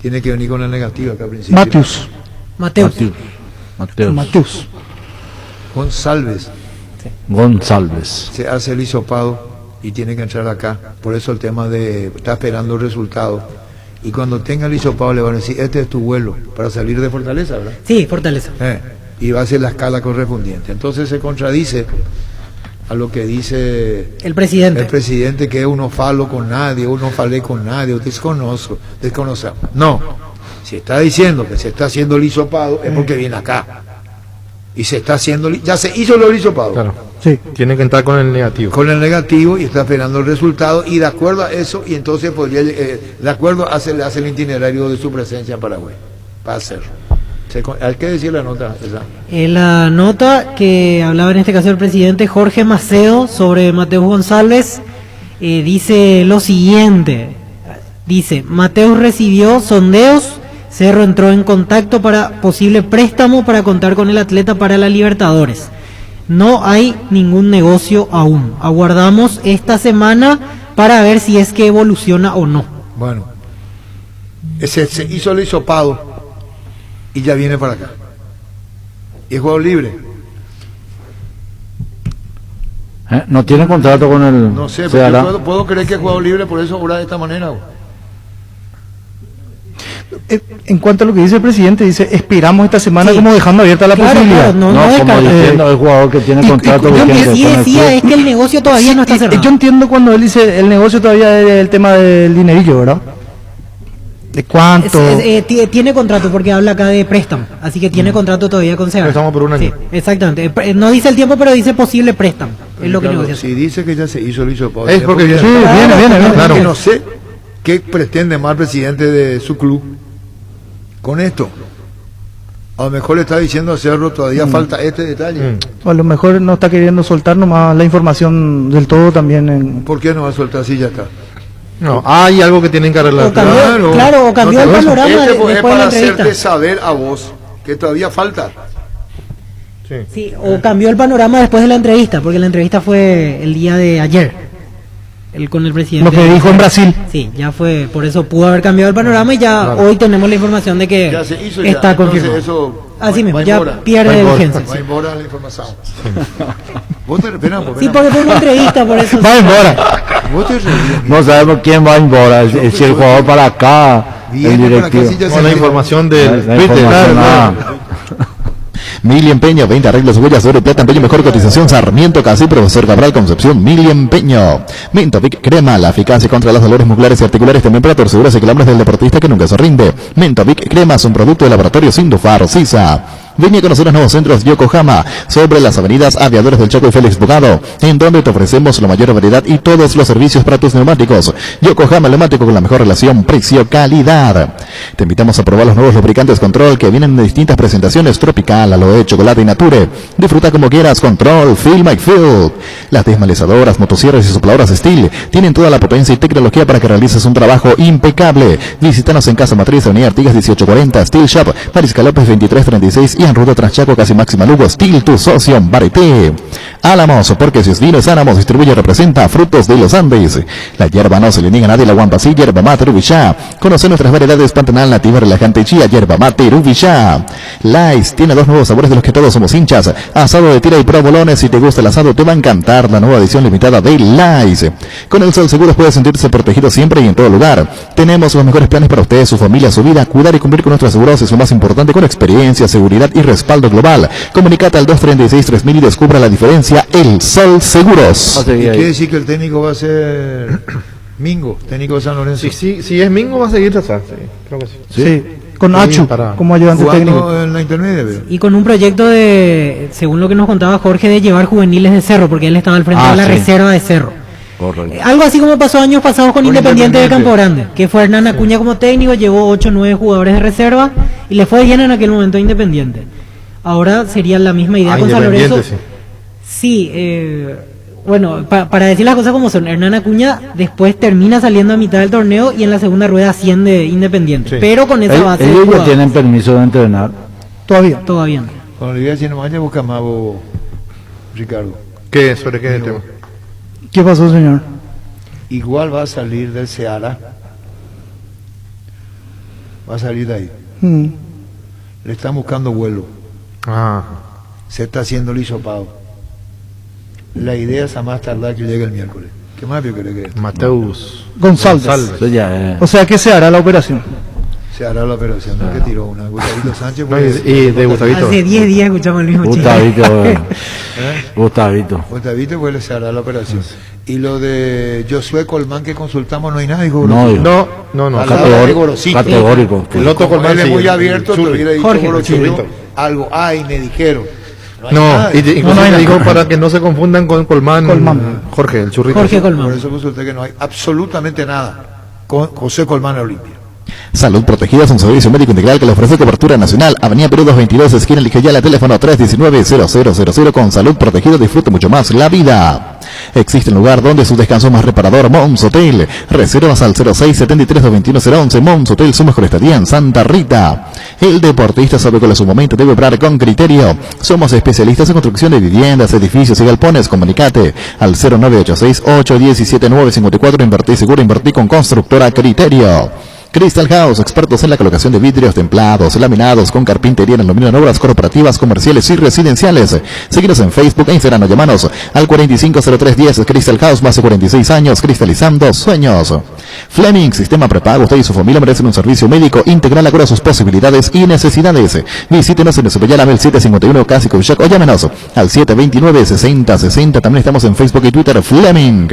Tiene que venir con la negativa acá al principio. Mateus. González. Se hace el hisopado y tiene que entrar acá. Por eso el tema de está esperando el resultado. Y cuando tenga el hisopado le van a decir, este es tu vuelo para salir de Fortaleza, ¿verdad? Sí, Fortaleza. Y va a ser la escala correspondiente. Entonces se contradice a lo que dice el presidente, que uno falo con nadie, uno falé con nadie, desconozco. No, si está diciendo que se está haciendo el hisopado es porque viene acá. Y se está haciendo, ya se hizo el hisopado. Claro. Sí. Tiene que entrar con el negativo. Con el negativo y está esperando el resultado y de acuerdo a eso, y entonces podría, de acuerdo hace el itinerario de su presencia en Paraguay. Va a hacerlo. ¿Hay que decir la nota? En la nota que hablaba en este caso el presidente Jorge Macedo sobre Mateus González, dice lo siguiente. Dice, Mateus recibió sondeos. Cerro entró en contacto para posible préstamo para contar con el atleta para la Libertadores. No hay ningún negocio aún. Aguardamos esta semana para ver si es que evoluciona o no. Bueno, se hizo el hisopado y ya viene para acá. Y es jugador libre. No tiene contrato con el... No sé, pero yo puedo creer que es jugador libre, por eso obra de esta manera. En cuanto a lo que dice el presidente, dice esperamos esta semana, como dejando abierta la posibilidad. No, como diciendo el jugador que tiene contrato vigente. Sí decía es que el negocio todavía no está cerrado. Yo entiendo cuando él dice el negocio todavía es el tema del dinerillo, ¿verdad? ¿De cuánto? Tiene contrato porque habla acá de préstamo, así que tiene contrato todavía con Seara. Préstamo por un año. Sí, exactamente. No dice el tiempo, pero dice posible préstamo. Es lo que negocia. Si dice que ya se hizo el hisopado. Es porque viene. Viene. Claro. No sé qué pretende más el presidente de su club con esto. A lo mejor le está diciendo a Cerro todavía falta este detalle. A lo mejor no está queriendo soltar nomás la información del todo también. ¿Por qué no va a soltar si ya está? No, hay algo que tienen que arreglar. O cambió el panorama después de la entrevista. Hacerte saber a vos que todavía falta. Sí, o cambió el panorama después de la entrevista, porque la entrevista fue el día de ayer. con el presidente. Lo que dijo en Brasil. Sí, ya fue, por eso pudo haber cambiado el panorama y ya Claro. hoy tenemos la información de que Ya se hizo está ya. confirmado. Entonces eso Así mismo, va ya embora. pierde Va vigencia. Va embora la información. Vos te esperás, Sí, porque fue una entrevista, por eso. Va embora. Vos te reías. No sabemos quién va a embora, si el jugador para acá, Viene el para directivo. acá, sí, ya Con la información del La Twitter. información, Claro, Mili Empeño, 20 arreglos, huellas, oro y plata, empeño, mejor cotización, Sarmiento, casi, Profesor Cabral, Concepción, Mili Empeño. Mentovic Crema, la eficacia contra los dolores musculares y articulares, también para torceduras y calambres del deportista que nunca se rinde. Mentovic Crema es un producto de laboratorio Sindufar, Sisa. Ven a conocer los nuevos centros Yokohama, sobre las avenidas Aviadores del Chaco y Félix Bogado, en donde te ofrecemos la mayor variedad y todos los servicios para tus neumáticos. Yokohama Neumático, con la mejor relación precio-calidad. Te invitamos a probar los nuevos lubricantes Control que vienen en distintas presentaciones: tropical, aloe, chocolate y nature. Disfruta como quieras Control, Feel My Feel. Las desmalezadoras, motosierras y sopladoras Steel tienen toda la potencia y tecnología para que realices un trabajo impecable. Visítanos en Casa Matriz, Avenida Artigas 1840, Steel Shop, Mariscal López 2336 y en Ruta Transchaco, casi Máxima Lugo. Steel, tu socio en Bareté. Álamos, porque si es vino es Álamos, distribuye y representa Frutos de los Andes. La hierba no se le niega a nadie, la Guampasí, yerba mate Rubillá. Conoce nuestras variedades: Pantanal, Nativa, Relajante y Chía, yerba mate Rubillá. Lice tiene dos nuevos sabores de los que todos somos hinchas: asado de tira y provolones. Si te gusta el asado, te va a encantar la nueva edición limitada de Lice. Con el Sol Seguros puede sentirse protegido siempre y en todo lugar. Tenemos los mejores planes para usted, su familia, su vida. Cuidar y cumplir con nuestros seguros es lo más importante, con experiencia, seguridad y respaldo global. Comunicate al 236-3000 y descubra la diferencia. El Sol Seguros. ¿Y quiere decir que el técnico va a ser Mingo, técnico de San Lorenzo? Si es Mingo va a seguir atrás, sí, creo que sí. Sí. Con Sí, Achu para- como ayudante técnico. Jugando en la intermedia, pero. Y con un proyecto de, según lo que nos contaba Jorge, de llevar juveniles de Cerro, porque él estaba al frente de la sí. reserva de Cerro. Correcto. Algo así como pasó años pasados con Independiente de Campo Grande, que fue Hernán Acuña como técnico, llevó 8 o 9 jugadores de reserva y le fue bien en aquel momento a Independiente. Ahora sería la misma idea con San Lorenzo. Independiente, sí. Sí, bueno, para decir las cosas como son, Hernán Acuña después termina saliendo a mitad del torneo y en la segunda rueda asciende Independiente, Sí. pero con esa base de Ellos ya jugadores. tienen permiso de entrenar. Todavía. Todavía no. Cuando le diga si no vaya, busca más vos, Ricardo. ¿Qué? ¿Sobre qué es el tema? ¿Qué pasó, señor? Igual va a salir del Ceará. Va a salir de ahí. Mm. Le están buscando vuelo. Ah, Se está haciendo el hisopado. La idea es a más tardar que llegue el miércoles. ¿Qué más vio que le quede? Mateus González. Eso ya es. O sea que se hará la operación. Se hará la operación. No es que tiró una. Gustavito Sánchez No, fue. y de Gustavito. Hace 10 días escuchamos el mismo chiste. Gustavito, ¿Eh? Gustavito. Gustavito pues se hará la operación. Y lo de Josué Colmán que consultamos, no hay nada, dijo No, Gorosito. No. Al lado de Categórico. Gorosito. Categórico. El Loto Como Colmán él es sí, muy el abierto, te Churri. hubiera dicho Jorge, Gorosito Churrito. algo. Ay, me dijeron. No hay No, nada. incluso no hay me dijo nada. para que no se confundan con Colmán. Jorge, el churrito. Jorge Por Colmán. eso consulté que no hay absolutamente nada con José Colmán a Olimpia. Salud Protegida es un servicio médico integral que le ofrece cobertura nacional. Avenida Perú 222, esquina Lijayala, teléfono 319-0000. Con Salud Protegida disfrute mucho más la vida. Existe un lugar donde su descanso es más reparador: Mons Hotel. Reservas al 06-73-21011. Mons Hotel, su mejor estadía en Santa Rita. El deportista sabe cuál es su momento, debe obrar con criterio. Somos especialistas en construcción de viviendas, edificios y galpones. Comunicate al 0986-817-954. Invertí seguro, invertí con Constructora Criterio. Crystal House, expertos en la colocación de vidrios templados, laminados, con carpintería en aluminio en obras corporativas, comerciales y residenciales. Síguenos en Facebook e Instagram o llámanos al 450310. Crystal House, más de 46 años, cristalizando sueños. Fleming, sistema prepago. Usted y su familia merecen un servicio médico integral acorde a sus posibilidades y necesidades. Visítenos en Esopellana 751 Casi Covillac o llámenos al 729-6060. También estamos en Facebook y Twitter. Fleming.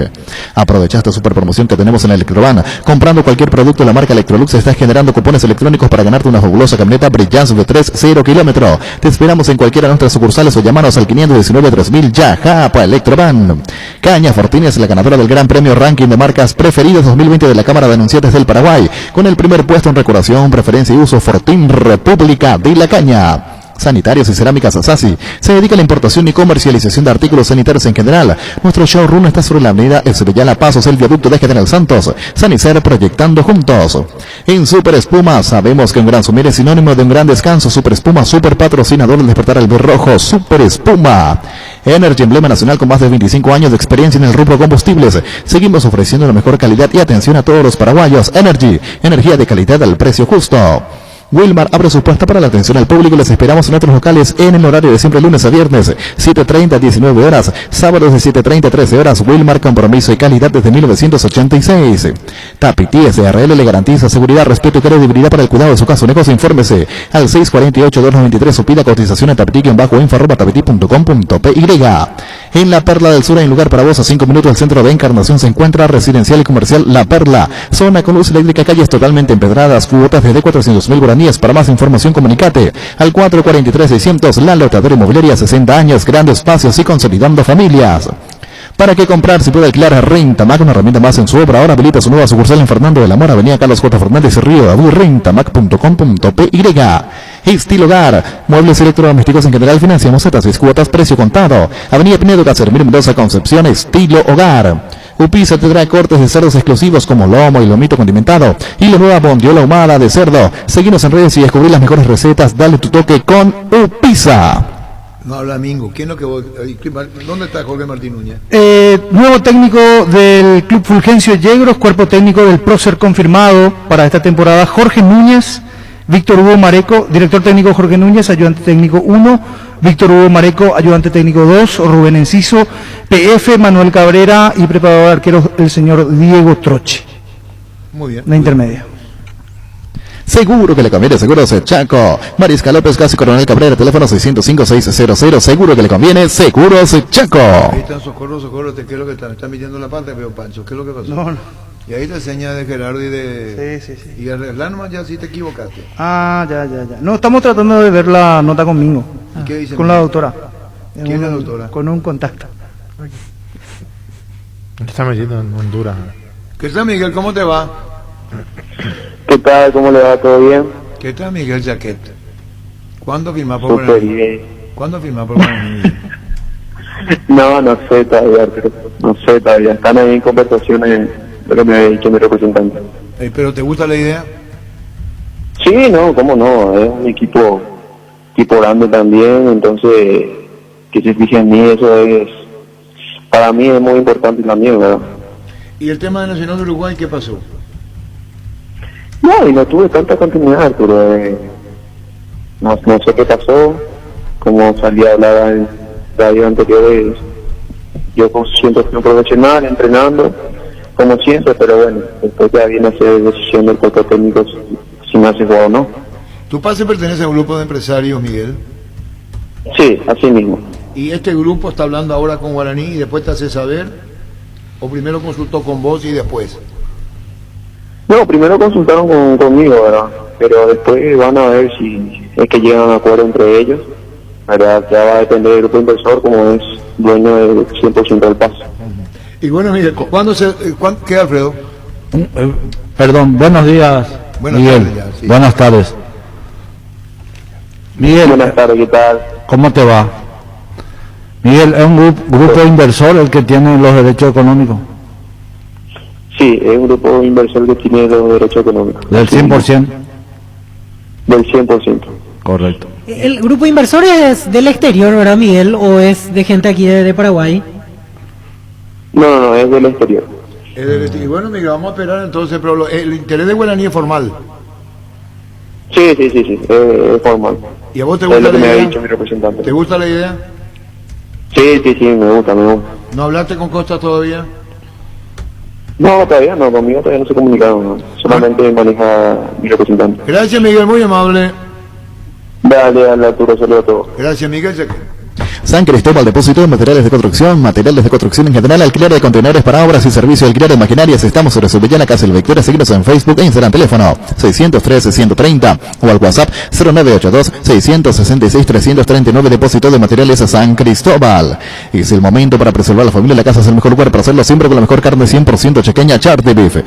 Aprovecha esta super promoción que tenemos en Electroban. Comprando cualquier producto de la marca Electrolux estás generando cupones electrónicos para ganarte una fabulosa camioneta Brilliance V3 0 kilómetro. Te esperamos en cualquiera de nuestras sucursales o llamanos al 519-3000 ya. Japa Electroban. Caña Fortini es la ganadora del Gran Premio Ranking de Marcas Preferidas 2020 de la Cámara de Anunciantes del Paraguay, con el primer puesto en recordación, preferencia y uso. Fortín República de la Caña. Sanitarios y Cerámicas Sassi se dedica a la importación y comercialización de artículos sanitarios en general. Nuestro showroom está sobre la avenida Ezebellala Pasos, el viaducto de General Santos. Sanicer, proyectando juntos. En Super Espuma, sabemos que un gran sumir es sinónimo de un gran descanso. Super Espuma, super patrocinador del despertar al rojo. Super Espuma. Energy, emblema nacional con más de 25 años de experiencia en el rubro combustibles. Seguimos ofreciendo la mejor calidad y atención a todos los paraguayos. Energy, energía de calidad al precio justo. Wilmar abre su puerta para la atención al público. Les esperamos en otros locales en el horario de siempre, lunes a viernes, 7:30 a 19 horas, sábados de 7:30 a 13 horas. Wilmar, compromiso y calidad desde 1986. Tapiti SRL le garantiza seguridad, respeto y credibilidad para el cuidado de su caso. Negocio, infórmese al 648-293 o pida cotización a tapiti-info@tapiti.com.py. En la Perla del Sur hay un lugar para vos a 5 minutos del centro de Encarnación. Se encuentra residencial y comercial La Perla, zona con luz eléctrica, calles totalmente empedradas, cuotas desde 400.000 guaraníes. Para más información comunicate al 443-600. La Lotadora Inmobiliaria, 60 años, grandes espacios y consolidando familias. ¿Para qué comprar si puede alquilar? Rentamac, una herramienta más en su obra. Ahora habilita su nueva sucursal en Fernando de la Mora, avenida Carlos J. Fernández y Río David. Rentamac.com.py. Estilo Hogar, muebles electrodomésticos en general, financiamos hasta 6 cuotas, precio contado. Avenida Pinedo, Cacermir, Mendoza, Concepción. Estilo Hogar. Upisa te trae cortes de cerdos exclusivos como lomo y lomito condimentado y la nueva bondiola ahumada de cerdo. Seguinos en redes y descubrí las mejores recetas. Dale tu toque con Upisa. No habla Mingo. ¿Quién es lo que vos, ¿dónde está Jorge Martín Núñez? Nuevo técnico del Club Fulgencio Yegros, cuerpo técnico del prócer confirmado para esta temporada: Jorge Núñez, Víctor Hugo Mareco, director técnico Jorge Núñez, ayudante técnico 1, Víctor Hugo Mareco, ayudante técnico 2, Rubén Enciso, PF Manuel Cabrera y preparador de arqueros el señor Diego Troche. Muy bien. La intermedia. Seguro que le conviene, Seguros Chaco. Marisca López, casi Coronel Cabrera, teléfono 605-600. Seguro que le conviene, Seguros Chaco. Ahí están, socorro, ¿qué es lo que están? Están midiendo la pata, veo Pancho, ¿qué es lo que pasó? No. Y ahí te señas de Gerardo y de... Sí. Y arreglar nomás ya si te equivocaste. Ah, ya. No, estamos tratando de ver la nota conmigo. ¿Y qué dice? Con la doctora. ¿Quién es la doctora? Con un contacto. Está metido en Honduras. ¿Qué tal, Miguel? ¿Cómo te va? ¿Qué tal? ¿Cómo le va? ¿Todo bien? ¿Qué tal, Miguel Jaquet? ¿Cuándo firmás por Súper Guaraní? bien. ¿Cuándo firmás por Guaraní? No sé todavía, pero no sé todavía. Están ahí en conversaciones de lo que me ha dicho mi representante. ¿Pero te gusta la idea? Sí, no, cómo no. Es un equipo grande también, entonces que se fije en mí, eso es, para mí es muy importante también, ¿verdad? ¿Y el tema de Nacional de Uruguay qué pasó? No, y no tuve tanta continuidad, pero no sé qué pasó, como salí a hablar en radio anteriores, yo siempre fui un profesional, entrenando, como siempre, pero bueno, después ya viene a ser decisión del cuerpo técnico si me hace jugar o no. ¿Tu padre pertenece a un grupo de empresarios, Miguel? Sí, así mismo. ¿Y este grupo está hablando ahora con Guaraní y después te hace saber? ¿O primero consultó con vos y después? No, primero consultaron conmigo, ¿verdad? Pero después van a ver si es que llegan a acuerdo entre ellos, ¿verdad? Ya va a depender del grupo inversor, como es dueño del 100% del paso. Y bueno, Miguel, ¿qué, Alfredo? Perdón, buenos días, Buenas Miguel. tardes ya, sí. Buenas tardes. Miguel, Buenas tardes, ¿qué tal? ¿cómo te va? Miguel, ¿es un grupo inversor el que tiene los derechos económicos? Sí, es un grupo inversor que tiene los derechos económicos. ¿Del 100%? Del 100%. Correcto. ¿El grupo inversor es del exterior, verdad, Miguel? ¿O es de gente aquí de Paraguay? No, es del exterior. Y bueno, Miguel, vamos a esperar entonces, pero el interés de Guaraní es formal. Sí, es formal. ¿Y a vos te Es gusta lo que la me ha idea? dicho mi representante. ¿Te gusta la idea? Sí, me gusta. ¿No hablaste con Costa todavía? No, todavía no, conmigo todavía no se comunicaron, ¿no? Solamente maneja mi representante. Gracias, Miguel, muy amable. Dale, Arturo, saludos a todos. Gracias, Miguel. San Cristóbal, depósito de materiales de construcción en general, alquiler de contenedores para obras y servicio de alquiler de maquinarias. Estamos sobre Subellana, Casa del Victoria. Síguenos en Facebook e Instagram, teléfono 613-130 o al WhatsApp 0982-666-339, depósito de materiales a San Cristóbal. Es el momento para preservar la familia. La casa es el mejor lugar para hacerlo, siempre con la mejor carne 100% chequeña, Charty Beef,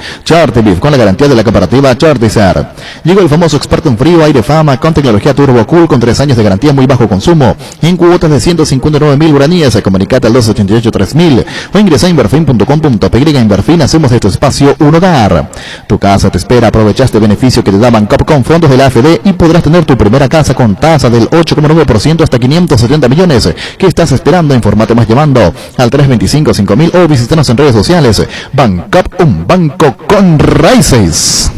con la garantía de la comparativa Chartizar. Llegó el famoso experto en frío, aire Fama, con tecnología Turbo Cool, con 3 años de garantía, muy bajo consumo, en cuotas de 159.000 guaraníes. Comunicate al 288-3000 o ingresa a inverfin.com.py. Inverfin, hacemos de tu espacio un hogar. Tu casa te espera. Aprovecha este beneficio que te da Bancop con fondos de la AFD y podrás tener tu primera casa con tasa del 8,9% hasta 570 millones. ¿Qué estás esperando? Infórmate más llamando al 325-5000 o visítanos en redes sociales. Bancop, un banco con raíces.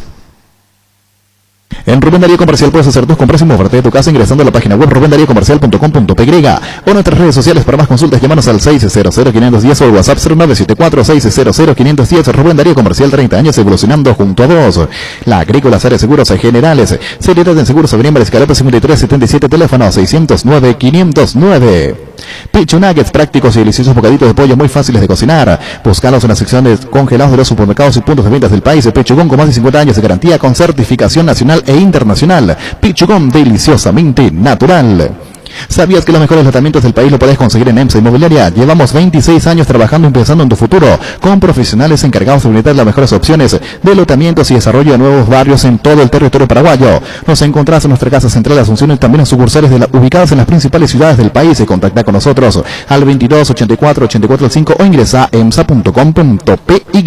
En Rubén Darío Comercial puedes hacer tus compras y moverte de tu casa ingresando a la página web rubendariocomercial.com.py o nuestras redes sociales. Para más consultas, llámanos al 600-510 o al WhatsApp 0974-600-510. Rubén Darío Comercial, 30 años evolucionando junto a vos. La Agrícola, áreas seguros generales. Seriedad en Seguros Avenida Escalapa 5377, teléfono 609-509. Pichu Nuggets, prácticos y deliciosos bocaditos de pollo muy fáciles de cocinar. Búscalos en las secciones congelados de los supermercados y puntos de ventas del país. Pichugón, con más de 50 años de garantía, con certificación nacional e internacional. Pichugón, deliciosamente natural. ¿Sabías que los mejores lotamientos del país lo podés conseguir en EMSA Inmobiliaria? Llevamos 26 años trabajando y pensando en tu futuro, con profesionales encargados de brindar las mejores opciones de lotamientos y desarrollo de nuevos barrios en todo el territorio paraguayo. Nos encontrás en nuestra casa central de Asunción y también en sucursales ubicadas en las principales ciudades del país. Contacta con nosotros al 22 84 84 5 o ingresa a emsa.com.py.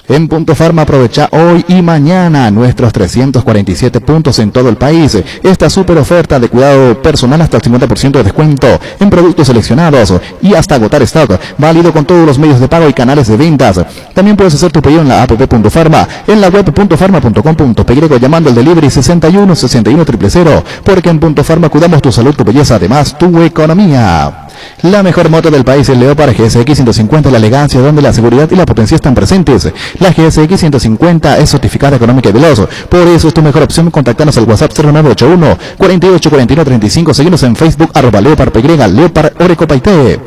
En Punto Farma aprovecha hoy y mañana nuestros 347 puntos en todo el país. Esta super oferta de cuidado personal hasta el 50% de descuento en productos seleccionados y hasta agotar stock. Válido con todos los medios de pago y canales de ventas. También puedes hacer tu pedido en la app Punto Farma, en la web puntofarma.com.py o llamando al delivery 61 61 000, porque en Punto Farma cuidamos tu salud, tu belleza, además tu economía. La mejor moto del país es Leopard GSX 150, la elegancia donde la seguridad y la potencia están presentes. La GSX 150 es certificada económica y veloz, por eso es tu mejor opción. Contactanos al WhatsApp 0981 48 41 35, seguimos en Facebook @LeopardPY, Leopard Orecopaité.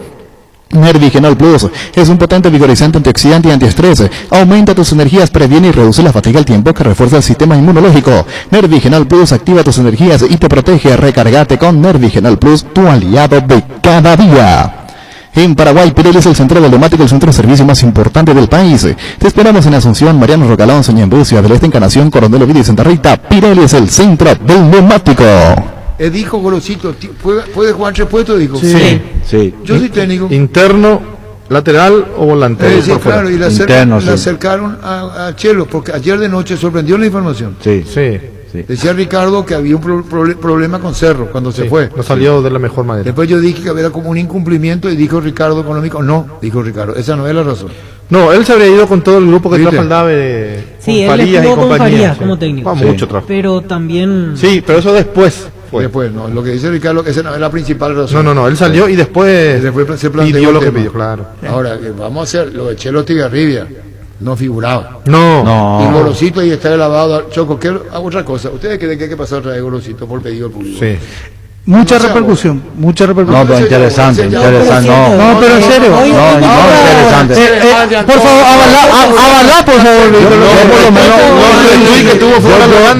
Nervigenol Plus es un potente vigorizante antioxidante y antiestrés. Aumenta tus energías, previene y reduce la fatiga al tiempo que refuerza el sistema inmunológico. Nervigenol Plus activa tus energías y te protege. Recargate con Nervigenol Plus, tu aliado de cada día. En Paraguay, Pirelli es el centro del neumático, el centro de servicio más importante del país. Te esperamos en Asunción, Mariano Rocalón, Ñemby, Ciudad del Este, Encarnación, Coronel Ovidio y Santa Rita. Pirelli es el centro del neumático. Dijo Gorosito, ¿puede jugar 3 puestos? Dijo. Sí. Yo soy técnico. Interno, lateral o volante. Sí, claro, y le Interno, acercaron a Chelo, porque ayer de noche sorprendió la información. Sí. Decía Ricardo que había un problema con Cerro cuando se fue. No salió de la mejor manera. Después yo dije que había como un incumplimiento y dijo Ricardo económico. No, dijo Ricardo, esa no es la razón. No, él se habría ido con todo el grupo que trajo el DAVE. Sí, él Farías estuvo con compañía, Farías como técnico. Mucho trabajo. Pero también... Sí, pero eso después fue. Después, no, lo que dice Ricardo, que esa no es la principal razón. No, él salió y después se planteó pidió lo que tema. pidió, claro. Ahora, vamos a hacer lo de Chelo Tigarribia. No figuraba. No. Y Gorosito ahí está lavado. Choco, ¿qué otra cosa? ¿Ustedes creen que hay que pasar otra vez Gorosito por pedido del público? Sí. Mucha repercusión. No, pero interesante. No, pero en serio. Interesante. Por favor, avalá, por favor.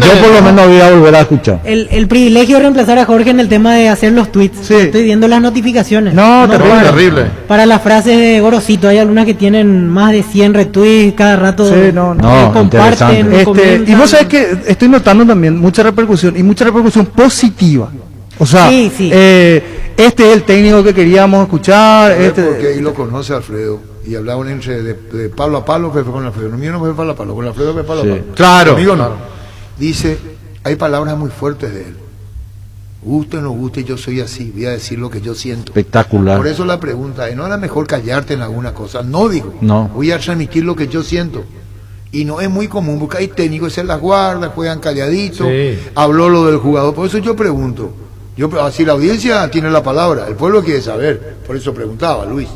Yo por lo menos voy a volver a escuchar. El privilegio de reemplazar a Jorge en el tema de hacer los tweets. Sí. Estoy viendo las notificaciones. Terrible. Para las frases de Gorosito, hay algunas que tienen más de 100 retweets cada rato. Sí, comparten, comentan. Y vos sabés que estoy notando también mucha repercusión y mucha repercusión positiva. O sea, sí. este es el técnico que queríamos escuchar. Porque ahí lo conoce Alfredo. Y hablaban entre de palo a palo, fue con Alfredo. No, mío no fue palo a palo, con Alfredo fue palo a palo. Claro. Conmigo no. Dice, hay palabras muy fuertes de él. Guste o no guste, yo soy así, voy a decir lo que yo siento. Espectacular. Por eso la pregunta es, ¿no era mejor callarte en alguna cosa? No, digo. No. Voy a transmitir lo que yo siento. Y no es muy común, porque hay técnicos que se las guardan, juegan calladitos. Sí. Habló lo del jugador. Por eso yo pregunto. Si la audiencia tiene la palabra, el pueblo quiere saber. Por eso preguntaba, Luis.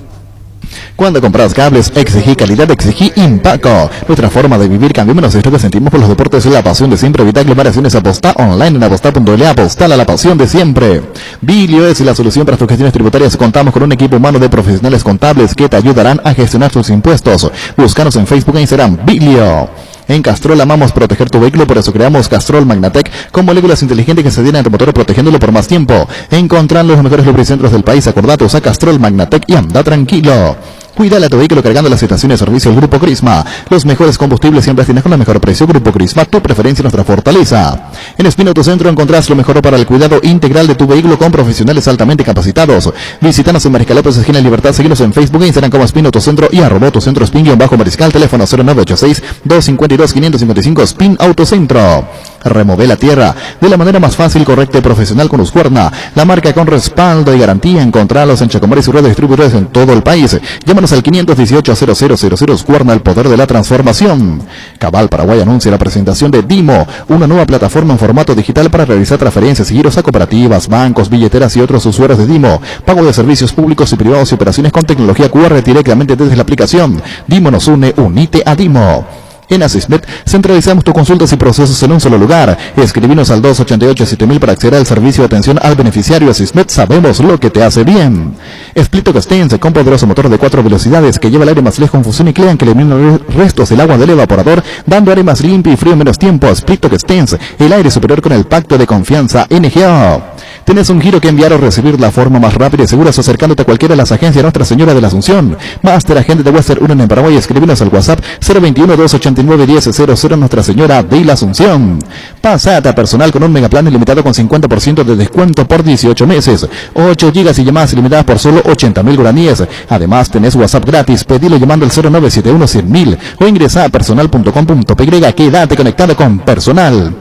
Cuando compras cables, exigí calidad, exigí Impaco. Nuestra forma de vivir cambió, menos esto que sentimos por los deportes, la pasión de siempre. Evita aglomeraciones, aposta online en aposta.le, apostar a la pasión de siempre. Bilio es la solución para tus gestiones tributarias. Contamos con un equipo humano de profesionales contables que te ayudarán a gestionar tus impuestos. Búscanos en Facebook e Instagram, Bilio. En Castrol amamos proteger tu vehículo, por eso creamos Castrol Magnatec con moléculas inteligentes que se adhieren a tu motor protegiéndolo por más tiempo. Encontrando los mejores lubricentros del país, acordate, usa Castrol Magnatec y anda tranquilo. Cuídale a tu vehículo cargando las estaciones de servicio del Grupo Crisma. Los mejores combustibles siempre tienes con el mejor precio. Grupo Crisma, tu preferencia y nuestra fortaleza. En Espino Autocentro encontrás lo mejor para el cuidado integral de tu vehículo con profesionales altamente capacitados. Visítanos en Mariscal López, esquina Libertad. Síguenos en Facebook e Instagram como Espino Autocentro y @Autocentro Spin-Mariscal. Teléfono 0986-252-555 Spin Autocentro. Remove la tierra de la manera más fácil, correcta y profesional con Husqvarna. La marca con respaldo y garantía. Encontralos en Chacomar y su red de distribuidores en todo el país. Llámanos al 518-0000 Husqvarna, el poder de la transformación. Cabal Paraguay anuncia la presentación de Dimo, una nueva plataforma en formato digital para realizar transferencias y giros a cooperativas, bancos, billeteras y otros usuarios de Dimo. Pago de servicios públicos y privados y operaciones con tecnología QR directamente desde la aplicación. Dimo nos une, unite a Dimo. En Asismet centralizamos tus consultas y procesos en un solo lugar. Escribinos al 288-7000 para acceder al servicio de atención al beneficiario. Asismet, sabemos lo que te hace bien. Splito Castense, con poderoso motor de 4 velocidades que lleva el aire más lejos en fusión y clean que elimina los restos del agua del evaporador, dando aire más limpio y frío en menos tiempo. Splito Castense, el aire superior con el pacto de confianza NGO. ¿Tienes un giro que enviar o recibir la forma más rápida y segura acercándote a cualquiera de las agencias Nuestra Señora de la Asunción? Master Agente de Western Union en Paraguay. Escribinos al WhatsApp 021-289-1000 Nuestra Señora de la Asunción. Pasata personal con un megaplan ilimitado con 50% de descuento por 18 meses. 8 gigas y llamadas ilimitadas por solo 80.000 guaraníes. Además tenés WhatsApp gratis. Pedilo llamando al 0971-100.000 o ingresa a personal.com.py. Quédate conectado con Personal.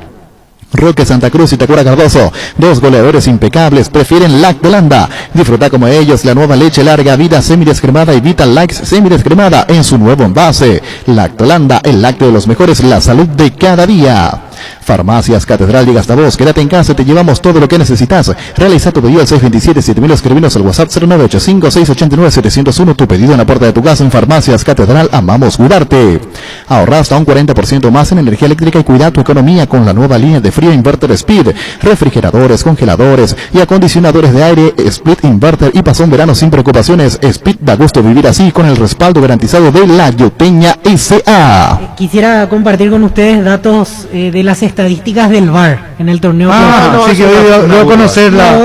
Roque Santa Cruz y Tacura Cardoso, 2 goleadores impecables, prefieren Lactolanda. Disfruta como ellos la nueva leche larga vida semidescremada y Vital Likes semidescremada en su nuevo envase. Lactolanda, el lácteo de los mejores, la salud de cada día. Farmacias Catedral y Gastavos, quédate en casa, te llevamos todo lo que necesitas. Realiza tu pedido al 627-7000, escribinos al WhatsApp 0985-689-701. Tu pedido en la puerta de tu casa en Farmacias Catedral, amamos cuidarte. Ahorra hasta un 40% más en energía eléctrica y cuida tu economía con la nueva línea de frío Inverter Speed. Refrigeradores, congeladores y acondicionadores de aire Split Inverter, y pasó un verano sin preocupaciones. Speed, da gusto vivir así con el respaldo garantizado de la Yuteña S.A. Quisiera compartir con ustedes datos de las estadísticas del VAR en el torneo. Sí, que debo conocerla.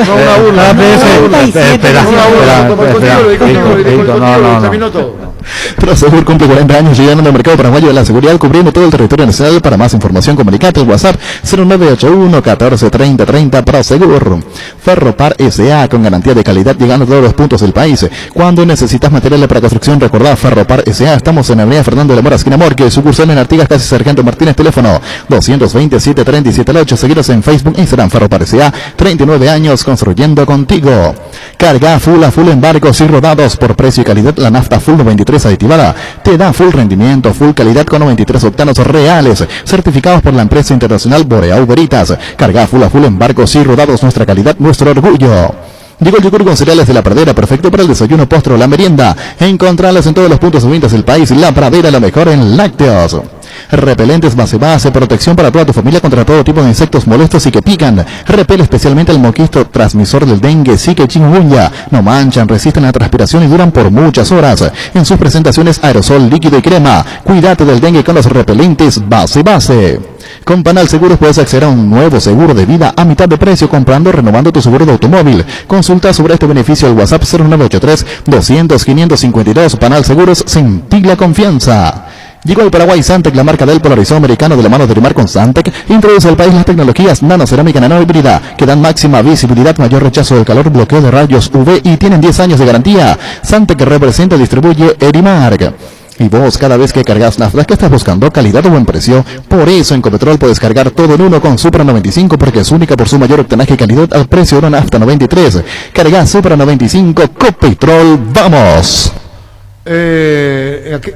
Prosegur cumple 40 años llegando al mercado paraguayo de la seguridad, cubriendo todo el territorio nacional. Para más información, comunicate al WhatsApp 0981-143030. Prosegur. Ferropar S.A. con garantía de calidad, llegando a todos los puntos del país. Cuando necesitas materiales para construcción, recordá Ferropar S.A. Estamos en la avenida Fernando de la Mora, esquina Morque, sucursal en Artigas, casi Sargento Martínez, teléfono 227-37-8. Seguiros en Facebook, Instagram, Ferropar S.A. 39 años construyendo contigo. Carga full a full en barcos y rodados por precio y calidad. La nafta full 93 aditivada te da full rendimiento, full calidad con 93 octanos reales, certificados por la empresa internacional Boreau Veritas. Carga full a full en barcos y rodados, nuestra calidad, nuestro orgullo. Llegó el yogur con cereales de La Pradera, perfecto para el desayuno, postre o la merienda. Encontrarlas en todos los puntos de ventas del país. La Pradera, lo mejor en lácteos. Repelentes base, protección para toda tu familia contra todo tipo de insectos molestos y que pican. Repele especialmente el mosquito transmisor del dengue, zika y chikungunya. No manchan, resisten la transpiración y duran por muchas horas. En sus presentaciones aerosol, líquido y crema. Cuídate del dengue con los repelentes base. Con Panal Seguros puedes acceder a un nuevo seguro de vida a mitad de precio comprando o renovando tu seguro de automóvil. Consulta sobre este beneficio al WhatsApp 0983-200-552. Panal Seguros, sentí la confianza. Llegó al Paraguay Santec, la marca del polarizador americano de la mano de Rimar con Santec. Introduce al país las tecnologías nanocerámica nanohíbrida que dan máxima visibilidad, mayor rechazo del calor, bloqueo de rayos UV y tienen 10 años de garantía. Santec representa y distribuye Erimark. Y vos, cada vez que cargas nafta, que estás buscando calidad o buen precio, por eso en Copetrol puedes cargar todo en uno con Supra 95, porque es única por su mayor octanaje y calidad al precio de una nafta 93. Carga Supra 95, Copetrol, ¡vamos!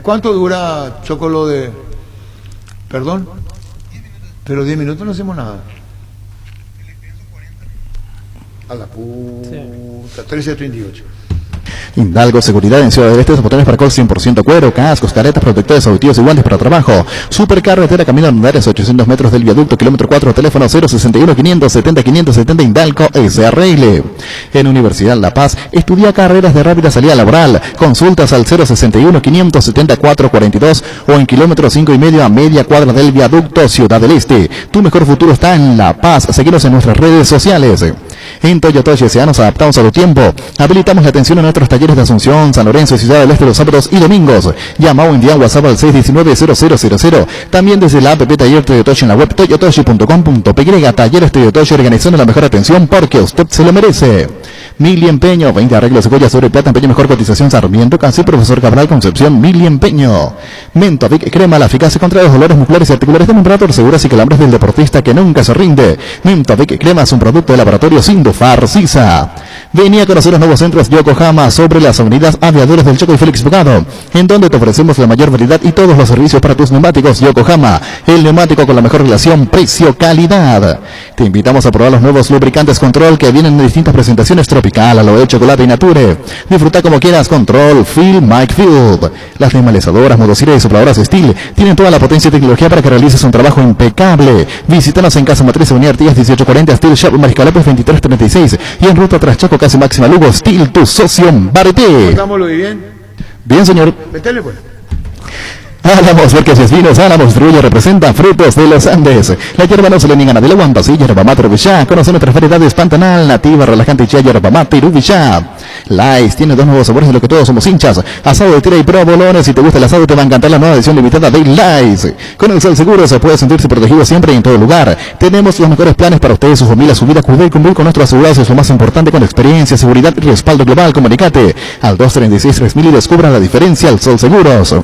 ¿Cuánto dura, Choco, lo de...? ¿Perdón? Pero 10 minutos no hacemos nada. A la puta, 13:38. Hidalgo Seguridad en Ciudad del Este, botones para col 100% cuero, cascos, caretas, protectores auditivos y guantes para trabajo. Supercarretera Camino Andares, 800 metros del viaducto, kilómetro 4, teléfono 061 570 570 Hidalgo SRL. En Universidad La Paz, estudia carreras de rápida salida laboral. Consultas al 061 570 442 o en kilómetro 5,5 a media cuadra del viaducto Ciudad del Este. Tu mejor futuro está en La Paz. Seguinos en nuestras redes sociales. En Toyotoshi S.A. nos adaptamos a tu tiempo. Habilitamos la atención en nuestros talleres de Asunción, San Lorenzo y Ciudad del Este los sábados y domingos. Llama o envía WhatsApp al 619-0000. También desde la app Taller Toyotoshi en la web toyotoshi.com.py. Talleres Toyotoshi, organizando la mejor atención porque usted se lo merece. Mili Empeño, 20 arreglos de joyas sobre plata, empeño mejor cotización Sarmiento, Casi, Profesor Cabral, Concepción, Mili Empeño. Mentovic Crema, la eficacia contra los dolores musculares y articulares de Membrator, seguras y calambres del deportista que nunca se rinde. Mentovic Crema es un producto de laboratorio Sindufar Sisa. Venía a conocer los nuevos centros Yokohama sobre las avenidas Aviadores del Choco y Félix Bogado, en donde te ofrecemos la mayor variedad y todos los servicios para tus neumáticos. Yokohama, el neumático con la mejor relación precio-calidad. Te invitamos a probar los nuevos lubricantes Control que vienen en distintas presentaciones: tropical, aloe, chocolate y nature. Disfruta como quieras. Control, Field, Mike Field. Las desmalezadoras, motosierras y sopladoras Steel tienen toda la potencia y tecnología para que realices un trabajo impecable. Visítanos en Casa Matriz, Avenida Artigas 1840, Steel Shop, Mariscal López 2336 y en ruta tras Chaco, casi Máxima Lugo. Steel, tu socio Barete. ¿Estámoslo bien? Bien, señor. Metele, pues. Álamos Verques Vinos, Álamos Trullo representa Frutos de los Andes. La hierba no se le niega a nadie, la guampa, sí, yerba mate, rubillá. Conoce nuestras variedades Pantanal, nativa, relajante y chía, yerba mate y rubillá. Lice tiene dos nuevos sabores de lo que todos somos hinchas. Asado de tira y provolones. Si te gusta el asado, te va a encantar la nueva edición limitada de Lice. Con el Sal Seguro se puede sentirse protegido siempre y en todo lugar. Tenemos los mejores planes para ustedes, su familia, su vida. Cuidar y cumplir con nuestros asegurados es lo más importante, con experiencia, seguridad y respaldo global. Comunicate al 236-3000 y descubra la diferencia al Sol Seguros.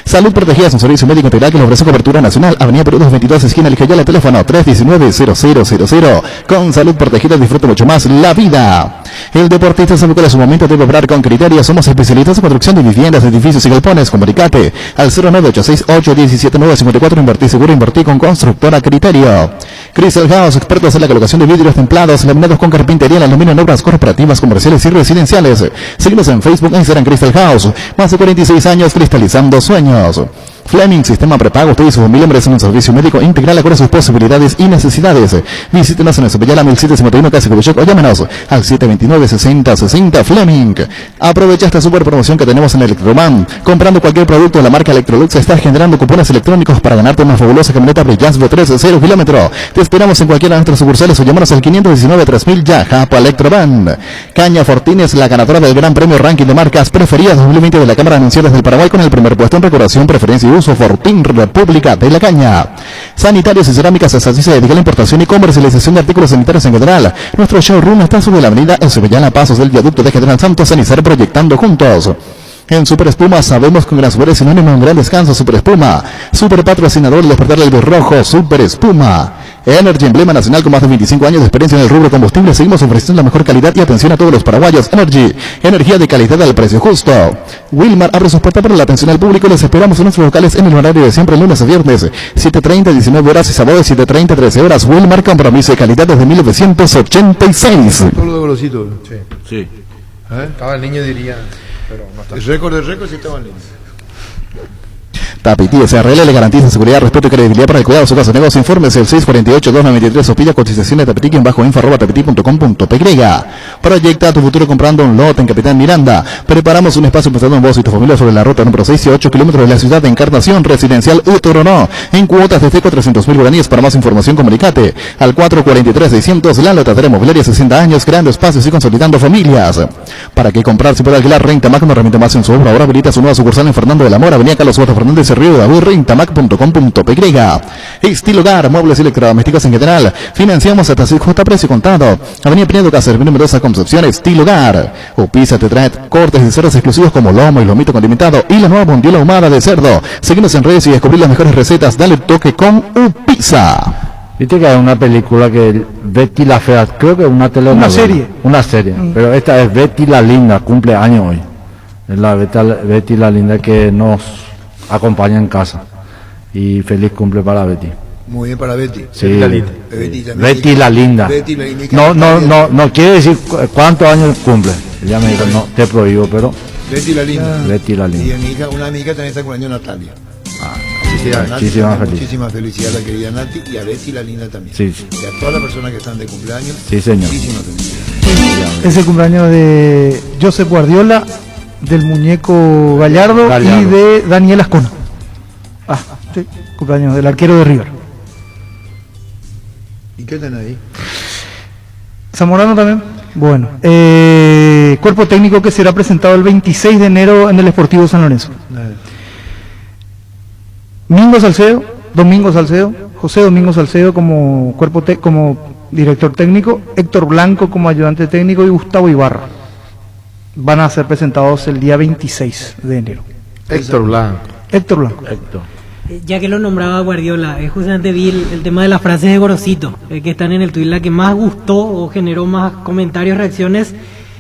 Salud Protegida es un servicio médico integral que le ofrece cobertura nacional. Avenida Perú 222, esquina Lijayala, teléfono 319-0000. Con Salud Protegida disfruta mucho más la vida. El deportista sabe cuál es su momento, debe obrar con criterio. Somos especialistas en construcción de viviendas, edificios y galpones. Comunicate al 09868-17954. Invertí seguro, invertí con Constructora Criterio. Crystal House, expertos en la colocación de vidrios templados, laminados con carpintería, aluminio en obras corporativas, comerciales y residenciales. Síguenos en Facebook e Instagram. Crystal House, más de 46 años cristalizando sueños. Fleming, sistema prepago. Usted y su familia merecen un servicio médico integral acorde a sus posibilidades y necesidades. Visítenos en el Cepillala 1751, Casi Covichec, o llámenos al 729-6060 Fleming. Aprovecha esta super promoción que tenemos en Electroman. Comprando cualquier producto de la marca Electrolux, estás generando cupones electrónicos para ganarte una fabulosa camioneta Brillas V3 0 kilómetro. Te esperamos en cualquiera de nuestras sucursales o llámanos al 519-3000 ya. Japa Electroman. Caña Fortines, la ganadora del Gran Premio Ranking de Marcas Preferidas 2020 de la Cámara de Anunciantes del Paraguay, con el primer puesto en recordación, preferencia y uso. Fortín, República de la Caña. Sanitarios y Cerámicas así se dedica a la importación y comercialización de artículos sanitarios en general. Nuestro showroom está sobre la avenida Eusebellana, pasos del viaducto de General Santos, Sanizar, proyectando juntos. En Super Espuma sabemos que un gran sabor es sinónimo de un gran descanso. Super Espuma, super patrocinador del despertar del rojo. Super Espuma. Energy, emblema nacional con más de 25 años de experiencia en el rubro combustible. Seguimos ofreciendo la mejor calidad y atención a todos los paraguayos. Energy, energía de calidad al precio justo. Wilmar abre sus puertas para la atención al público. Les esperamos en nuestros locales en el horario de siempre, lunes a viernes, 7:30, 19 horas y sábado 7:30, 13 horas. Wilmar, compromiso de calidad desde 1986. Todo lo de Golosito. Sí. Cada niño diría, pero no está. El récord de récord sí estaba en línea. Tapiti SRL le garantiza seguridad, respeto y credibilidad para el cuidado de su casa de negocio. Informes el 648-293 o pilla cotización de Tapiti en info@tapiti.com.py. Proyecta tu futuro comprando un lote en Capitán Miranda. Preparamos un espacio pensando en vos y tu familia sobre la ruta número 6 y 8 kilómetros de la ciudad de Encarnación, residencial Utoronó, en cuotas de 400.000 guaraníes. Para más información comunicate al 443-600. La Lotadera Mobiliaria, 60 años, creando espacios y consolidando familias. ¿Para qué comprar si puede alquilar? Rentamac no remite más en su obra. Ahora habilita su nueva sucursal en Fernando de la Mora, avenida Carlos Huerta Fernández, Río de Aburre, rentamac.com.py. Estilo Hogar, muebles y electrodomésticos en general. Financiamos hasta CJ precio contado. Avenida Pinedo, Cáceres, numerosa Concepción. Estilo Hogar. Upisa te trae cortes de cerdos exclusivos como lomo y lomito condimentado y la nueva bondiola ahumada de cerdo. Síguenos en redes y descubrir las mejores recetas. Dale toque con Upisa. Viste que hay una película que Betty la Fea, creo que es una telenovela. Una serie. Pero esta es Betty la Linda, cumple años hoy. Es la Betty la Linda que nos acompaña en casa. Y feliz cumple para Betty. Muy bien para Betty. Sí, Betty la Linda. Betty la Linda. No quiere decir cuántos años cumple. Ella me dijo, no, te prohíbo, pero Leti la linda. Leti la Y linda. mi hija, una de mis hijas también está con el año Natalia. Muchísimas Nati, felicidades. muchísimas felicidades a la querida Nati y a Betty la linda también. Sí, sí. Y a todas las personas que están de cumpleaños. Sí, señor. Muchísimas felicidades. Es el cumpleaños de Josep Guardiola, del muñeco Gallardo. Gallardo. Y de Daniel Ascona. Ah, sí, cumpleaños del arquero de River. ¿Y qué tenés ahí? Zamorano también. Bueno, cuerpo técnico que será presentado el 26 de enero en el Sportivo San Lorenzo. Domingo Salcedo, José Domingo Salcedo como como director técnico, Héctor Blanco como ayudante técnico y Gustavo Ibarra. Van a ser presentados el día 26 de enero. Héctor Blanco. Héctor Blanco. Ya que lo nombraba Guardiola, justamente vi el tema de las frases de Gorosito, que están en el tuit. La que más gustó o generó más comentarios, reacciones,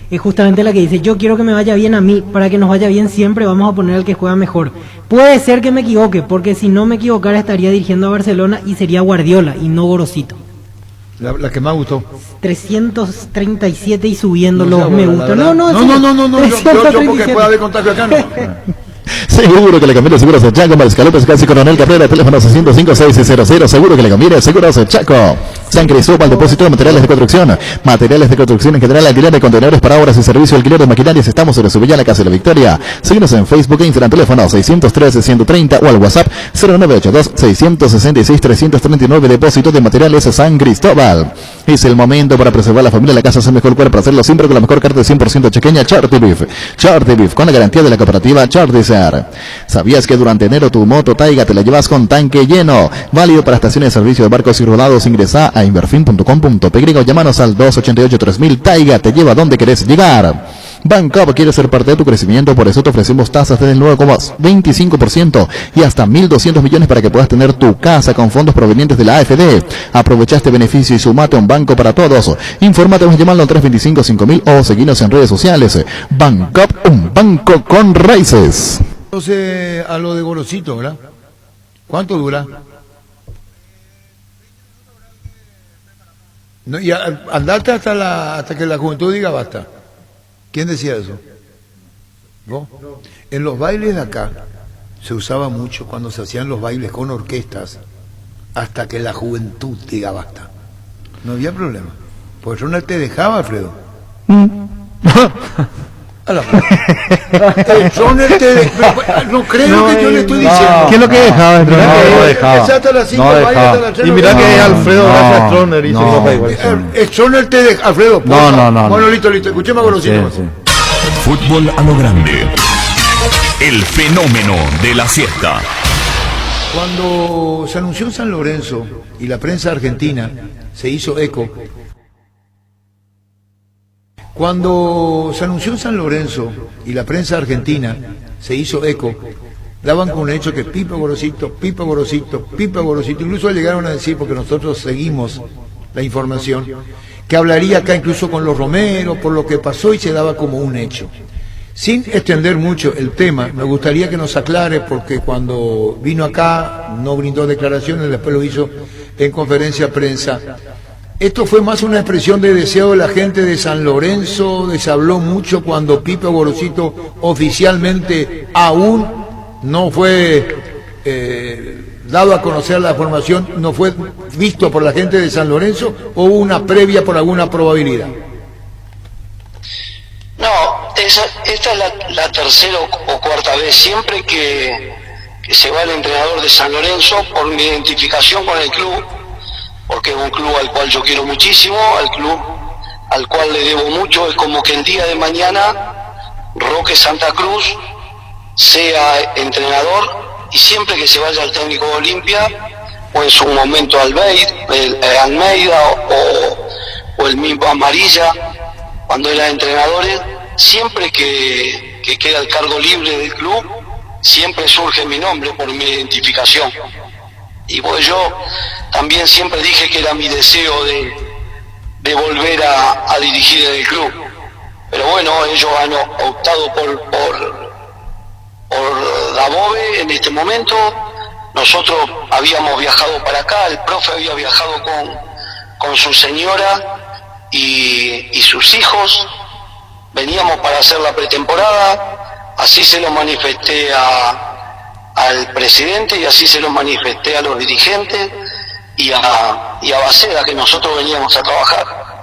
es justamente la que dice: yo quiero que me vaya bien a mí, para que nos vaya bien siempre vamos a poner al que juega mejor. Puede ser que me equivoque, porque si no me equivocara estaría dirigiendo a Barcelona y sería Guardiola y no Gorosito. La que más gustó. 337 y subiendo No, los sea me buena, gusta. la verdad. No, yo porque pueda haber contagio acá, no. Seguro que le conviene Seguros de Chaco, Mariscal López, casi Coronel Cabrera, teléfono 605-600, seguro que le conviene Seguros de Chaco. San Cristóbal, depósito de materiales de construcción en general, alquiler de contenedores para obras y servicio, alquiler de maquinarias. Estamos sobre Subillana, Casa de la Victoria. Síguenos en Facebook e Instagram, teléfono 613-130 o al WhatsApp 0982-666-339, depósito de materiales San Cristóbal. Es el momento para preservar la familia, la casa es el mejor lugar para hacerlo siempre con la mejor carne 100% chequeña, Charty Beef, con la garantía de la cooperativa Charty. ¿Sabías que durante enero tu moto Taiga te la llevas con tanque lleno? Válido para estaciones de servicio de barcos y rodados. Ingresa a inverfin.com.py o llámanos al 288-3000. Taiga te lleva donde querés llegar. Bancoop quiere ser parte de tu crecimiento, por eso te ofrecemos tasas desde el 9,25% y hasta 1.200 millones para que puedas tener tu casa con fondos provenientes de la AFD. Aprovecha este beneficio y sumate a un banco para todos. Infórmate llamando al 325-5000 o seguinos en redes sociales. Bancoop, un banco con raíces. Entonces, a lo de Gorosito, ¿verdad? ¿Cuánto dura? No, y andarte hasta que la juventud diga basta. ¿Quién decía eso? ¿Vos? En los bailes de acá se usaba mucho cuando se hacían los bailes con orquestas hasta que la juventud diga basta. No había problema. Porque yo no te dejaba, Alfredo. No creo que yo le estoy diciendo. ¿Qué es lo que dejaba? No dejaba. Hasta las 5, No baila dejaba. hasta las 3. Y mira que Alfredo, gracias a Stroner, hizo no. cosas igual. Stroner te deja, Alfredo. No. Bueno, listo. Escuchemos a Gorosito. Sí. Fútbol a lo grande. El fenómeno de la siesta. Cuando se anunció en San Lorenzo y la prensa argentina se hizo eco, daban con un hecho que Pipo Gorosito, incluso llegaron a decir, porque nosotros seguimos la información, que hablaría acá incluso con los Romero por lo que pasó y se daba como un hecho. Sin extender mucho el tema, me gustaría que nos aclare, porque cuando vino acá no brindó declaraciones, después lo hizo en conferencia de prensa. Esto fue más una expresión de deseo de la gente de San Lorenzo, se habló mucho cuando Pipo Gorosito oficialmente aún no fue dado a conocer la formación, no fue visto por la gente de San Lorenzo, o hubo una previa por alguna probabilidad. No, esta es la tercera o cuarta vez. Siempre que se va el entrenador de San Lorenzo, por mi identificación con el club, porque es un club al cual yo quiero muchísimo, al club al cual le debo mucho, es como que el día de mañana Roque Santa Cruz sea entrenador, y siempre que se vaya el técnico de Olimpia, o en su momento Almeida o el mismo Amarilla, cuando eran entrenadores, siempre que queda el cargo libre del club, siempre surge mi nombre por mi identificación. Y pues yo también siempre dije que era mi deseo de volver a dirigir en el club. Pero bueno, ellos han optado por Dabove en este momento. Nosotros habíamos viajado para acá, el profe había viajado con su señora y sus hijos. veníamos para hacer la pretemporada, así se lo manifesté al presidente y así se lo manifesté a los dirigentes y a Baceda, que nosotros veníamos a trabajar.